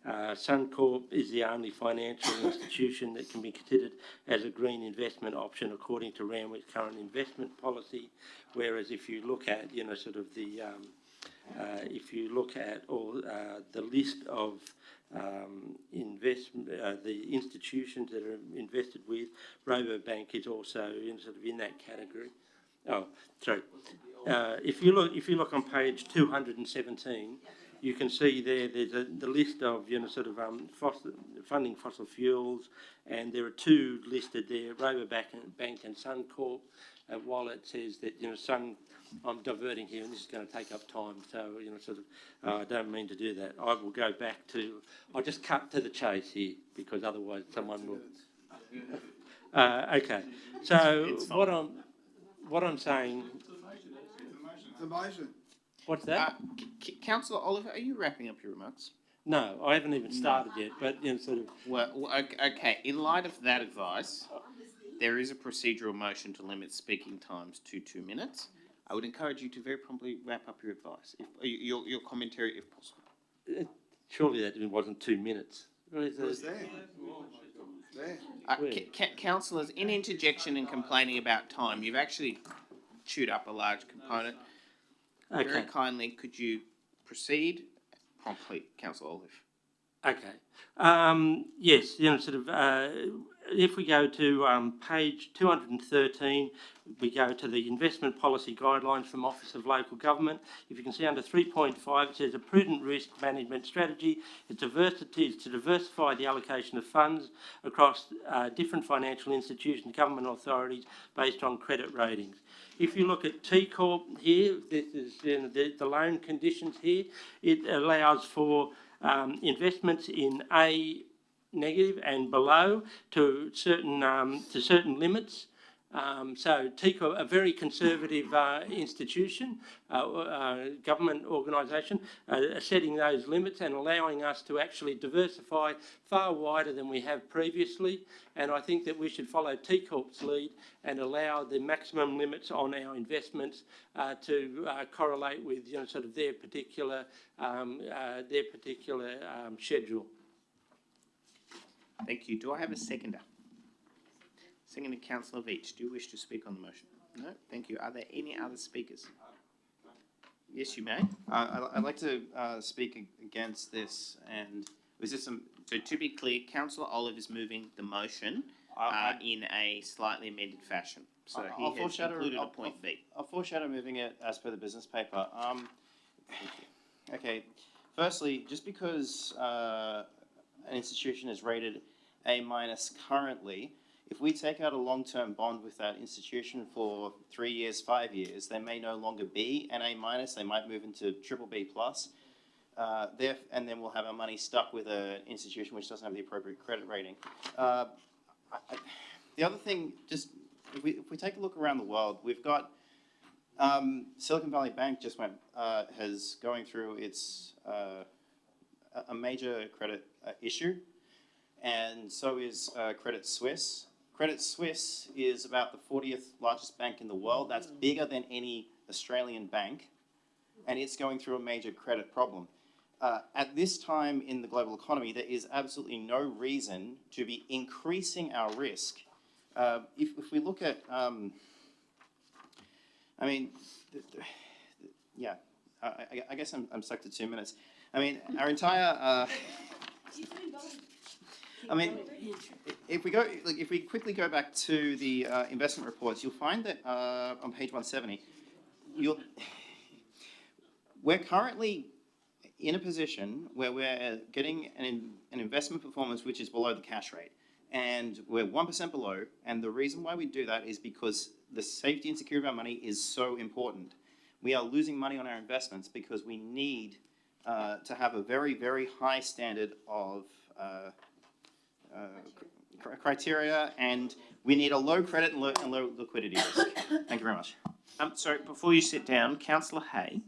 Suncorp is the only financial institution that can be considered as a green investment option according to Randwick's current investment policy. Whereas if you look at if you look at all the list of the institutions that are invested with, Rabobank is also in that category. Oh, sorry. If you look on page 217. You can see there's the list of funding fossil fuels, and there are two listed there, Rabobank and Suncorp. While it says that I'm diverting here, and this is going to take up time, so I don't mean to do that. I will go back to. I'll just cut to the chase here, because otherwise someone will. Okay, so what I'm saying. It's a motion. What's that? Councillor Oliver, are you wrapping up your remarks? No, I haven't even started yet, but Well, okay, in light of that advice, there is a procedural motion to limit speaking times to 2 minutes. I would encourage you to very promptly wrap up your advice, your commentary if possible. Surely that wasn't 2 minutes. It was there. There. Councillors, in interjection and complaining about time, you've actually chewed up a large component. Okay. Very kindly, could you proceed promptly, Councillor Olive? Okay. Yes, if we go to page 213, we go to the investment policy guidelines from Office of Local Government. If you can see under 3.5, it says a prudent risk management strategy is to diversify the allocation of funds across different financial institutions, government authorities based on credit ratings. If you look at T Corp here, this is the loan conditions here. It allows for investments in A- and below to certain limits. So TICO, a very conservative institution, government organisation, setting those limits and allowing us to actually diversify far wider than we have previously. And I think that we should follow TCorp's lead and allow the maximum limits on our investments to correlate with sort of their particular schedule. Thank you. Do I have a seconder? Seconder, Councillor Veach. Do you wish to speak on the motion? No? Thank you. Are there any other speakers? Yes, you may. I'd like to speak against this, and was this some? So to be clear, Councillor Olive is moving the motion in a slightly amended fashion. So he has included a point B. I'll foreshadow moving it as per the business paper. Okay. Firstly, just because an institution is rated A- currently, if we take out a long-term bond with that institution for 3 years, 5 years, they may no longer be an A-. They might move into BBB+. And then we'll have our money stuck with an institution which doesn't have the appropriate credit rating. The other thing, just if we take a look around the world, we've got Silicon Valley Bank just has going through its a major credit issue, and so is Credit Suisse. Credit Suisse is about the 40th largest bank in the world. That's bigger than any Australian bank, and it's going through a major credit problem. At this time in the global economy, there is absolutely no reason to be increasing our risk. If we look at, I mean, I guess I'm stuck to 2 minutes. I mean, our entire, I mean, if we quickly go back to the investment reports, you'll find that on page 170, we're currently in a position where we're getting an investment performance which is below the cash rate, and we're 1% below. And the reason why we do that is because the safety and security of our money is so important. We are losing money on our investments because we need to have a very, very high standard of criteria, and we need a low credit and low liquidity risk. Thank you very much. Sorry, before you sit down, Councillor Hay,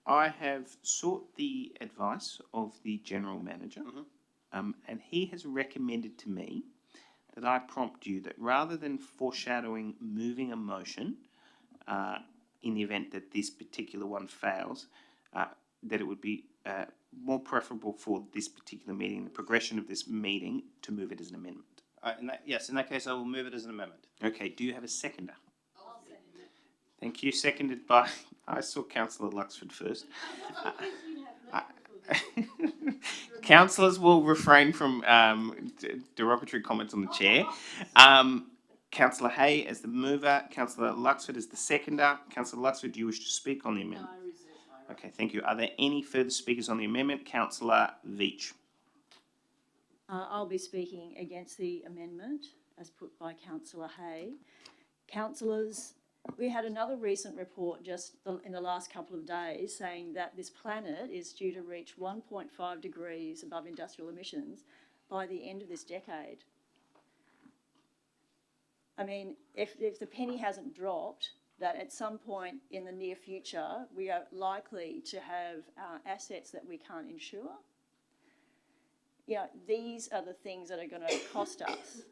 I have sought the advice of the General Manager, and he has recommended to me that I prompt you that rather than foreshadowing moving a motion in the event that this particular one fails, that it would be more preferable for this particular meeting, the progression of this meeting, to move it as an amendment. Yes, in that case, I will move it as an amendment. Okay, do you have a seconder? I'll second it. Thank you. Seconded by, I saw Councillor Luxford first. Councillors will refrain from derogatory comments on the chair. Councillor Hay as the mover, Councillor Luxford as the seconder. Councillor Luxford, do you wish to speak on the amendment? No, okay, thank you. Are there any further speakers on the amendment? Councillor Veach. I'll be speaking against the amendment as put by Councillor Hay. Councillors, we had another recent report just in the last couple of days saying that this planet is due to reach 1.5 degrees above industrial emissions by the end of this decade. I mean, if the penny hasn't dropped, that at some point in the near future, we are likely to have assets that we can't insure. You know, these are the things that are going to cost us.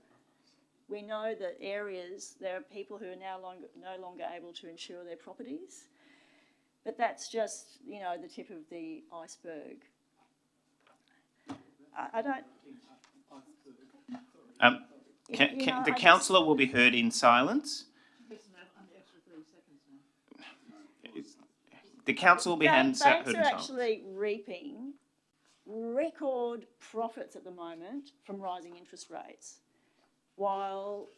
We know that there are people who are now no longer able to insure their properties, but that's just, you know, the tip of the iceberg. I don't... The councillor will be heard in silence. The council will be heard in silence. Banks are actually reaping record profits at the moment from rising interest rates, while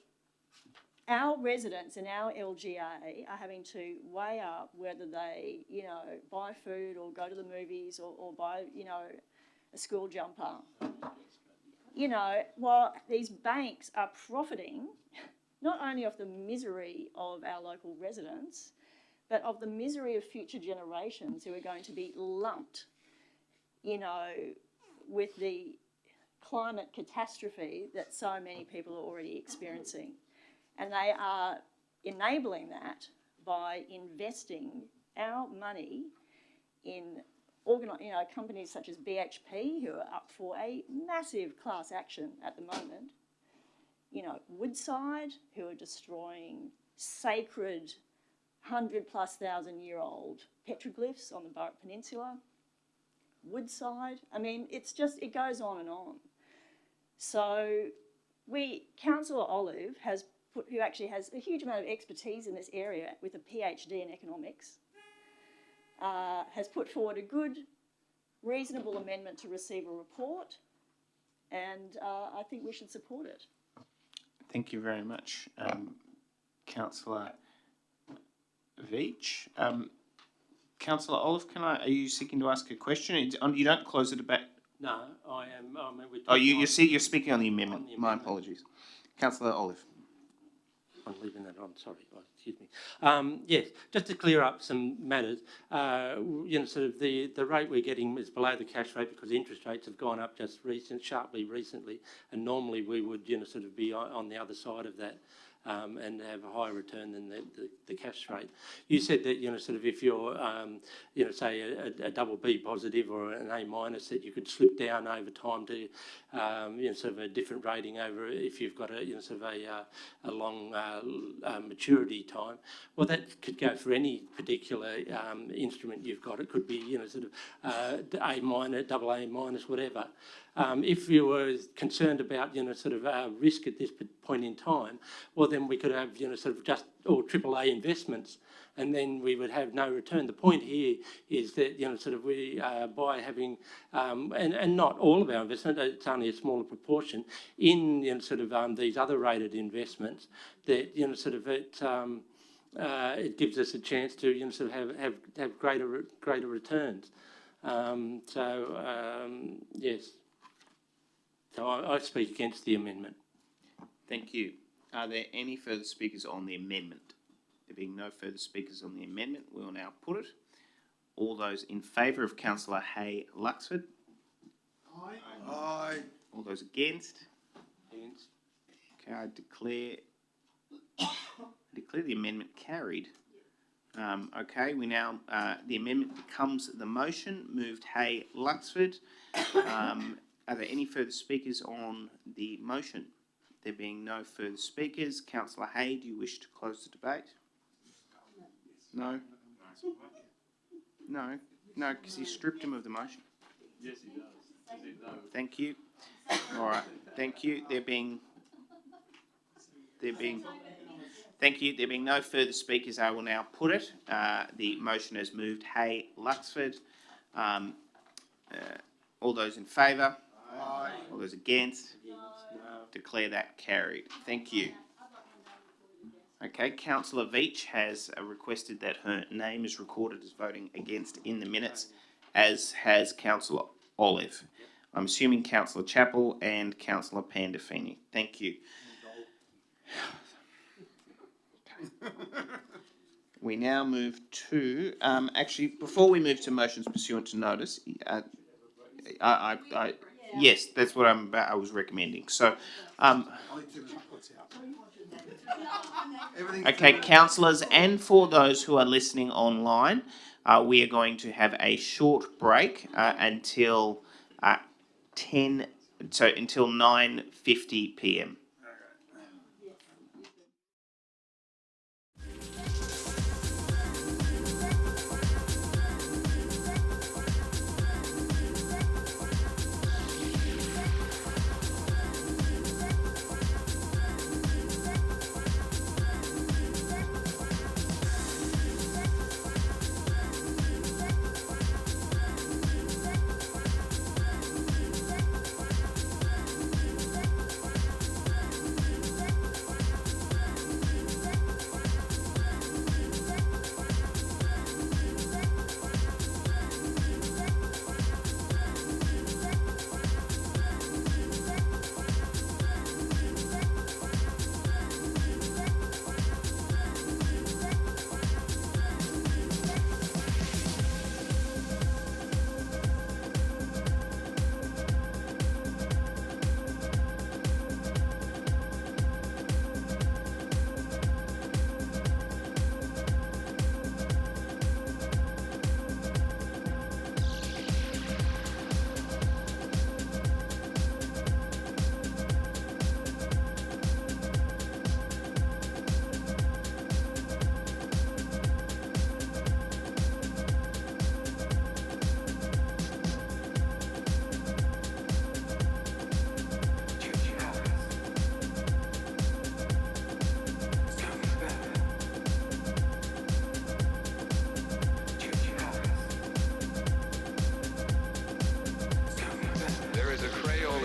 our residents in our LGA are having to weigh up whether they, you know, buy food or go to the movies or buy, you know, a school jumper. You know, while these banks are profiting not only off the misery of our local residents, but of the misery of future generations who are going to be lumped, you know, with the climate catastrophe that so many people are already experiencing. And they are enabling that by investing our money in companies such as BHP, who are up for a massive class action at the moment. Woodside, who are destroying sacred 100,000+ petroglyphs on the Burrup Peninsula. Woodside, it goes on and on. So Councillor Olive who actually has a huge amount of expertise in this area with a PhD in economics, has put forward a good, reasonable amendment to receive a report, and I think we should support it. Thank you very much, Councillor Veach. Councillor Olive, are you seeking to ask a question? You don't close the debate. No, I am. You're speaking on the amendment. My apologies, Councillor Olive. I'm leaving that on. Sorry, excuse me. Yes, just to clear up some matters. The rate we're getting is below the cash rate because interest rates have gone up sharply recently, and normally we would be on the other side of that. And have a higher return than the cash rate. You said that if you're say a double B positive or an A minus, that you could slip down over time to a different rating over if you've got a long maturity time. Well, that could go for any particular instrument you've got. It could be A minus, double A minus, whatever. If you were concerned about risk at this point in time, well then we could have just all AAA investments, and then we would have no return. The point here is that we by having and not all of our investment, it's only a smaller proportion in these other rated investments, that it gives us a chance to have greater returns. Yes. So I speak against the amendment. Thank you. Are there any further speakers on the amendment? There being no further speakers on the amendment, we will now put it. All those in favour of Councillor Hay-Luxford? Aye. Aye. All those against? Against. Okay, I declare the amendment carried. Okay, we now, the amendment becomes the motion. Moved Hay-Luxford. Are there any further speakers on the motion? There being no further speakers, Councillor Hay, do you wish to close the debate? No? No, because he stripped him of the motion. Yes, he does. Thank you. All right, thank you. There being no further speakers, I will now put it. The motion has moved Hay-Luxford. All those in favour? Aye. All those against? Declare that carried. Thank you. Okay, Councillor Veach has requested that her name is recorded as voting against in the minutes, as has Councillor Olive. I'm assuming Councillor Chappell and Councillor Pandolfini. Thank you. We now move to, actually, before we move to motions pursuant to notice, yes, that's what I was recommending. So, okay, councillors, and for those who are listening online, we are going to have a short break until 9:50 p.m.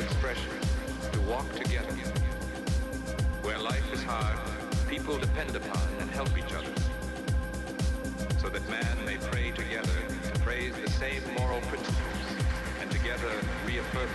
expression, to walk together. Where life is hard, people depend upon and help each other, so that man may pray together to praise the same moral principles, and together reaffirm.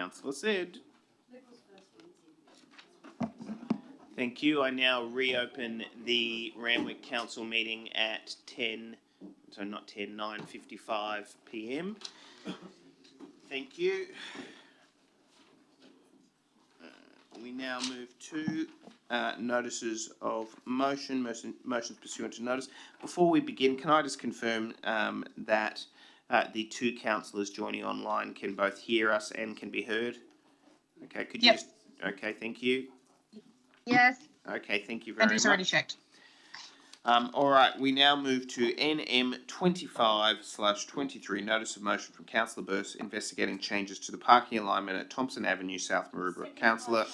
Councillor said. Thank you. I now reopen the Randwick Council meeting at 9:55 p.m. Thank you. We now move to notices of motions pursuant to notice. Before we begin, can I just confirm that the two councillors joining online can both hear us and can be heard? Okay, could you just... Okay, thank you. Yes. Okay, thank you very much. Andrew's already checked. All right, we now move to NM 25/23, notice of motion from Councillor Burse investigating changes to the parking alignment at Thompson Avenue, South Maroubra. Councillor.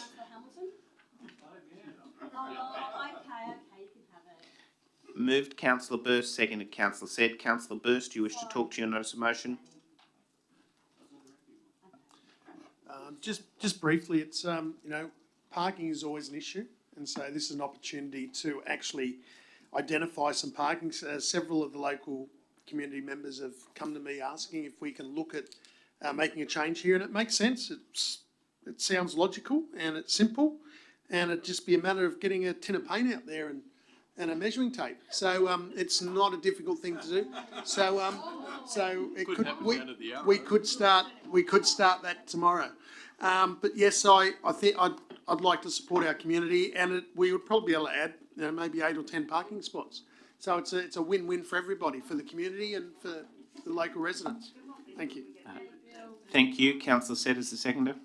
Moved Councillor Burse, seconded Councillor Said. Councillor Burse, do you wish to talk to your notice of motion? Just briefly, it's, parking is always an issue. And so this is an opportunity to actually identify some parking. Several of the local community members have come to me asking if we can look at making a change here, and it makes sense. It sounds logical and it's simple, and it'd just be a matter of getting a tin of paint out there and a measuring tape. So it's not a difficult thing to do. So we could start that tomorrow. But yes, I think I'd like to support our community, and we would probably be able to add maybe 8 or 10 parking spots. So it's a win-win for everybody, for the community and for the local residents. Thank you. Thank you. Councillor Said is the seconder.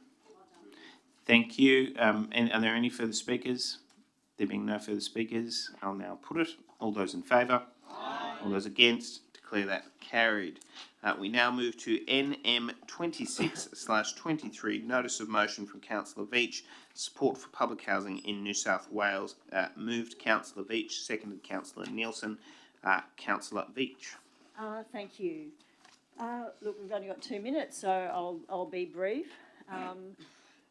Thank you. And are there any further speakers? There being no further speakers, I'll now put it. All those in favour? All those against? Declare that carried. We now move to NM 26/23, notice of motion from Councillor Veach, support for public housing in New South Wales. Moved Councillor Veach, seconded Councillor Nielsen. Councillor Veach. Thank you. Look, we've only got 2 minutes, so I'll be brief.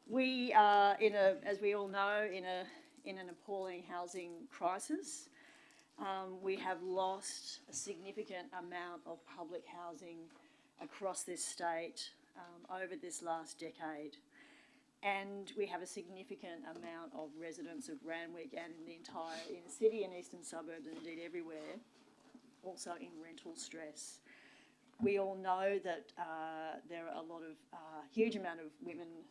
We are as we all know, in an appalling housing crisis. We have lost a significant amount of public housing across this state over this last decade. And we have a significant amount of residents of Randwick and in the entire inner city and eastern suburbs, and indeed everywhere, also in rental stress. We all know that there are a huge amount of women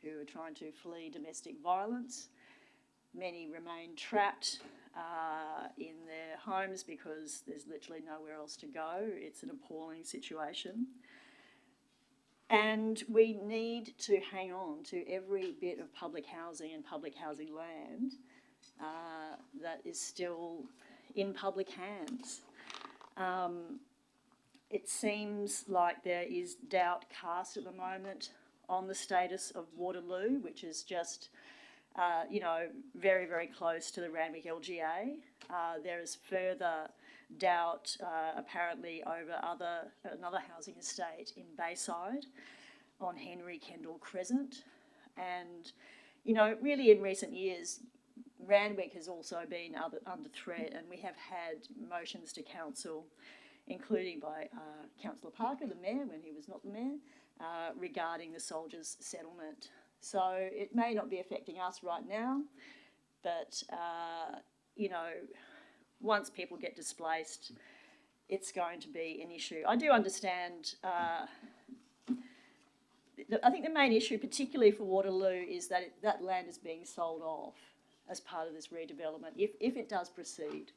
who are trying to flee domestic violence. Many remain trapped in their homes because there's literally nowhere else to go. It's an appalling situation. And we need to hang on to every bit of public housing and public housing land that is still in public hands. It seems like there is doubt cast at the moment on the status of Waterloo, which is just very, very close to the Randwick LGA. There is further doubt apparently over another housing estate in Bayside on Henry Kendall Crescent. And, really in recent years, Randwick has also been under threat, and we have had motions to council, including by Councillor Parker, the mayor, when he was not the mayor, regarding the soldiers' settlement. So it may not be affecting us right now, but, once people get displaced, it's going to be an issue. I do understand, I think the main issue, particularly for Waterloo, is that that land is being sold off as part of this redevelopment, if it does proceed.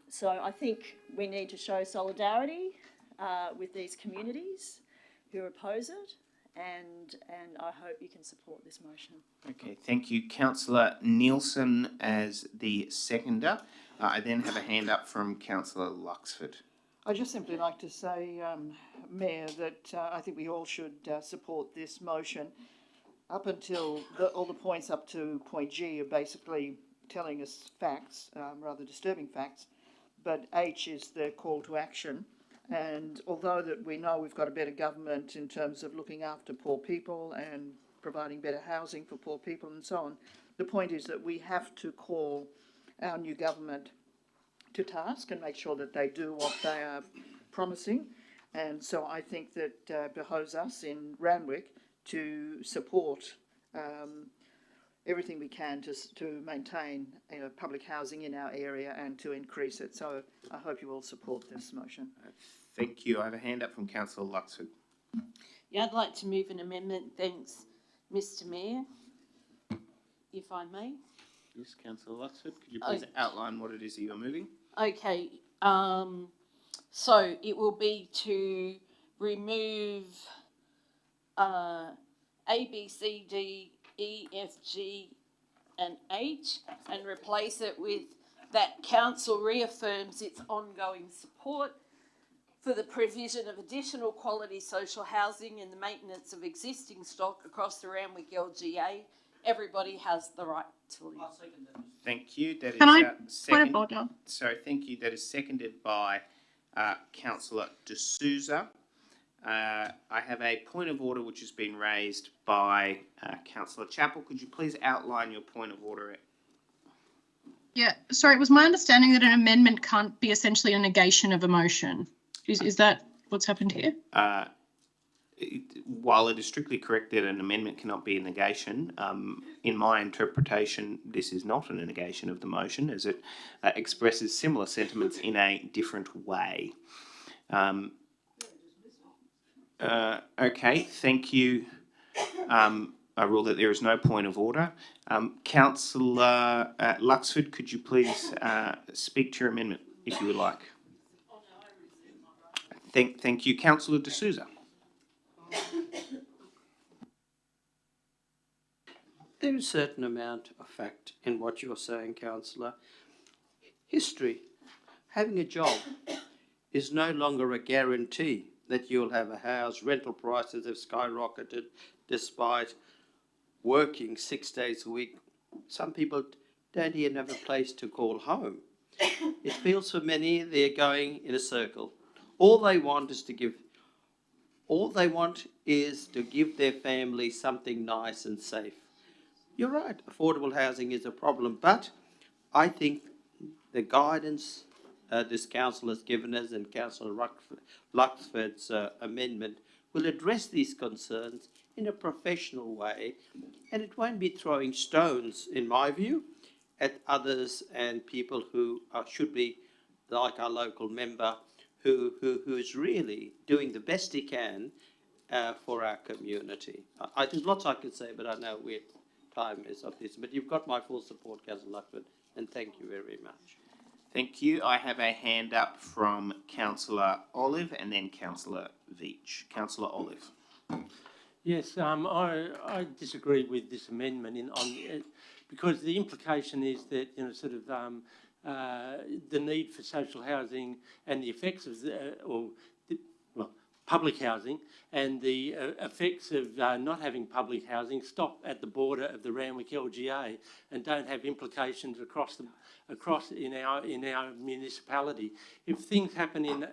So I think we need to show solidarity with these communities who oppose it, and I hope you can support this motion. Okay, thank you. Councillor Nielsen as the seconder. I then have a hand up from Councillor Luxford. I'd just simply like to say, Mayor, that I think we all should support this motion. Up until all the points up to point G are basically telling us facts, rather disturbing facts, but H is the call to action. And although that we know we've got a better government in terms of looking after poor people and providing better housing for poor people and so on, the point is that we have to call our new government to task and make sure that they do what they are promising. And so I think that behoves us in Randwick to support everything we can to maintain public housing in our area and to increase it. So I hope you all support this motion. Thank you. I have a hand up from Councillor Luxford. Yeah, I'd like to move an amendment. Thanks, Mr. Mayor, if I may. Yes, Councillor Luxford, could you please outline what it is that you're moving? Okay, so it will be to remove A, B, C, D, E, F, G and H and replace it with that council reaffirms its ongoing support for the provision of additional quality social housing and the maintenance of existing stock across the Randwick LGA. Everybody has the right to live. Thank you. That is Can I second. point of order? Sorry, thank you. That is seconded by Councillor D'Souza. I have a point of order which has been raised by Councillor Chappell. Could you please outline your point of order? Yeah, sorry, it was my understanding that an amendment can't be essentially a negation of a motion. Is that what's happened here? While it is strictly correct that an amendment cannot be a negation, in my interpretation, this is not a negation of the motion as it expresses similar sentiments in a different way. Okay, thank you. I rule that there is no point of order. Councillor Luxford, could you please speak to your amendment if you would like? Thank you. Councillor D'Souza. There is a certain amount of fact in what you're saying, Councillor. History, having a job is no longer a guarantee that you'll have a house. Rental prices have skyrocketed despite working 6 days a week. Some people don't even have a place to call home. It feels for many they're going in a circle. All they want is to give their family something nice and safe. You're right, affordable housing is a problem, but I think the guidance this council has given us and Councillor Luxford's amendment will address these concerns in a professional way, and it won't be throwing stones, in my view, at others and people who should be, like our local member, who is really doing the best he can for our community. There's lots I could say, but I know time is of this. But you've got my full support, Councillor Luxford, and thank you very much. Thank you. I have a hand up from Councillor Olive and then Councillor Veach. Councillor Olive. Yes, I disagree with this amendment because the implication is that the need for social housing and the effects of public housing and the effects of not having public housing stop at the border of the Randwick LGA and don't have implications across in our municipality. If things happen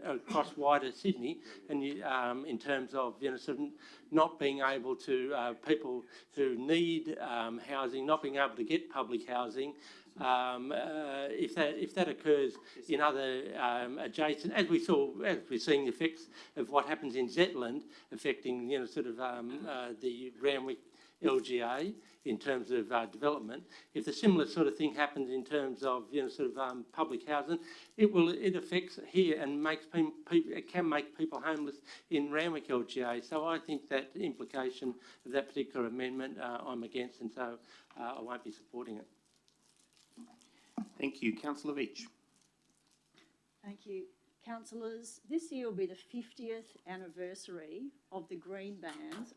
across wider Sydney and in terms of not being able to people who need housing not being able to get public housing. If that occurs in other adjacent, as we're seeing the effects of what happens in Zetland affecting the Randwick LGA in terms of development. If the similar sort of thing happens in terms of public housing, it affects here and it can make people homeless in Randwick LGA. So I think that the implication of that particular amendment I'm against, and so I won't be supporting it. Thank you. Councillor Veach. Thank you. Councillors, this year will be the 50th anniversary of the green bans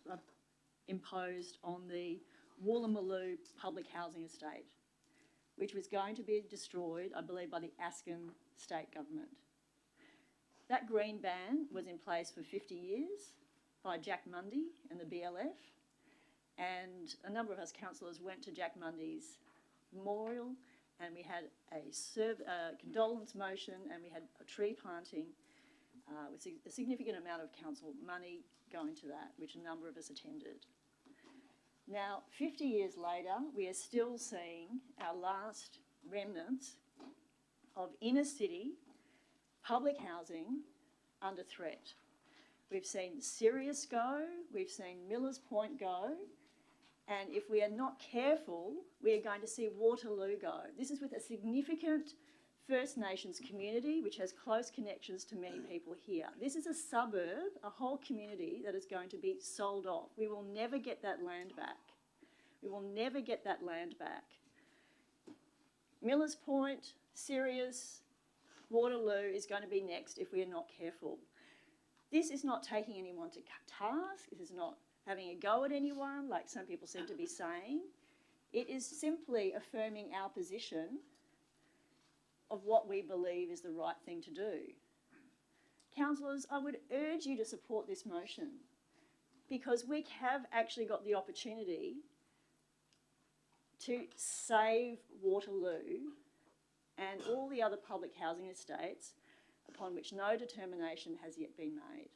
imposed on the Woolloomooloo public housing estate, which was going to be destroyed, I believe, by the Askin state government. That green ban was in place for 50 years by Jack Mundy and the BLF, and a number of us councillors went to Jack Mundy's memorial, and we had a condolence motion, and we had a tree planting with a significant amount of council money going to that, which a number of us attended. Now, 50 years later, we are still seeing our last remnants of inner city public housing under threat. We've seen Sirius go, we've seen Millers Point go, and if we are not careful, we are going to see Waterloo go. This is with a significant First Nations community which has close connections to many people here. This is a suburb, a whole community that is going to be sold off. We will never get that land back. We will never get that land back. Millers Point, Sirius, Waterloo is going to be next if we are not careful. This is not taking anyone to task. This is not having a go at anyone, like some people seem to be saying. It is simply affirming our position of what we believe is the right thing to do. Councillors, I would urge you to support this motion because we have actually got the opportunity to save Waterloo and all the other public housing estates upon which no determination has yet been made.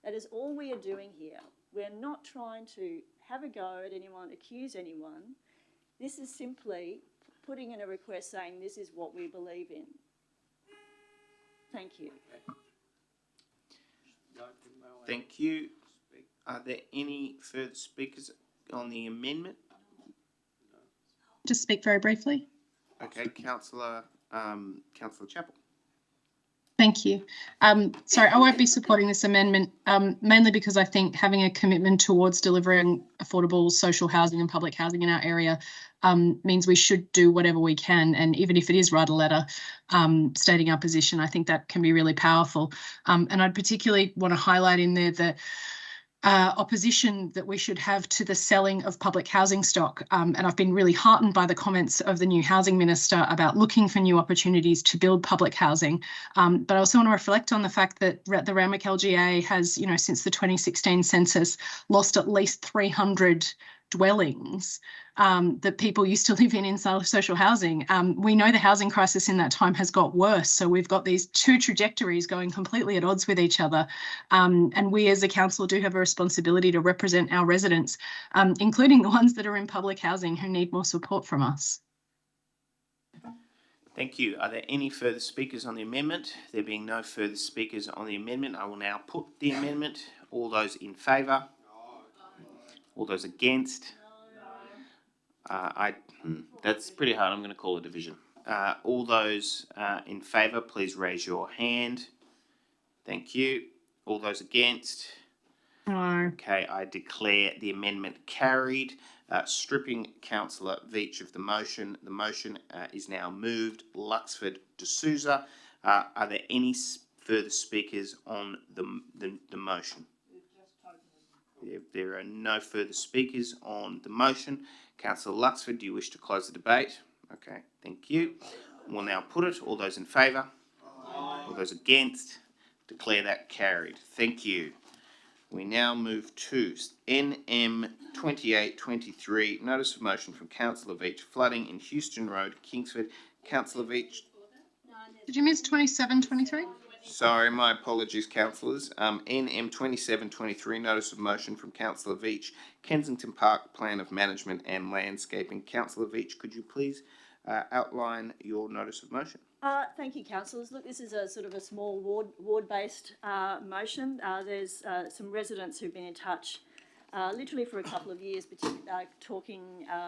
That is all we are doing here. We're not trying to have a go at anyone, accuse anyone. This is simply putting in a request saying this is what we believe in. Thank you. Thank you. Are there any further speakers on the amendment? Just speak very briefly. Okay, Councillor Chapel. Thank you. Sorry, I won't be supporting this amendment, mainly because I think having a commitment towards delivering affordable social housing and public housing in our area means we should do whatever we can. And even if it is write a letter stating our position, I think that can be really powerful. And I'd particularly want to highlight in there the opposition that we should have to the selling of public housing stock. And I've been really heartened by the comments of the new housing minister about looking for new opportunities to build public housing. But I also want to reflect on the fact that the Randwick LGA has, since the 2016 census, lost at least 300 dwellings that people used to live in social housing. We know the housing crisis in that time has got worse. So we've got these two trajectories going completely at odds with each other. And we as a council do have a responsibility to represent our residents, including the ones that are in public housing who need more support from us. Thank you. Are there any further speakers on the amendment? There being no further speakers on the amendment, I will now put the amendment. All those in favour? All those against? That's pretty hard. I'm going to call a division. All those in favour, please raise your hand. Thank you. All those against? No. Okay, I declare the amendment carried, stripping Councillor Veitch of the motion. The motion is now moved. Luxford D'Souza. Are there any further speakers on the motion? There are no further speakers on the motion. Councillor Luxford, do you wish to close the debate? Okay, thank you. We'll now put it. All those in favour? All those against? Declare that carried. Thank you. We now move to NM 2823, notice of motion from Councillor Veitch, flooding in Houston Road, Kingsford. Councillor Veitch. Did you miss 2723? Sorry, my apologies, councillors. NM 2723, notice of motion from Councillor Veitch, Kensington Park Plan of Management and Landscaping. Councillor Veitch, could you please outline your notice of motion? Thank you, councillors. Look, this is a sort of a small ward-based motion. There's some residents who've been in touch literally for a couple of years,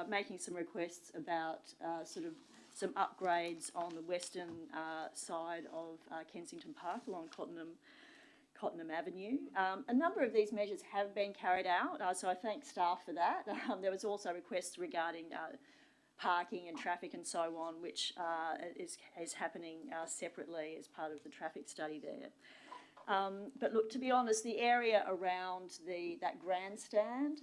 making some requests about sort of some upgrades on the western side of Kensington Park along Cottenham Avenue. A number of these measures have been carried out, so I thank staff for that. There was also requests regarding parking and traffic and so on, which is happening separately as part of the traffic study there. But look, to be honest, the area around that grandstand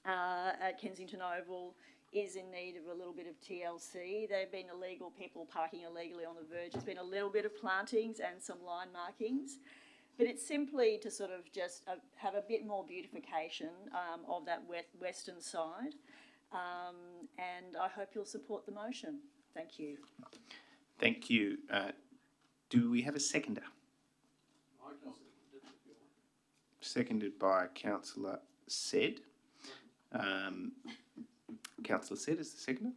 at Kensington Oval is in need of a little bit of TLC. There have been people parking illegally on the verge. There's been a little bit of plantings and some line markings. But it's simply to sort of just have a bit more beautification of that western side. And I hope you'll support the motion. Thank you. Thank you. Do we have a seconder? Seconded by Councillor Said. Councillor Said is the seconder.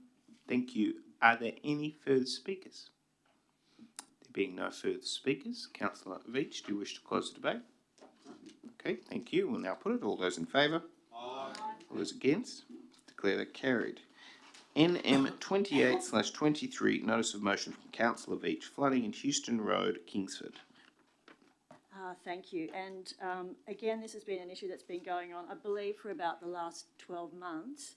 Thank you. Are there any further speakers? There Being no further speakers, Councillor Veitch, do you wish to close the debate? Okay, thank you. We'll now put it. All those in favour? Aye. All those against? Declare that carried. NM 28/23, notice of motion from Councillor Veitch, flooding in Houston Road, Kingsford. Thank you. And again, this has been an issue that's been going on, I believe, for about the last 12 months.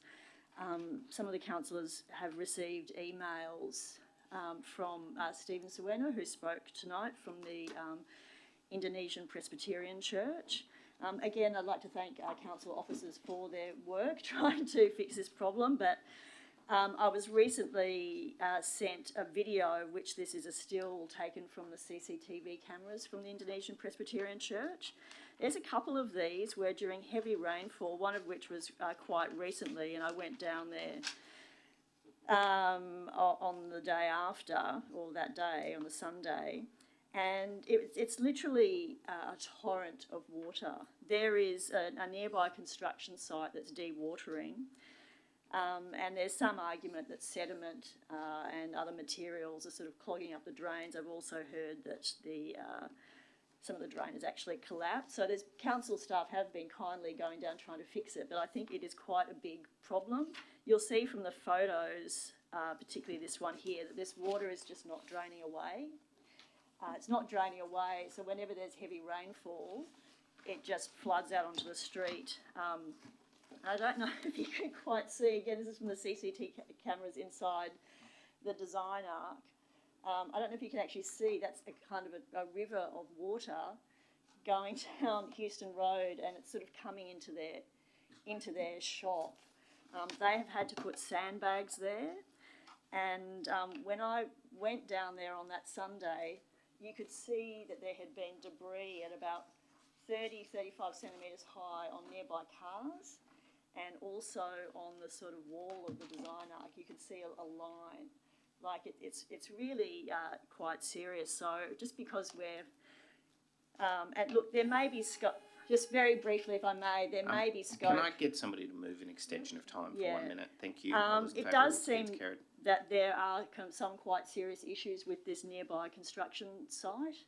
Some of the councillors have received emails from Stephen Sueno, who spoke tonight from the Indonesian Presbyterian Church. Again, I'd like to thank our council officers for their work trying to fix this problem, but I was recently sent a video, which this is a still taken from the CCTV cameras from the Indonesian Presbyterian Church. There's a couple of these where during heavy rainfall, one of which was quite recently, and I went down there on the day after, or that day, on the Sunday, and it's literally a torrent of water. There is a nearby construction site that's dewatering, and there's some argument that sediment and other materials are sort of clogging up the drains. I've also heard that some of the drain has actually collapsed. So there's council staff have been kindly going down trying to fix it, but I think it is quite a big problem. You'll see from the photos, particularly this one here, that this water is just not draining away. It's not draining away, so whenever there's heavy rainfall, it just floods out onto the street. I don't know if you can quite see, again, this is from the CCTV cameras inside the design arc. I don't know if you can actually see, that's a kind of a river of water going down Houston Road, and it's sort of coming into their shop. They have had to put sandbags there, and when I went down there on that Sunday, you could see that there had been debris at about 30-35 centimetres high on nearby cars, and also on the sort of wall of the design arc, you could see a line. Like it's really quite serious. So just because we're, and look, there may be scope, just very briefly if I may, there may be scope. Can I get somebody to move an extension of time for 1 minute? Thank you. It does seem that there are some quite serious issues with this nearby construction site,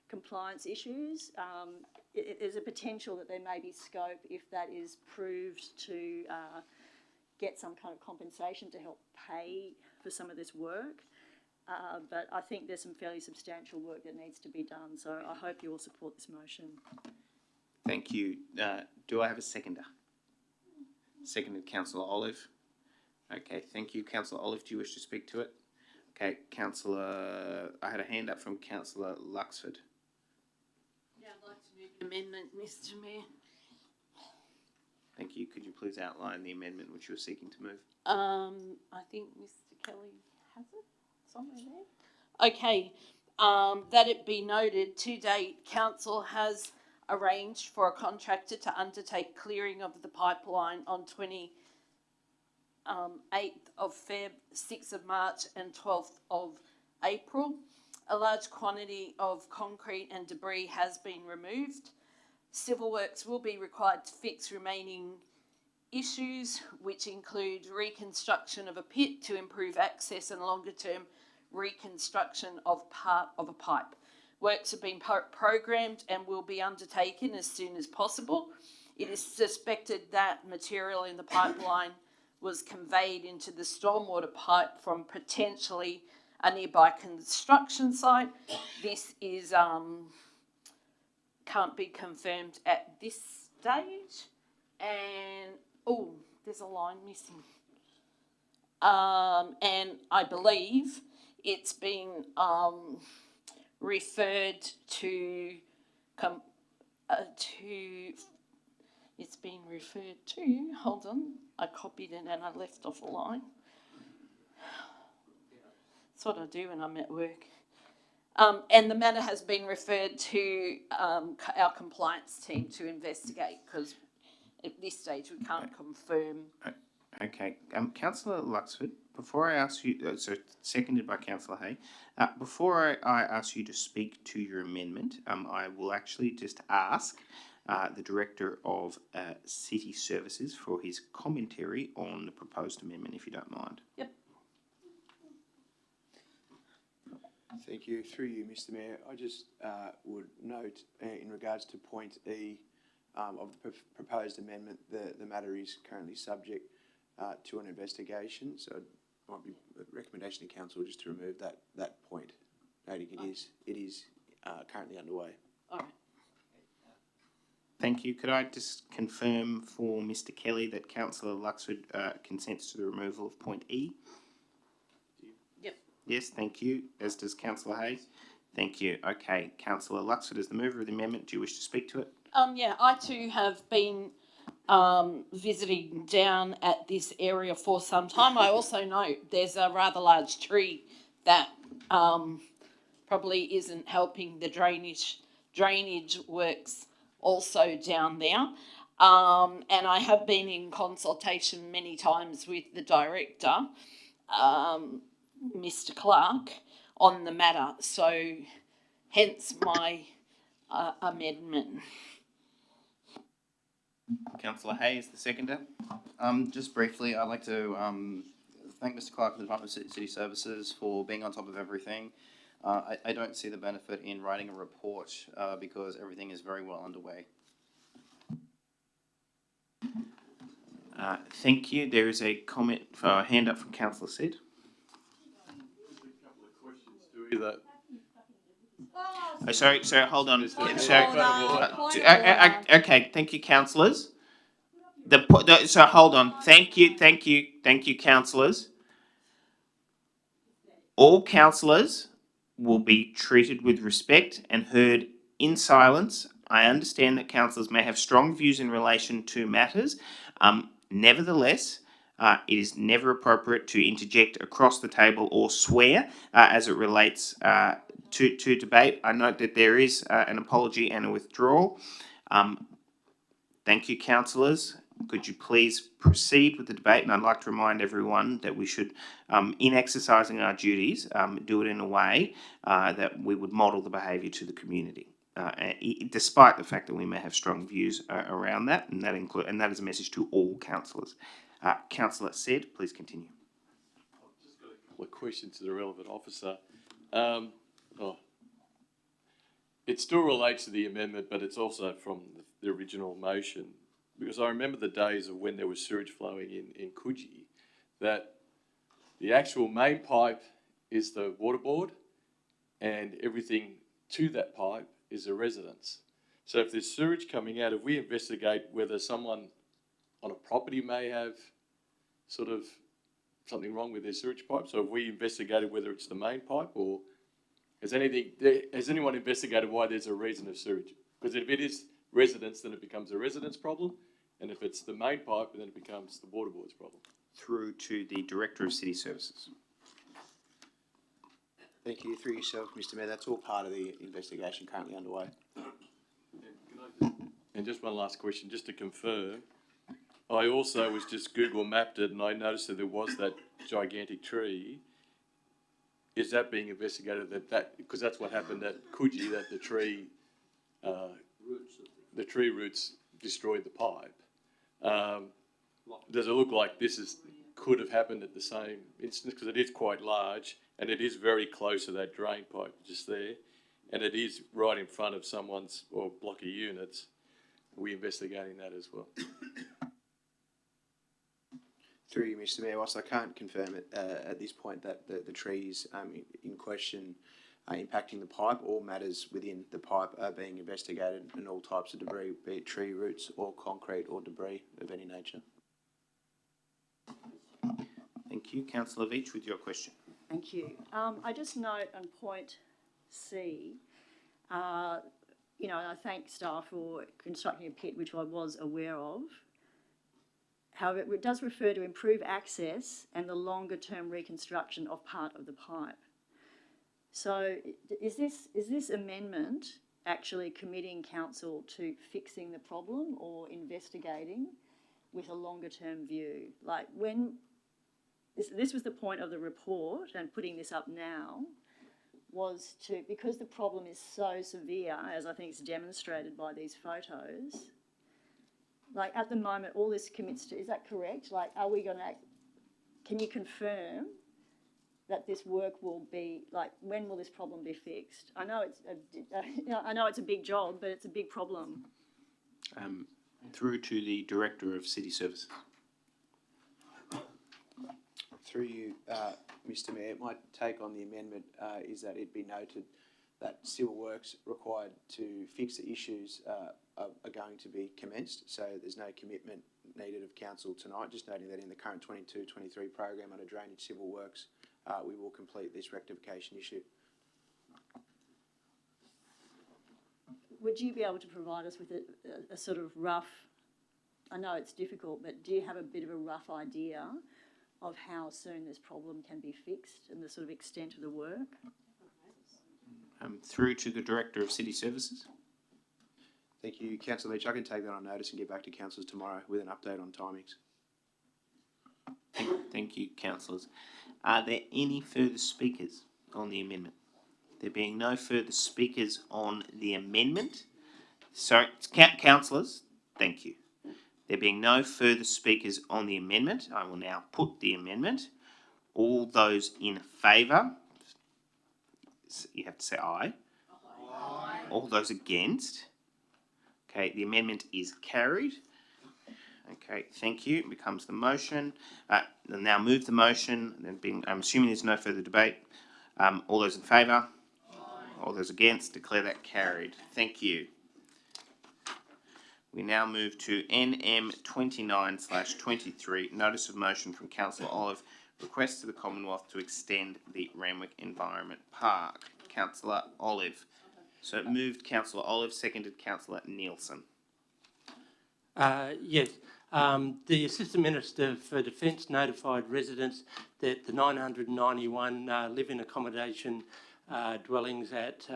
compliance issues. There's a potential that there may be scope, if that is proved, to get some kind of compensation to help pay for some of this work. But I think there's some fairly substantial work that needs to be done. So I hope you will support this motion. Thank you. Do I have a seconder? Seconded, Councillor Olive. Okay, thank you. Councillor Olive, do you wish to speak to it? Okay, Councillor, I had a hand up from Councillor Luxford. Yeah, I'd like to move an amendment, Mr. Mayor. Thank you. Could you please outline the amendment which you're seeking to move? I think Mr. Kelly has it somewhere there. Okay, that it be noted, to date, Council has arranged for a contractor to undertake clearing of the pipeline on 28th of Feb, 6th of March and 12th of April. A large quantity of concrete and debris has been removed. Civil works will be required to fix remaining issues, which include reconstruction of a pit to improve access and longer-term reconstruction of part of a pipe. Works have been programmed and will be undertaken as soon as possible. It is suspected that material in the pipeline was conveyed into the stormwater pipe from potentially a nearby construction site. This is can't be confirmed at this stage, and there's a line missing. And I believe it's been referred to. It's been referred to. Hold on, I copied it and I left off a line. That's what I do when I'm at work. And the matter has been referred to our compliance team to investigate, because at this stage we can't confirm. Okay, Councillor Luxford, before I ask you, so seconded by Councillor Hay, before I ask you to speak to your amendment, I will actually just ask the Director of City Services for his commentary on the proposed amendment, if you don't mind. Yep. Thank you. Through you, Mr Mayor, I just would note in regards to point E of the proposed amendment, the matter is currently subject to an investigation, so it might be a recommendation to council just to remove that point, noting it is currently underway. All right. Thank you. Could I just confirm for Mr Kelly that Councillor Luxford consents to the removal of point E? Yep. Yes, thank you, as does Councillor Hayes. Thank you. Okay, Councillor Luxford, as the mover of the amendment, do you wish to speak to it? Yeah, I too have been visiting down at this area for some time. I also know there's a rather large tree that probably isn't helping the drainage works also down there. And I have been in consultation many times with the director, Mr Clark, on the matter. So hence my amendment. Councillor Hayes, the seconder. Just briefly, I'd like to thank Mr Clark from the Department of City Services for being on top of everything. I don't see the benefit in writing a report because everything is very well underway. Thank you. There is a comment, a hand up from Councillor Sid. Oh, sorry, hold on. Okay, thank you, councillors. So hold on. Thank you, councillors. All councillors will be treated with respect and heard in silence. I understand that councillors may have strong views in relation to matters. Nevertheless, it is never appropriate to interject across the table or swear as it relates to debate. I note that there is an apology and a withdrawal. Thank you, councillors. Could you please proceed with the debate? And I'd like to remind everyone that we should, in exercising our duties, do it in a way that we would model the behaviour to the community, despite the fact that we may have strong views around that, and that is a message to all councillors. Councillor Said, please continue. I've just got a couple of questions to the relevant officer. It still relates to the amendment, but it's also from the original motion. Because I remember the days of when there was sewage flowing in Coogee, that the actual main pipe is the water board and everything to that pipe is a residence. So if there's sewage coming out, if we investigate whether someone on a property may have sort of something wrong with their sewage pipe, so have we investigated whether it's the main pipe, or has anyone investigated why there's a reason of sewage? Because if it is residence, then it becomes a residence problem, and if it's the main pipe, then it becomes the water board's problem. Through to the Director of City Services. Thank you. Through yourself, Mr Mayor, that's all part of the investigation currently underway. And just one last question, just to confirm, I also was just Google mapped it and I noticed that there was that gigantic tree. Is that being investigated, because that's what happened at Coogee, that the tree roots destroyed the pipe. Does it look like this could have happened at the same instance? Because it is quite large and it is very close to that drain pipe just there, and it is right in front of someone's or block of units. Are we investigating that as well? Through you, Mr Mayor, whilst I can't confirm it at this point that the trees in question are impacting the pipe, all matters within the pipe are being investigated and all types of debris, be it tree roots or concrete or debris of any nature. Thank you. Councillor Veach with your question. Thank you. I just note on point C, I thank staff for constructing a pit, which I was aware of. However, it does refer to improve access and the longer term reconstruction of part of the pipe. So is this amendment actually committing council to fixing the problem or investigating with a longer term view? Like when this was the point of the report, and putting this up now was to, because the problem is so severe, as I think is demonstrated by these photos, like at the moment all this commits to, is that correct? Like, are we going to, can you confirm that this work will be, like, when will this problem be fixed? I know it's a big job, but it's a big problem. Through to the Director of City Services. Through you, Mr Mayor, my take on the amendment is that it be noted that civil works required to fix the issues are going to be commenced, so there's no commitment needed of council tonight. Just noting that in the current 22-23 program under drainage civil works, we will complete this rectification issue. Would you be able to provide us with a sort of rough, I know it's difficult, but do you have a bit of a rough idea of how soon this problem can be fixed and the sort of extent of the work? Through to the Director of City Services. Thank you, Councillor Leach. I can take that on notice and get back to councillors tomorrow with an update on timings. Thank you, councillors. Are there any further speakers on the amendment? There being no further speakers on the amendment, sorry, councillors, thank you. There being no further speakers on the amendment, I will now put the amendment. All those in favour, you have to say aye. Aye. All those against. Okay, the amendment is carried. Okay, thank you. It becomes the motion. I'll now move the motion. I'm assuming there's no further debate. All those in favour? Aye. All those against? Declare that carried. Thank you. We now move to NM 29/23, Notice of Motion from Councillor Olive, request to the Commonwealth to extend the Randwick Environment Park. Councillor Olive. So moved Councillor Olive, seconded Councillor Nielsen. Yes. The Assistant Minister for Defence notified residents that the 991 live-in accommodation dwellings at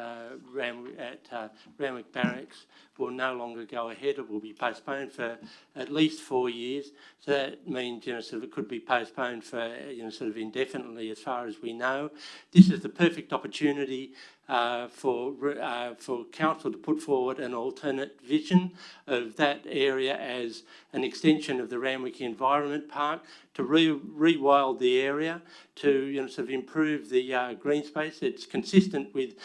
Randwick Barracks will no longer go ahead. It will be postponed for at least 4 years. So that means, sort of it could be postponed for, sort of indefinitely as far as we know. This is the perfect opportunity for council to put forward an alternate vision of that area as an extension of the Randwick Environment Park, to rewild the area, to sort of improve the green space. It's consistent with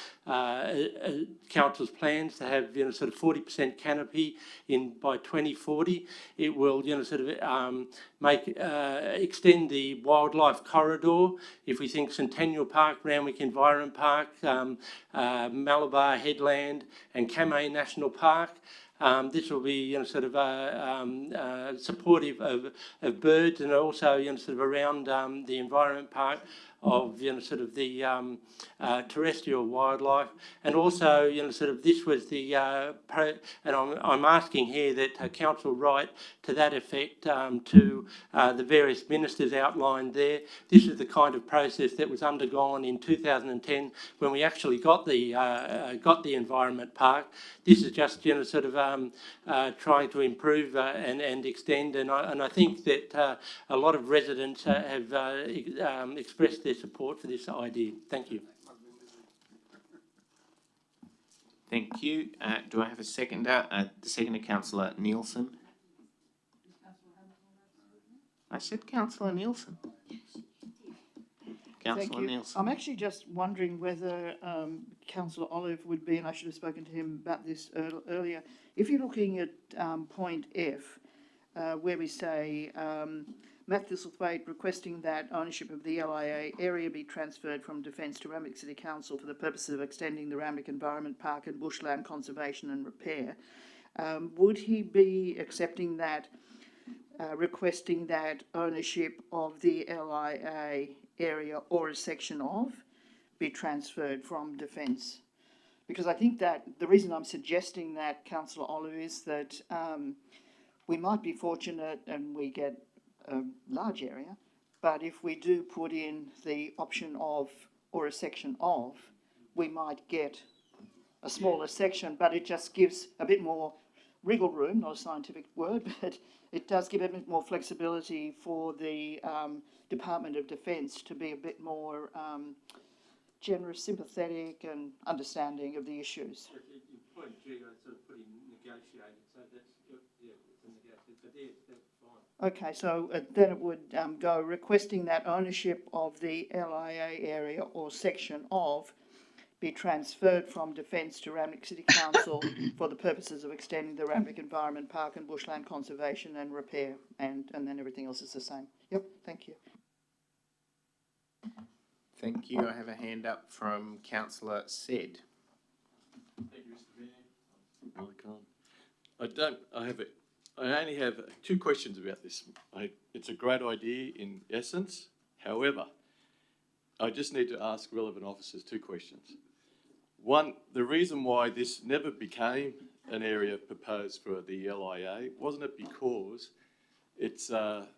council's plans to have sort of 40% canopy by 2040. It will sort of extend the wildlife corridor. If we think Centennial Park, Randwick Environment Park, Malabar Headland and Kamay National Park, this will be sort of supportive of birds, and also sort of around the environment park of sort of the terrestrial wildlife, and also sort of this was the and I'm asking here that council write to that effect to the various ministers outlined there. This is the kind of process that was undergone in 2010 when we actually got the environment park. This is just sort of trying to improve and extend, and I think that a lot of residents have expressed their support for this idea. Thank you. Thank you. Do I have a seconder? The seconder, Councillor Nielsen. I said Councillor Nielsen. Councillor Nielsen. I'm actually just wondering whether Councillor Olive would be, and I should have spoken to him about this earlier, if you're looking at point F, where we say Matt Thistlethwaite requesting that ownership of the LIA area be transferred from Defence to Randwick City Council for the purpose of extending the Randwick Environment Park and bushland conservation and repair, would he be accepting that, requesting that ownership of the LIA area or a section of be transferred from Defence? Because I think that the reason I'm suggesting that, Councillor Olive, is that we might be fortunate and we get a large area, but if we do put in the option of or a section of, we might get a smaller section, but it just gives a bit more wriggle room, not a scientific word, but it does give a bit more flexibility for the Department of Defence to be a bit more sympathetic and understanding of the issues. Point G, I sort of put in negotiation negotiated, so that's, yeah, it's a negotiated, but yeah, that's fine. Okay, so then it would go requesting that ownership of the LIA area or section of be transferred from Defence to Randwick City Council for the purposes of extending the Randwick Environment Park and Bushland Conservation and Repair, and then everything else is the same. Yep, thank you. Thank you. I have a hand up from Councillor Said. Thank you, Mr. Mayor. I only have two questions about this. It's a great idea in essence. However, I just need to ask relevant officers two questions. One, the reason why this never became an area proposed for the LIA, wasn't it because it's got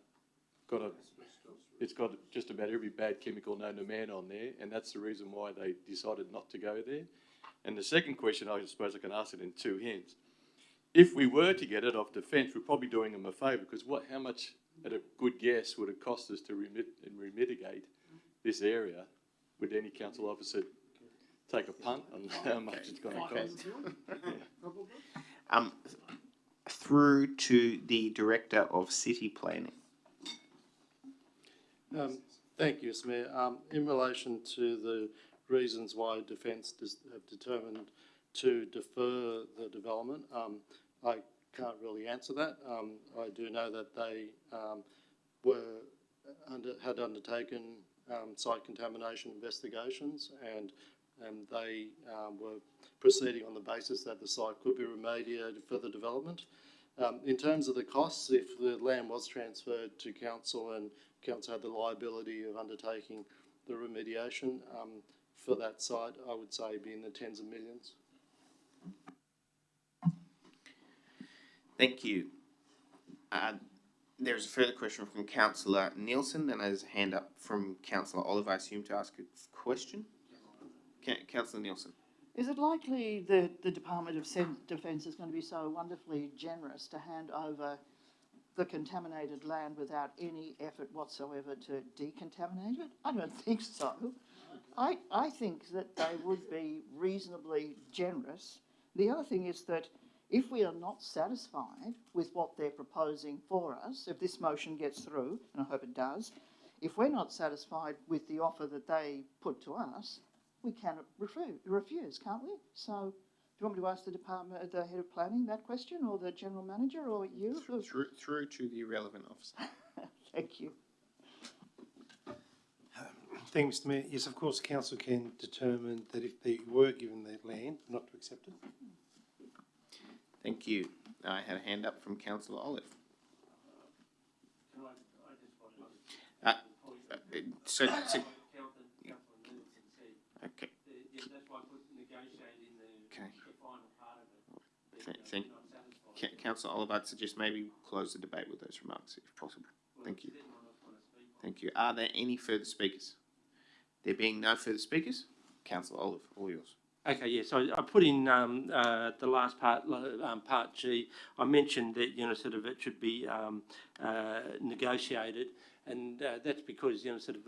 just about every bad chemical known to man on there, and that's the reason why they decided not to go there? And the second question, I suppose I can ask it in two hands. If we were to get it off Defence, we're probably doing them a favour, because how much, at a good guess, would it cost us to remediate this area? Would any council officer take a punt on how much it's going to cost? Through to the Director of City Planning. Thank you, Mr. Mayor. In relation to the reasons why Defence have determined to defer the development, I can't really answer that. I do know that they had undertaken site contamination investigations, and they were proceeding on the basis that the site could be remediated for the development. In terms of the costs, if the land was transferred to council and council had the liability of undertaking the remediation for that site, I would say be in the tens of millions. Thank you. There's a further question from Councillor Nielsen, then there's a hand up from Councillor Olive, I assume, to ask a question. Councillor Nielsen. Is it likely that the Department of Defence is going to be so wonderfully generous to hand over the contaminated land without any effort whatsoever to decontaminate it? I don't think so. I think that they would be reasonably generous. The other thing is that if we are not satisfied with what they're proposing for us, if this motion gets through, and I hope it does, if we're not satisfied with the offer that they put to us, we can refuse, can't we? So, do you want me to ask the head of planning that question, or the general manager, or you? Through to the relevant officer. Thank you. Thank you, Mr. Mayor. Yes, of course, council can determine that if they were given their land, not to accept it. Thank you. I had a hand up from Councillor Olive. So okay. That's why I put negotiate in the final part of it. Thank Councillor Olive, I'd suggest maybe close the debate with those remarks, if possible. Thank you. Thank you. Are there any further speakers? There being no further speakers, Councillor Olive, all yours. Okay, yeah, so I put in the last part, part G, I mentioned that, sort of it should be negotiated, and that's because, sort of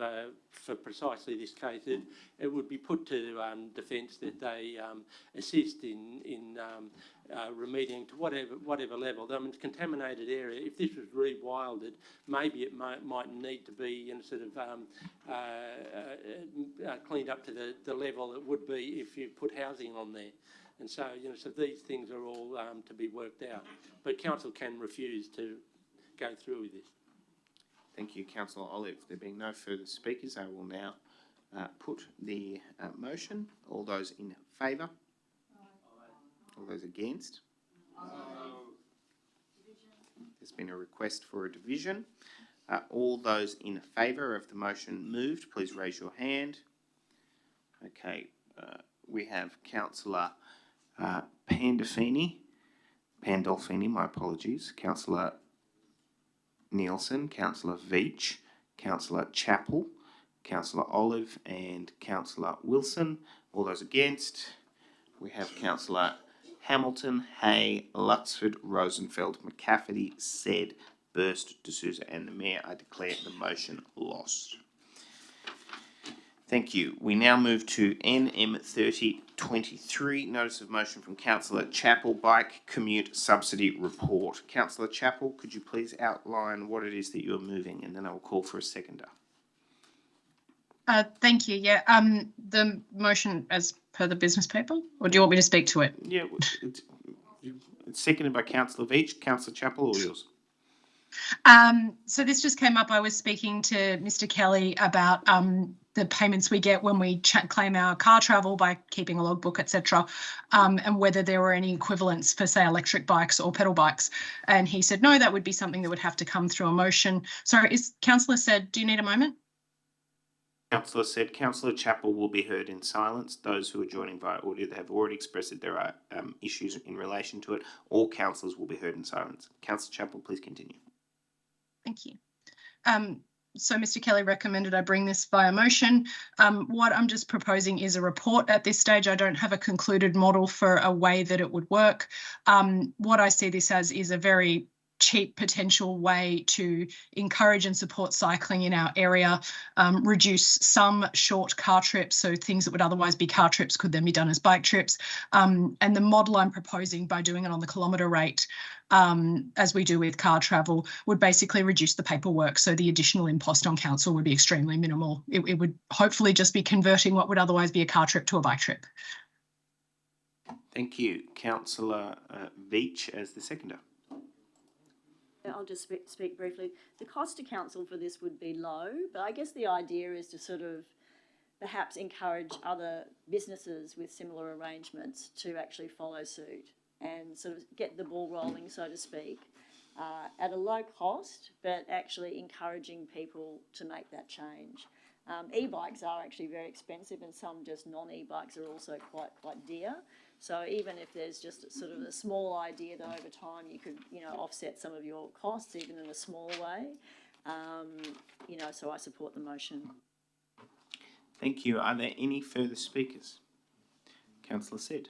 for precisely this case, it would be put to Defence that they assist in remediating to whatever level. I mean, it's a contaminated area. If this was rewilded, maybe it might need to be sort of cleaned up to the level it would be if you put housing on there. And so, so these things are all to be worked out. But council can refuse to go through with this. Thank you, Councillor Olive. There being no further speakers, I will now put the motion. All those in favour? All those against? There's been a request for a division. All those in favour of the motion moved, please raise your hand. Okay, we have Councillor Pandolfini, my apologies, Councillor Nielsen, Councillor Veach, Councillor Chappell, Councillor Olive and Councillor Wilson. All those against? We have Councillor Hamilton, Hay, Luxford, Rosenfeld, McCafferty, Said, Burst, D'Souza and the Mayor. I declare the motion lost. Thank you. We now move to NM 3023, Notice of Motion from Councillor Chappell, Bike Commute Subsidy Report. Councillor Chappell, could you please outline what it is that you're moving, and then I will call for a seconder. Thank you. Yeah. The motion as per the business paper, or do you want me to speak to it? Yeah, it's seconded by Councillor Veach. Councillor Chappell, all yours. So this just came up. I was speaking to Mr. Kelly about the payments we get when we claim our car travel by keeping a logbook, etc., and whether there were any equivalents for, say, electric bikes or pedal bikes. And he said, no, that would be something that would have to come through a motion. Sorry, Councillor said, do you need a moment? Councillor said, Councillor Chappell will be heard in silence. Those who are joining via audio that have already expressed that there are issues in relation to it, all councillors will be heard in silence. Councillor Chappell, please continue. Thank you. So Mr. Kelly recommended I bring this via motion. What I'm just proposing is a report at this stage. I don't have a concluded model for a way that it would work. What I see this as is a very cheap potential way to encourage and support cycling in our area, reduce some short car trips, so things that would otherwise be car trips could then be done as bike trips. And the model I'm proposing by doing it on the kilometre rate, as we do with car travel, would basically reduce the paperwork, so the additional impost on council would be extremely minimal. It would hopefully just be converting what would otherwise be a car trip to a bike trip. Thank you. Councillor Veach as the seconder. I'll just speak briefly. The cost to council for this would be low, but I guess the idea is to sort of perhaps encourage other businesses with similar arrangements to actually follow suit and sort of get the ball rolling, so to speak, at a low cost, but actually encouraging people to make that change. E-bikes are actually very expensive, and some just non-e-bikes are also quite dear. So even if there's just sort of a small idea that over time you could, offset some of your costs, even in a small way, so I support the motion. Thank you. Are there any further speakers? Councillor Said.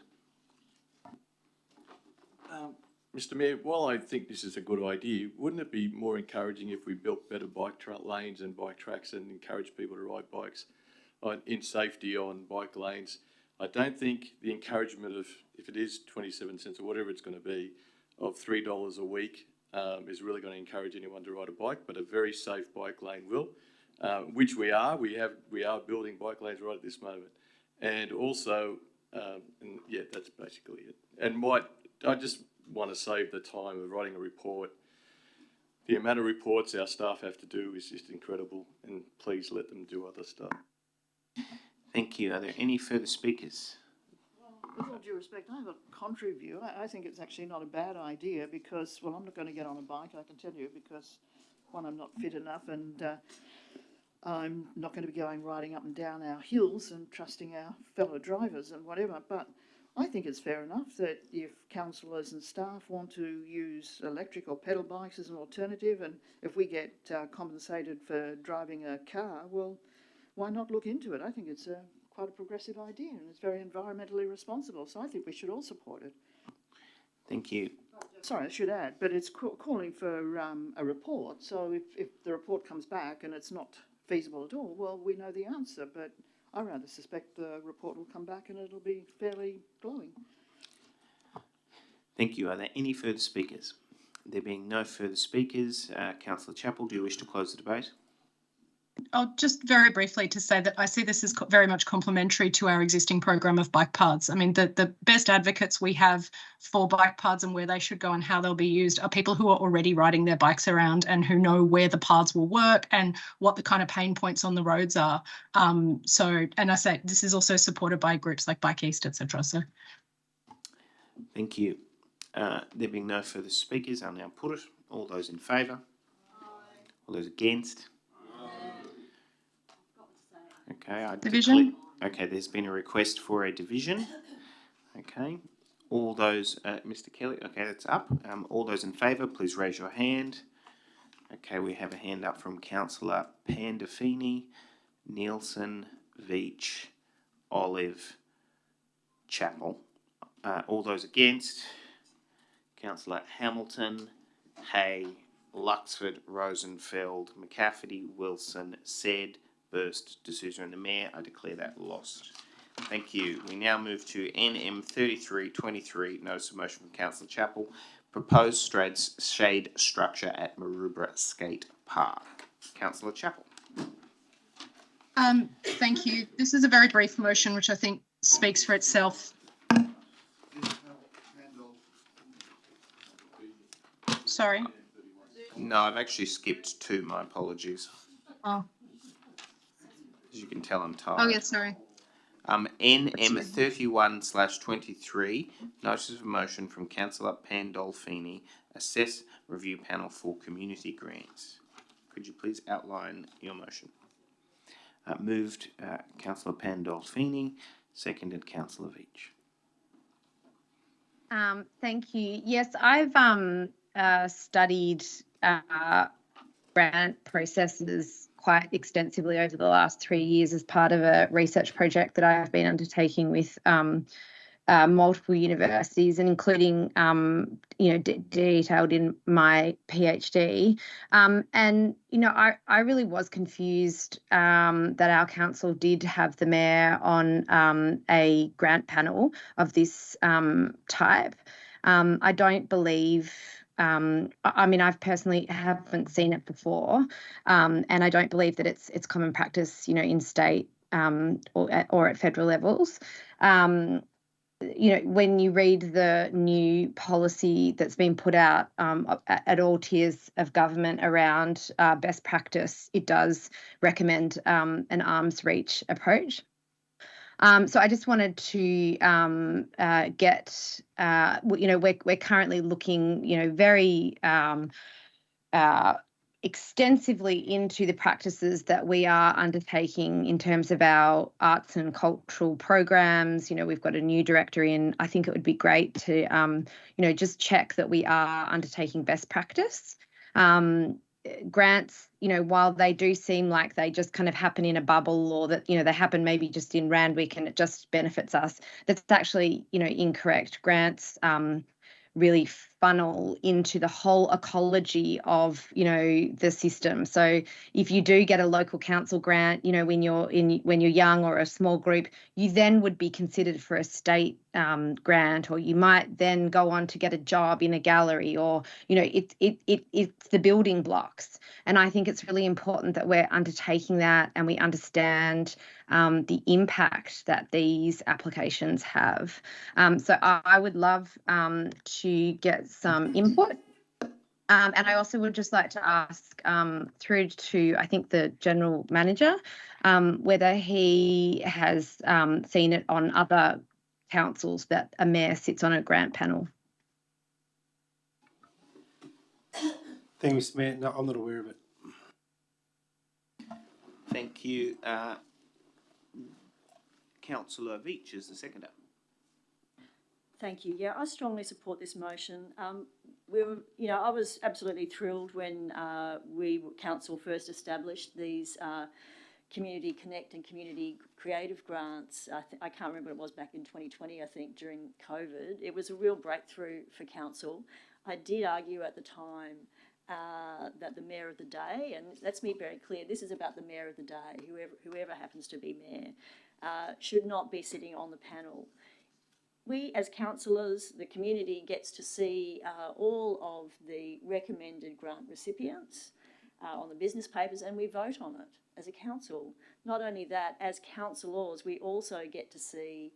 Mr. Mayor, while I think this is a good idea, wouldn't it be more encouraging if we built better bike lanes and bike tracks and encourage people to ride bikes in safety on bike lanes? I don't think the encouragement of, if it is 27 cents or whatever it's going to be, of $3 a week is really going to encourage anyone to ride a bike, but a very safe bike lane will, which we are. We are building bike lanes right at this moment. And also, and yeah, that's basically it. And I just want to save the time of writing a report. The amount of reports our staff have to do is just incredible, and please let them do other stuff. Thank you. Are there any further speakers? With all due respect, I have a contrary view. I think it's actually not a bad idea because, well, I'm not going to get on a bike, I can tell you, because, one, I'm not fit enough, and I'm not going to be riding up and down our hills and trusting our fellow drivers and whatever. But I think it's fair enough that if councillors and staff want to use electric or pedal bikes as an alternative, and if we get compensated for driving a car, well, why not look into it? I think it's quite a progressive idea, and it's very environmentally responsible, so I think we should all support it. Thank you. Sorry, I should add, but it's calling for a report, so if the report comes back and it's not feasible at all, well, we know the answer, but I rather suspect the report will come back and it'll be fairly glowing. Thank you. Are there any further speakers? There being no further speakers, Councillor Chappell, do you wish to close the debate? I'll just very briefly to say that I see this as very much complementary to our existing program of bike paths. I mean, the best advocates we have for bike paths and where they should go and how they'll be used are people who are already riding their bikes around and who know where the paths will work and what the kind of pain points on the roads are. And I say this is also supported by groups like Bike East, etc. So, thank you. There being no further speakers, I'll now put it. All those in favour? All those against? Okay, division. Okay, there's been a request for a division. Okay, all those, Mr. Kelly. Okay, that's up. All those in favour, please raise your hand. Okay, we have a hand up from Councillor Pandolfini, Nielsen, Veach, Olive, Chappell. All those against, Councillor Hamilton, Hay, Luxford, Rosenfeld, McCafferty, Wilson, Said, first decision of the Mayor. I declare that lost. Thank you. We now move to NM 3323, notice of motion from Councillor Chappell, proposed shade structure at Maroubra Skate Park. Councillor Chappell. Thank you. This is a very brief motion, which I think speaks for itself. Sorry. No, I've actually skipped two. My apologies. Oh. As you can tell, I'm tired. Oh, yeah, sorry. NM 31/23, notice of motion from Councillor Pandolfini, assess review panel for community grants. Could you please outline your motion? Moved Councillor Pandolfini, seconded Councillor Veach. Thank you. Yes, I've studied grant processes quite extensively over the last 3 years as part of a research project that I've been undertaking with multiple universities, and including, detailed in my PhD. And, I really was confused that our council did have the Mayor on a grant panel of this type. I don't believe... I've personally haven't seen it before, and I don't believe that it's common practice, in state or at federal levels. When you read the new policy that's been put out at all tiers of government around best practice, it does recommend an arm's reach approach. So I just wanted to we're currently looking, very extensively into the practices that we are undertaking in terms of our arts and cultural programs. We've got a new director in. I think it would be great to, just check that we are undertaking best practice. Grants, while they do seem like they just kind of happen in a bubble, or that, they happen maybe just in Randwick and it just benefits us, that's actually, incorrect. Grants really funnel into the whole ecology of, the system. So if you do get a local council grant, when you're young or a small group, you then would be considered for a state grant, or you might then go on to get a job in a gallery, or, it's the building blocks. And I think it's really important that we're undertaking that and we understand the impact that these applications have. So I would love to get some input. And I also would just like to ask through to, I think, the General Manager, whether he has seen it on other councils that a Mayor sits on a grant panel. Thank you, Mr. Mayor. No, I'm not aware of it. Thank you. Councillor Veach is the seconder. Thank you. Yeah, I strongly support this motion. I was absolutely thrilled when council first established these Community Connect and Community Creative grants. I can't remember what it was back in 2020, I think, during COVID. It was a real breakthrough for council. I did argue at the time that the Mayor of the Day, and let's be very clear, this is about the Mayor of the Day, whoever happens to be Mayor, should not be sitting on the panel. We, as councillors, the community gets to see all of the recommended grant recipients on the business papers, and we vote on it as a council. Not only that, as councillors, we also get to see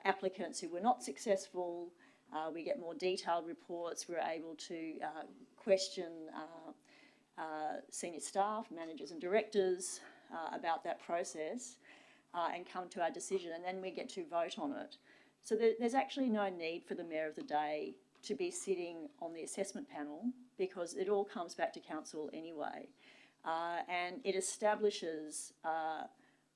applicants who were not successful. We get more detailed reports. We're able to question senior staff, managers and directors about that process and come to our decision, and then we get to vote on it. So there's actually no need for the Mayor of the Day to be sitting on the assessment panel, because it all comes back to council anyway. And it establishes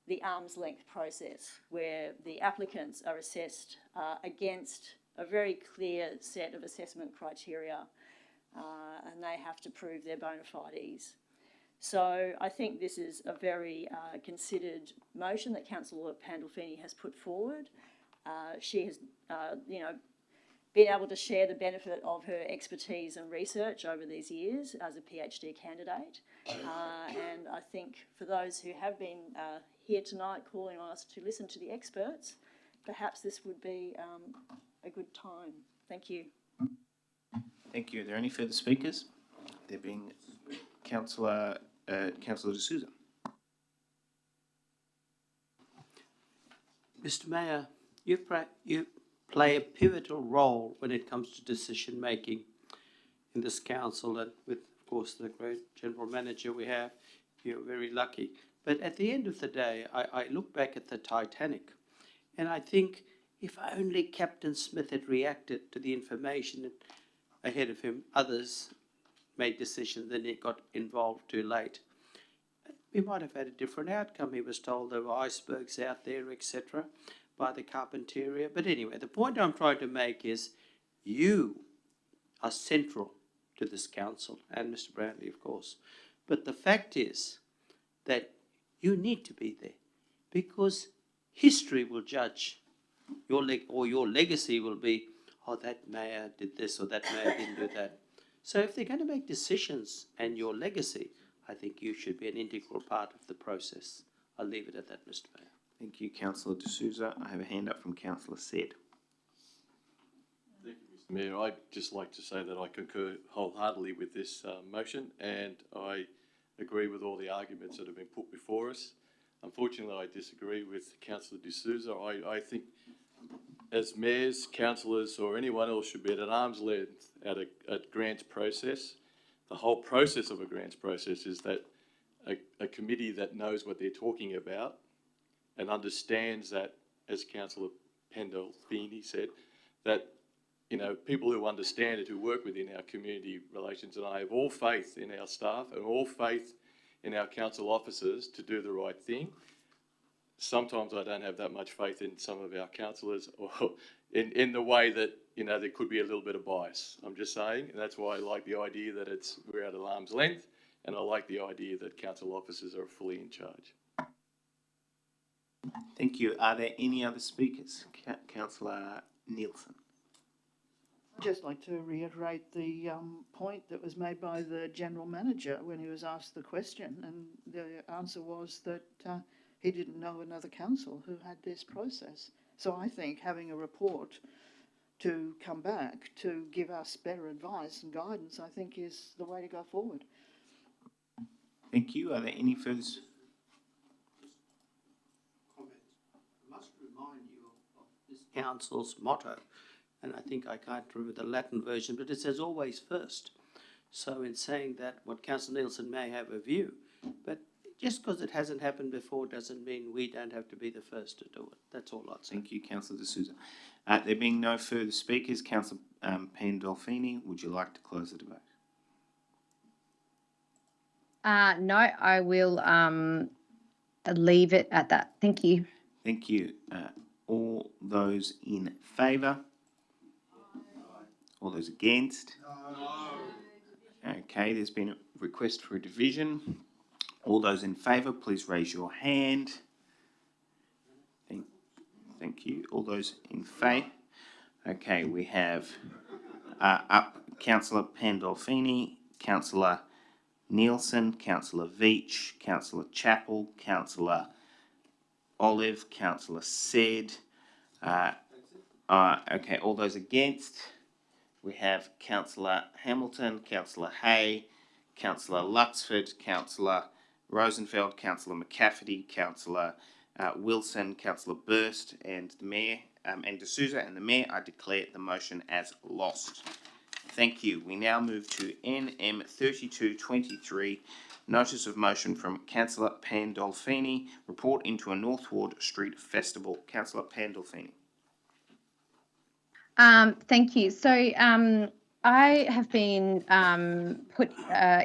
the arm's length process where the applicants are assessed against a very clear set of assessment criteria, and they have to prove their bona fides. So I think this is a very considered motion that Councillor Pandolfini has put forward. She has, been able to share the benefit of her expertise and research over these years as a PhD candidate. And I think for those who have been here tonight calling on us to listen to the experts, perhaps this would be a good time. Thank you. Thank you. Are there any further speakers? There being Councillor D'Souza. Mr. Mayor, you play a pivotal role when it comes to decision making in this council, and with, of course, the great general manager we have, you're very lucky. But at the end of the day, I look back at the Titanic, and I think if only Captain Smith had reacted to the information ahead of him, others made decisions, then he got involved too late. We might have had a different outcome. He was told there were icebergs out there, etc., by the Carpentaria. But anyway, the point I'm trying to make is you are central to this council, and Mr. Brantley, of course. But the fact is that you need to be there, because history will judge your legacy will be, oh, that mayor did this or that mayor didn't do that. So if they're going to make decisions and your legacy, I think you should be an integral part of the process. I'll leave it at that, Mr. Mayor. Thank you, Councillor D'Souza. I have a hand up from Councillor Said. Thank you, Mr. Mayor. I'd just like to say that I concur wholeheartedly with this motion, and I agree with all the arguments that have been put before us. Unfortunately, I disagree with Councillor D'Souza. I think as mayors, councillors or anyone else should be at an arm's length at a grants process. The whole process of a grants process is that a committee that knows what they're talking about and understands that, as Councillor Pandolfini said, that, you know, people who understand it, who work within our community relations, and I have all faith in our staff and all faith in our council officers to do the right thing. Sometimes I don't have that much faith in some of our councillors, or in the way that, you know, there could be a little bit of bias. I'm just saying, and that's why I like the idea that we're at an arm's length, and I like the idea that council officers are fully in charge. Thank you. Are there any other speakers? Councillor Nielsen. I'd just like to reiterate the point that was made by the General Manager when he was asked the question, and the answer was that he didn't know another council who had this process. So I think having a report to come back to give us better advice and guidance, I think, is the way to go forward. Thank you. Are there any further? I must remind you of this council's motto, and I think I can't remember the Latin version, but it says always first. So in saying that, what Councillor Nielsen may have a view, but just because it hasn't happened before doesn't mean we don't have to be the first to do it. That's all I'd say. Thank you, Councillor D'Souza. There being no further speakers, Councillor Pandolfini, would you like to close the debate? No, I will leave it at that. Thank you. Thank you. All those in favour? All those against? No. Okay, there's been a request for a division. All those in favour, please raise your hand. Thank you. All those in favour? Okay, we have up Councillor Pandolfini, Councillor Nielsen, Councillor Veach, Councillor Chappell, Councillor Olive, Councillor Said. Okay, all those against? We have Councillor Hamilton, Councillor Hay, Councillor Luxford, Councillor Rosenfeld, Councillor McCafferty, Councillor Wilson, Councillor Burst, and the Mayor, and D'Souza, and the Mayor. I declare the motion as lost. Thank you. We now move to NM 3223, Notice of Motion from Councillor Pandolfini, Report into a Northward Street Festival. Councillor Pandolfini. Thank you. So I have been put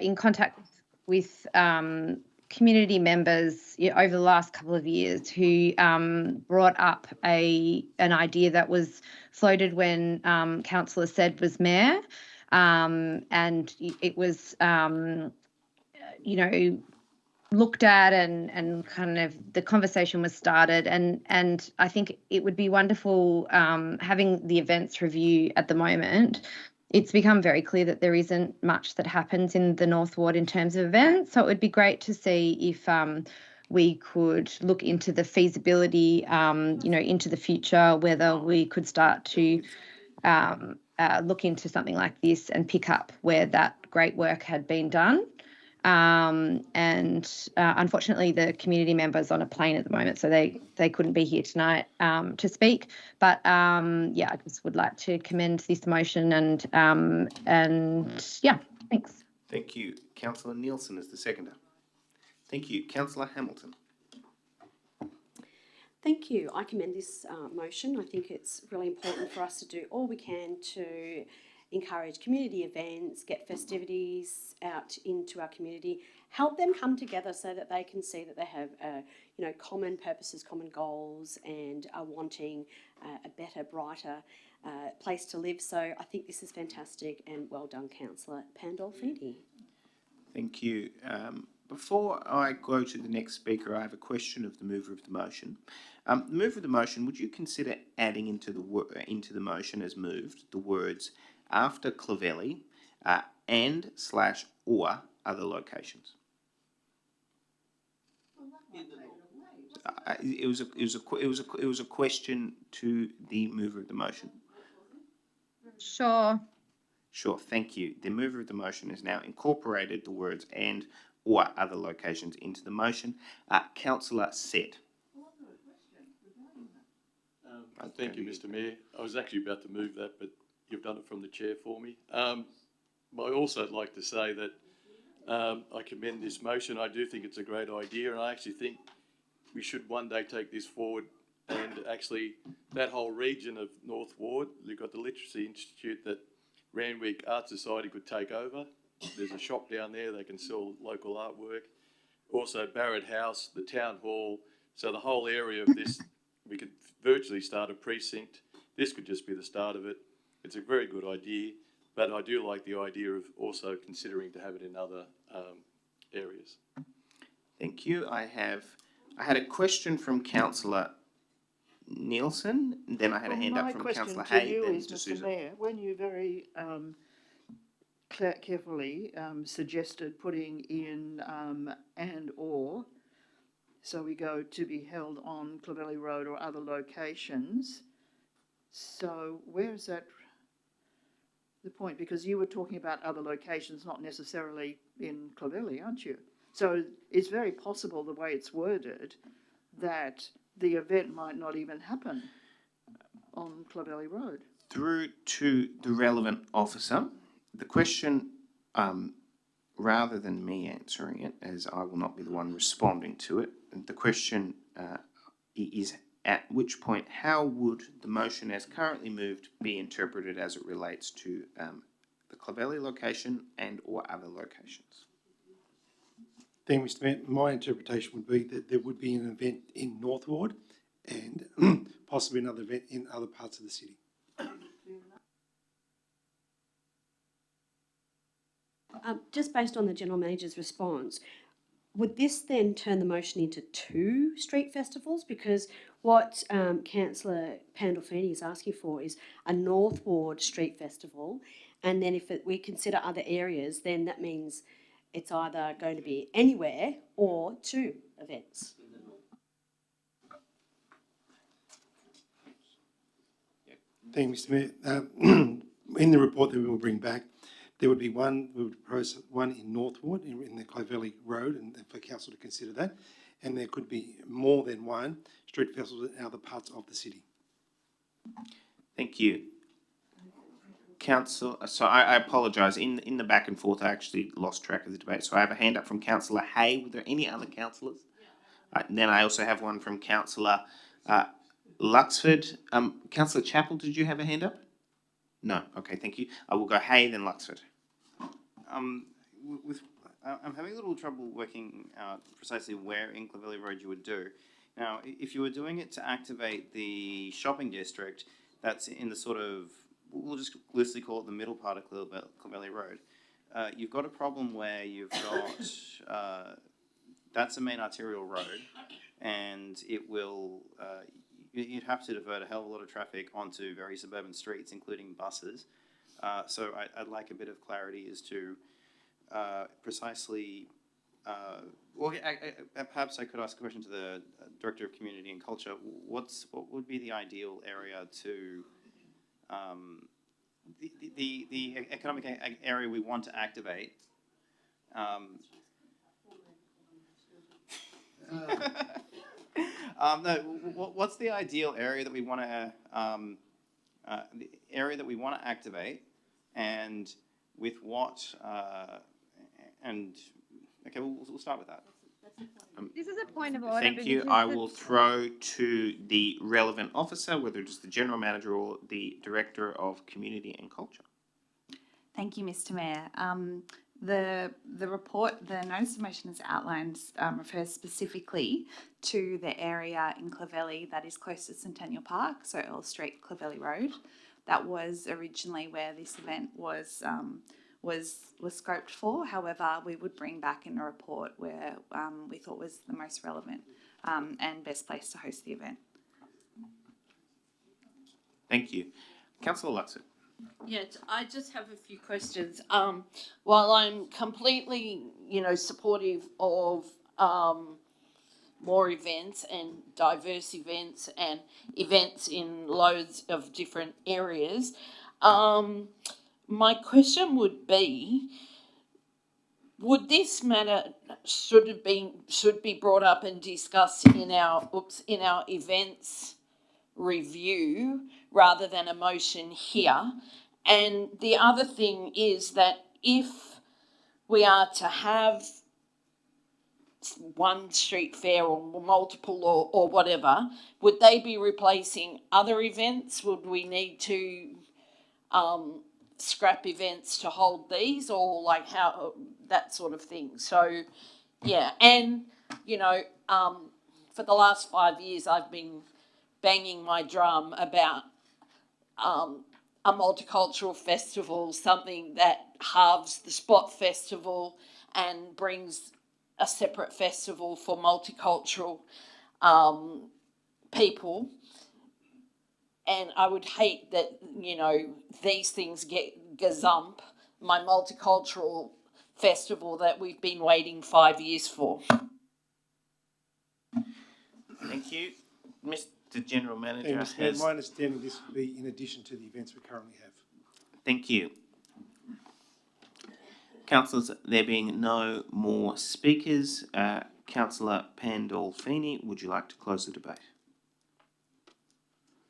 in contact with community members over the last couple of years who brought up an idea that was floated when Councillor Said was mayor, and it was, looked at and kind of the conversation was started, and I think it would be wonderful having the events review at the moment. It's become very clear that there isn't much that happens in the North Ward in terms of events, so it would be great to see if we could look into the feasibility, into the future, whether we could start to look into something like this and pick up where that great work had been done. Unfortunately, the community member's on a plane at the moment, so they couldn't be here tonight to speak. But I just would like to commend this motion and thanks. Thank you. Councillor Nielsen is the seconder. Thank you. Councillor Hamilton. Thank you. I commend this motion. I think it's really important for us to do all we can to encourage community events, get festivities out into our community, help them come together so that they can see that they have, common purposes, common goals, and are wanting a better, brighter place to live. So I think this is fantastic, and well done, Councillor Pandolfini. Thank you. Before I go to the next speaker, I have a question of the mover of the motion. The mover of the motion, would you consider adding into the motion as moved the words after Clovelly and/or other locations? It was a question to the mover of the motion. Sure. Sure, thank you. The mover of the motion has now incorporated the words and or other locations into the motion. Councillor Sett. Thank you, Mr. Mayor. I was actually about to move that, but you've done it from the chair for me. I also like to say that I commend this motion. I do think it's a great idea, and I actually think we should one day take this forward. And actually, that whole region of North Ward, you've got the Literacy Institute that Randwick Art Society could take over. There's a shop down there, they can sell local artwork. Also Barrett House, the town hall. So the whole area of this, we could virtually start a precinct. This could just be the start of it. It's a very good idea, but I do like the idea of also considering to have it in other areas. Thank you. I had a question from Councillor Nielsen, then I had a hand up from Councillor Hay, then to Susan. Mr. Mayor, when you very carefully suggested putting in and or, so we go to be held on Clovelly Road or other locations. So where is that the point? Because you were talking about other locations, not necessarily in Clovelly, aren't you? So it's very possible, the way it's worded, that the event might not even happen on Clovelly Road. Through to the relevant officer, the question, rather than me answering it, as I will not be the one responding to it, the question is at which point, how would the motion as currently moved be interpreted as it relates to the Clovelly location and or other locations? Thank you, Mr. Mayor. My interpretation would be that there would be an event in North Ward and possibly another event in other parts of the city. Just based on the General Manager's response, would this then turn the motion into 2 street festivals? Because what Councillor Pandolfini is asking for is a North Ward street festival, and then if we consider other areas, then that means it's either going to be anywhere or 2 events. Thank you, Mr. Mayor. In the report that we will bring back, there would be one, we would propose one in North Ward, in the Clovelly Road, and for council to consider that. And there could be more than one street festival in other parts of the city. Thank you. Council, so I apologise. In the back and forth, I actually lost track of the debate. So I have a hand up from Councillor Hay. Were there any other councillors? And then I also have one from Councillor Luxford. Councillor Chappell, did you have a hand up? No. Okay, thank you. I will go Hay, then Luxford. I'm having a little trouble working out precisely where in Clovelly Road you would do. Now, if you were doing it to activate the shopping district, that's in the sort of, we'll just loosely call it the middle part of Clovelly Road. You've got a problem where you've got that's a main arterial road, and it will, you'd have to divert a hell of a lot of traffic onto very suburban streets, including buses. So I'd like a bit of clarity as to precisely, perhaps I could ask a question to the Director of Community and Culture. What would be the ideal area to, the economic area we want to activate? No, what's the ideal area that we want to, the area that we want to activate, and with what, okay, we'll start with that. This is a point of order. Thank you. I will throw to the relevant officer, whether it's the General Manager or the Director of Community and Culture. Thank you, Mr. Mayor. The report, the notice of motion as outlined, refers specifically to the area in Clovelly that is close to Centennial Park, so Earl Street, Clovelly Road. That was originally where this event was scoped for. However, we would bring back in a report where we thought was the most relevant and best place to host the event. Thank you. Councillor Luxon. Yes, I just have a few questions. While I'm completely, supportive of more events and diverse events and events in loads of different areas, my question would be, would this matter should be brought up and discussed in our events review rather than a motion here? And the other thing is that if we are to have one street fair or multiple or whatever, would they be replacing other events? Would we need to scrap events to hold these, or like how that sort of thing? So yeah, and for the last 5 years I've been banging my drum about a multicultural festival, something that halves the Spot Festival and brings a separate festival for multicultural people. And I would hate that, these things get gazump my multicultural festival that we've been waiting 5 years for. Thank you. Mr. General Manager Mr. My understanding this will be in addition to the events we currently have. Thank you. Councillors, there being no more speakers, Councillor Pandolfini, would you like to close the debate?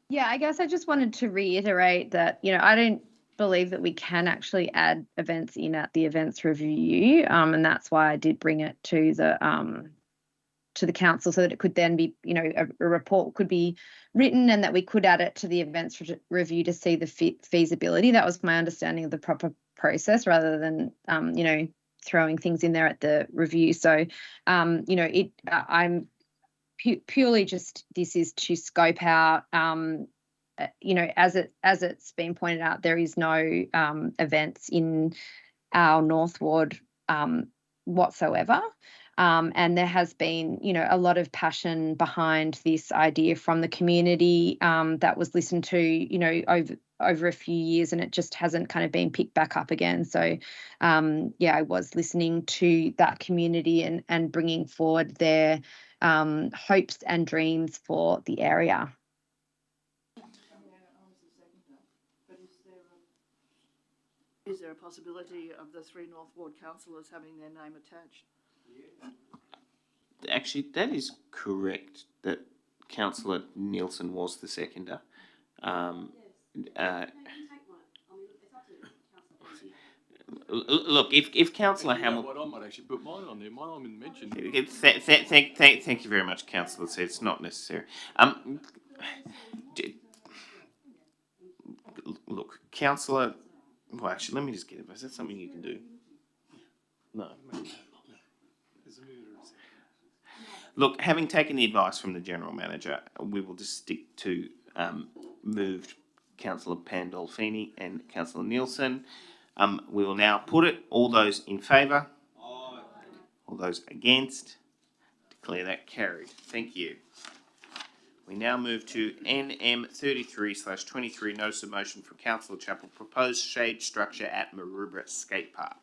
Yeah, I guess I just wanted to reiterate that, I don't believe that we can actually add events in at the events review, and that's why I did bring it to the council so that it could then be, a report could be written and that we could add it to the events review to see the feasibility. That was my understanding of the proper process, rather than, throwing things in there at the review. So, I'm purely just, this is to scope out, as it's been pointed out, there is no events in our North Ward whatsoever. And there has been, a lot of passion behind this idea from the community that was listened to, over a few years, and it just hasn't kind of been picked back up again. So, I was listening to that community and bringing forward their hopes and dreams for the area. Is there a possibility of the 3 North Ward councillors having their name attached? Actually, that is correct, that Councillor Nielsen was the seconder. Look, if Councillor Hamilton... I might actually put mine on there. Mine I'm mentioned. Thank you very much, Councillor. It's not necessary. Look, Councillor... Well, actually, let me just get it. Is that something you can do? No. Look, having taken the advice from the General Manager, we will just stick to moved Councillor Pandolfini and Councillor Nielsen. We will now put it. All those in favour? Aye. All those against? Declare that carried. Thank you. We now move to NM 33/23, notice of motion from Councillor Chapel, proposed shade structure at Maroubra Skate Park.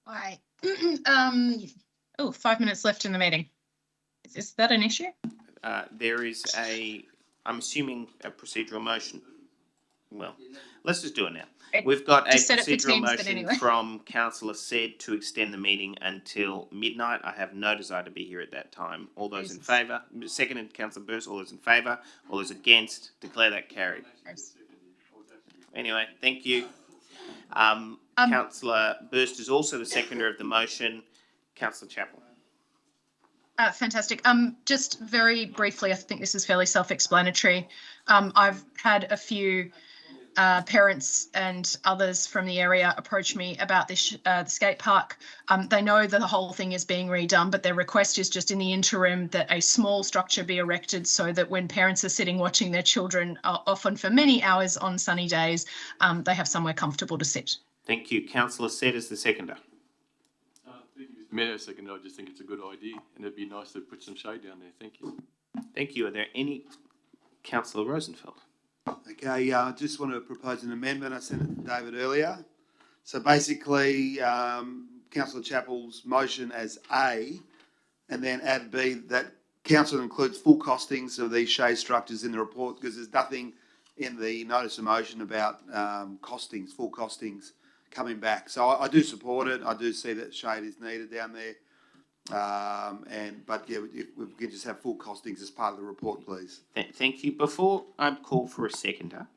Hi. 5 minutes left in the meeting. Is that an issue? There is I'm assuming a procedural motion. Well, let's just do it now. We've got a Just set it for procedural Teams, but motion anyway. from Councillor Said to extend the meeting until midnight. I have no desire to be here at that time. All those in favour? Seconded, Councillor Burst. All those in favour? All those against? Declare that carried. Anyway, thank you. Councillor Burst is also the seconder of the motion. Councillor Chapel. Fantastic. Just very briefly, I think this is fairly self-explanatory. I've had a few parents and others from the area approach me about this the skate park. They know that the whole thing is being redone, but their request is just in the interim that a small structure be erected so that when parents are sitting watching their children, often for many hours on sunny days, they have somewhere comfortable to sit. Thank you. Councillor Said is the seconder. Thank you, Mr. Mayor. Second, I just think it's a good idea, and it'd be nice to put some shade down there. Thank you. Thank you. Are there any? Councillor Rosenfeld. Okay, I just want to propose an amendment. I sent it to David earlier. So basically, Councillor Chapel's motion as A, and then add B, that council includes full costings of these shade structures in the report, because there's nothing in the notice of motion about costings, full costings coming back. So I do support it. I do see that shade is needed down there. But yeah, if we can just have full costings as part of the report, please. Thank you. Before I call for a seconder,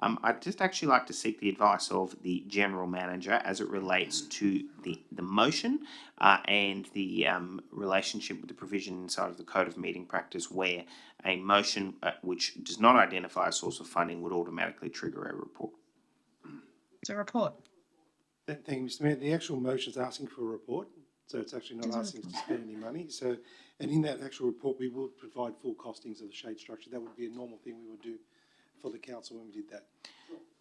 I'd just actually like to seek the advice of the General Manager as it relates to the motion and the relationship with the provision inside of the Code of Meeting Practice where a motion which does not identify a source of funding would automatically trigger a report. It's a report. Thank you, Mr. Mayor. The actual motion is asking for a report. So it's actually not asking us to spend any money. So, and in that actual report, we will provide full costings of the shade structure. That would be a normal thing we would do for the council when we did that.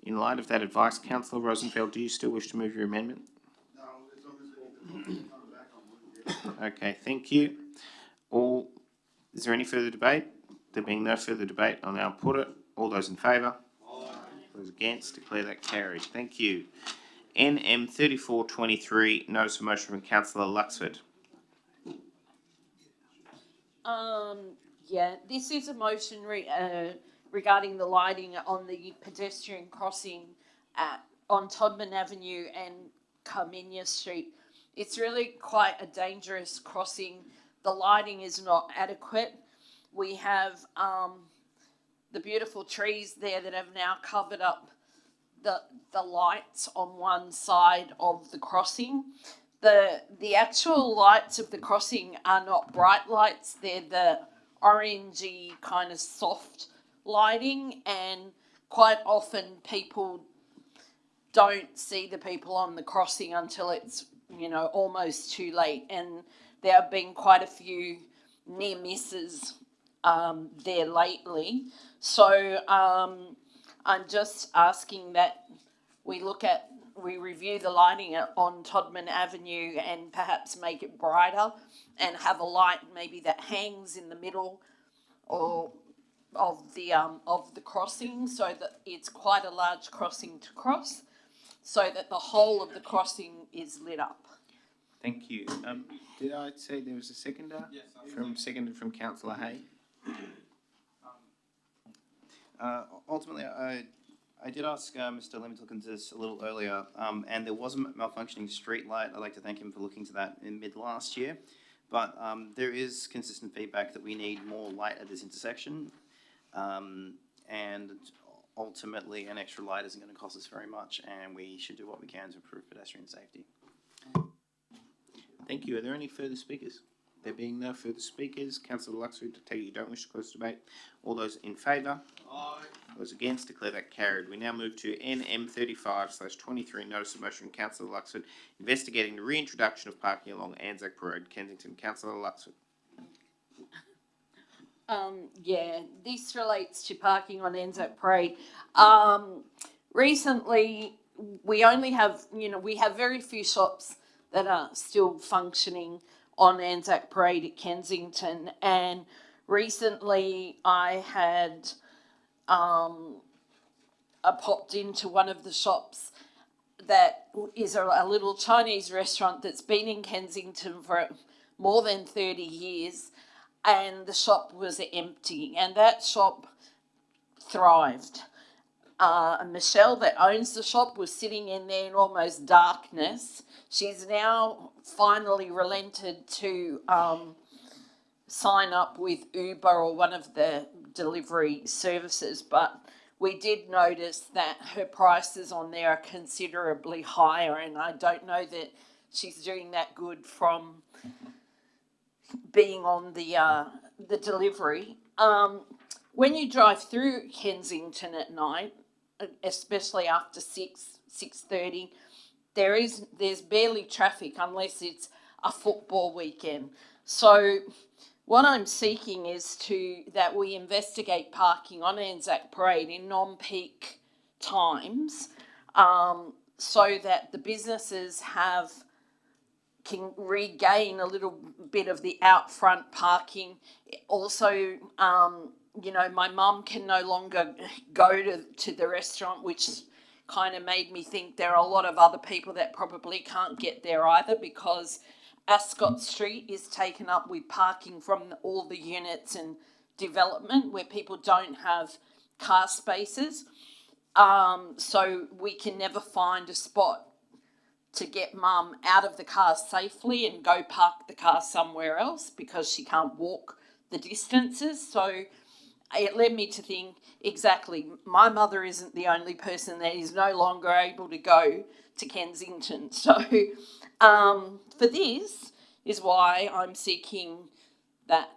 In light of that advice, Councillor Rosenfeld, do you still wish to move your amendment? No, it's obviously coming back on. Okay, thank you. Is there any further debate? There being no further debate, I'll now put it. All those in favour? Aye. Those against? Declare that carried. Thank you. NM 34/23, notice of motion from Councillor Luxford. Yeah, this is a motion regarding the lighting on the pedestrian crossing on Todman Avenue and Carminia Street. It's really quite a dangerous crossing. The lighting is not adequate. We have the beautiful trees there that have now covered up the lights on one side of the crossing. The actual lights of the crossing are not bright lights, they're the orangey kind of soft lighting, and quite often people don't see the people on the crossing until it's, almost too late, and there have been quite a few near misses there lately. So I'm just asking that we review the lighting on Todman Avenue and perhaps make it brighter and have a light maybe that hangs in the middle or of the crossing, so that it's quite a large crossing to cross, so that the whole of the crossing is lit up. Thank you. Did I say there was a seconder? Yes. Seconded from Councillor Hay. Ultimately, I did ask Mr. Lemon-Tookins this a little earlier, and there was a malfunctioning street light. I'd like to thank him for looking to that in mid-last year. But there is consistent feedback that we need more light at this intersection. And ultimately, an extra light isn't going to cost us very much, and we should do what we can to improve pedestrian safety. Thank you. Are there any further speakers? There being no further speakers, Councillor Luxford, to take it you don't wish to close the debate. All those in favour? Aye. Those against? Declare that carried. We now move to NM 35/23, notice of motion, Councillor Luxford, investigating the reintroduction of parking along Anzac Road, Kensington. Councillor Luxford. Yeah, this relates to parking on Anzac Parade. Recently, we only have, we have very few shops that are still functioning on Anzac Parade at Kensington. And recently I had I popped into one of the shops that is a little Chinese restaurant that's been in Kensington for more than 30 years, and the shop was empty, and that shop thrived. Michelle, that owns the shop, was sitting in there in almost darkness. She's now finally relented to sign up with Uber or one of the delivery services, but we did notice that her prices on there are considerably higher, and I don't know that she's doing that good from being on the delivery. When you drive through Kensington at night, especially after 6:30, there's barely traffic unless it's a football weekend. So what I'm seeking is that we investigate parking on Anzac Parade in non-peak times, so that the businesses can regain a little bit of the out front parking. Also, my mum can no longer go to the restaurant, which kind of made me think there are a lot of other people that probably can't get there either, because Ascot Street is taken up with parking from all the units and development where people don't have car spaces. So we can never find a spot to get mum out of the car safely and go park the car somewhere else because she can't walk the distances. So it led me to think, exactly, my mother isn't the only person that is no longer able to go to Kensington. So for this is why I'm seeking that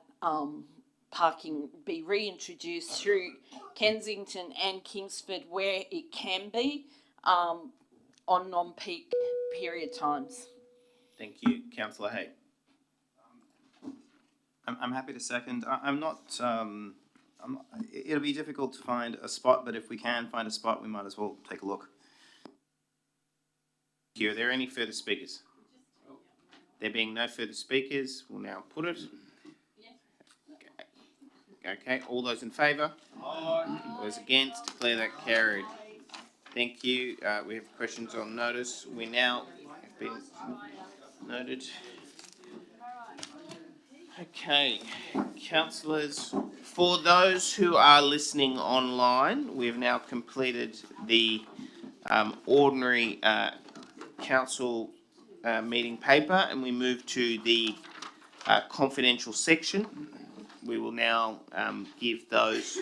parking be reintroduced through Kensington and Kingsford where it can be on non-peak period times. Thank you, Councillor Hay. I'm happy to second. It'll be difficult to find a spot, but if we can find a spot, we might as well take a look. Thank you. Are there any further speakers? There being no further speakers, we'll now put it. Okay, all those in favour? Aye. All those against? Declare that carried. Thank you. We have questions on notice. We now have been noted. Okay, councillors, for those who are listening online, we've now completed the ordinary council meeting paper, and we move to the confidential section. We will now give those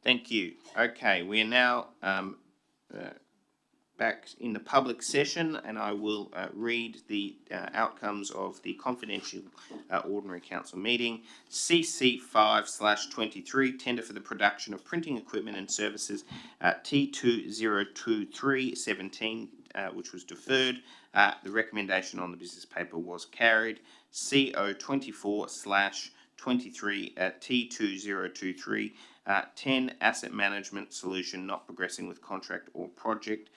Thank you. Okay, we are now back in the public session, and I will read the outcomes of the confidential ordinary council meeting. CC 5/23, tender for the production of printing equipment and services, T202317, which was deferred. The recommendation on the business paper was carried. CO 24/23 T2023 10 asset management solution not progressing with contract or project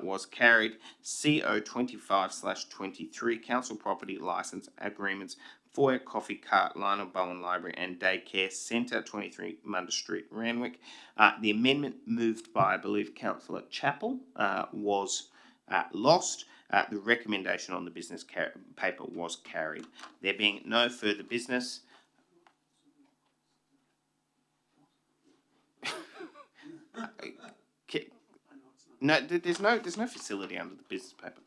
was carried. CO 25/23 council property license agreements for Coffee Cart, Lionel Bowen Library and Daycare Centre, 23 Munda Street, Randwick. The amendment moved by, I believe, Councillor Chappell was lost. The recommendation on the business paper was carried. There being no further business, no, there's no facility under the business paper.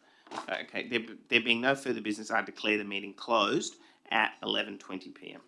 Okay, there being no further business, I declare the meeting closed at 11:20 p.m.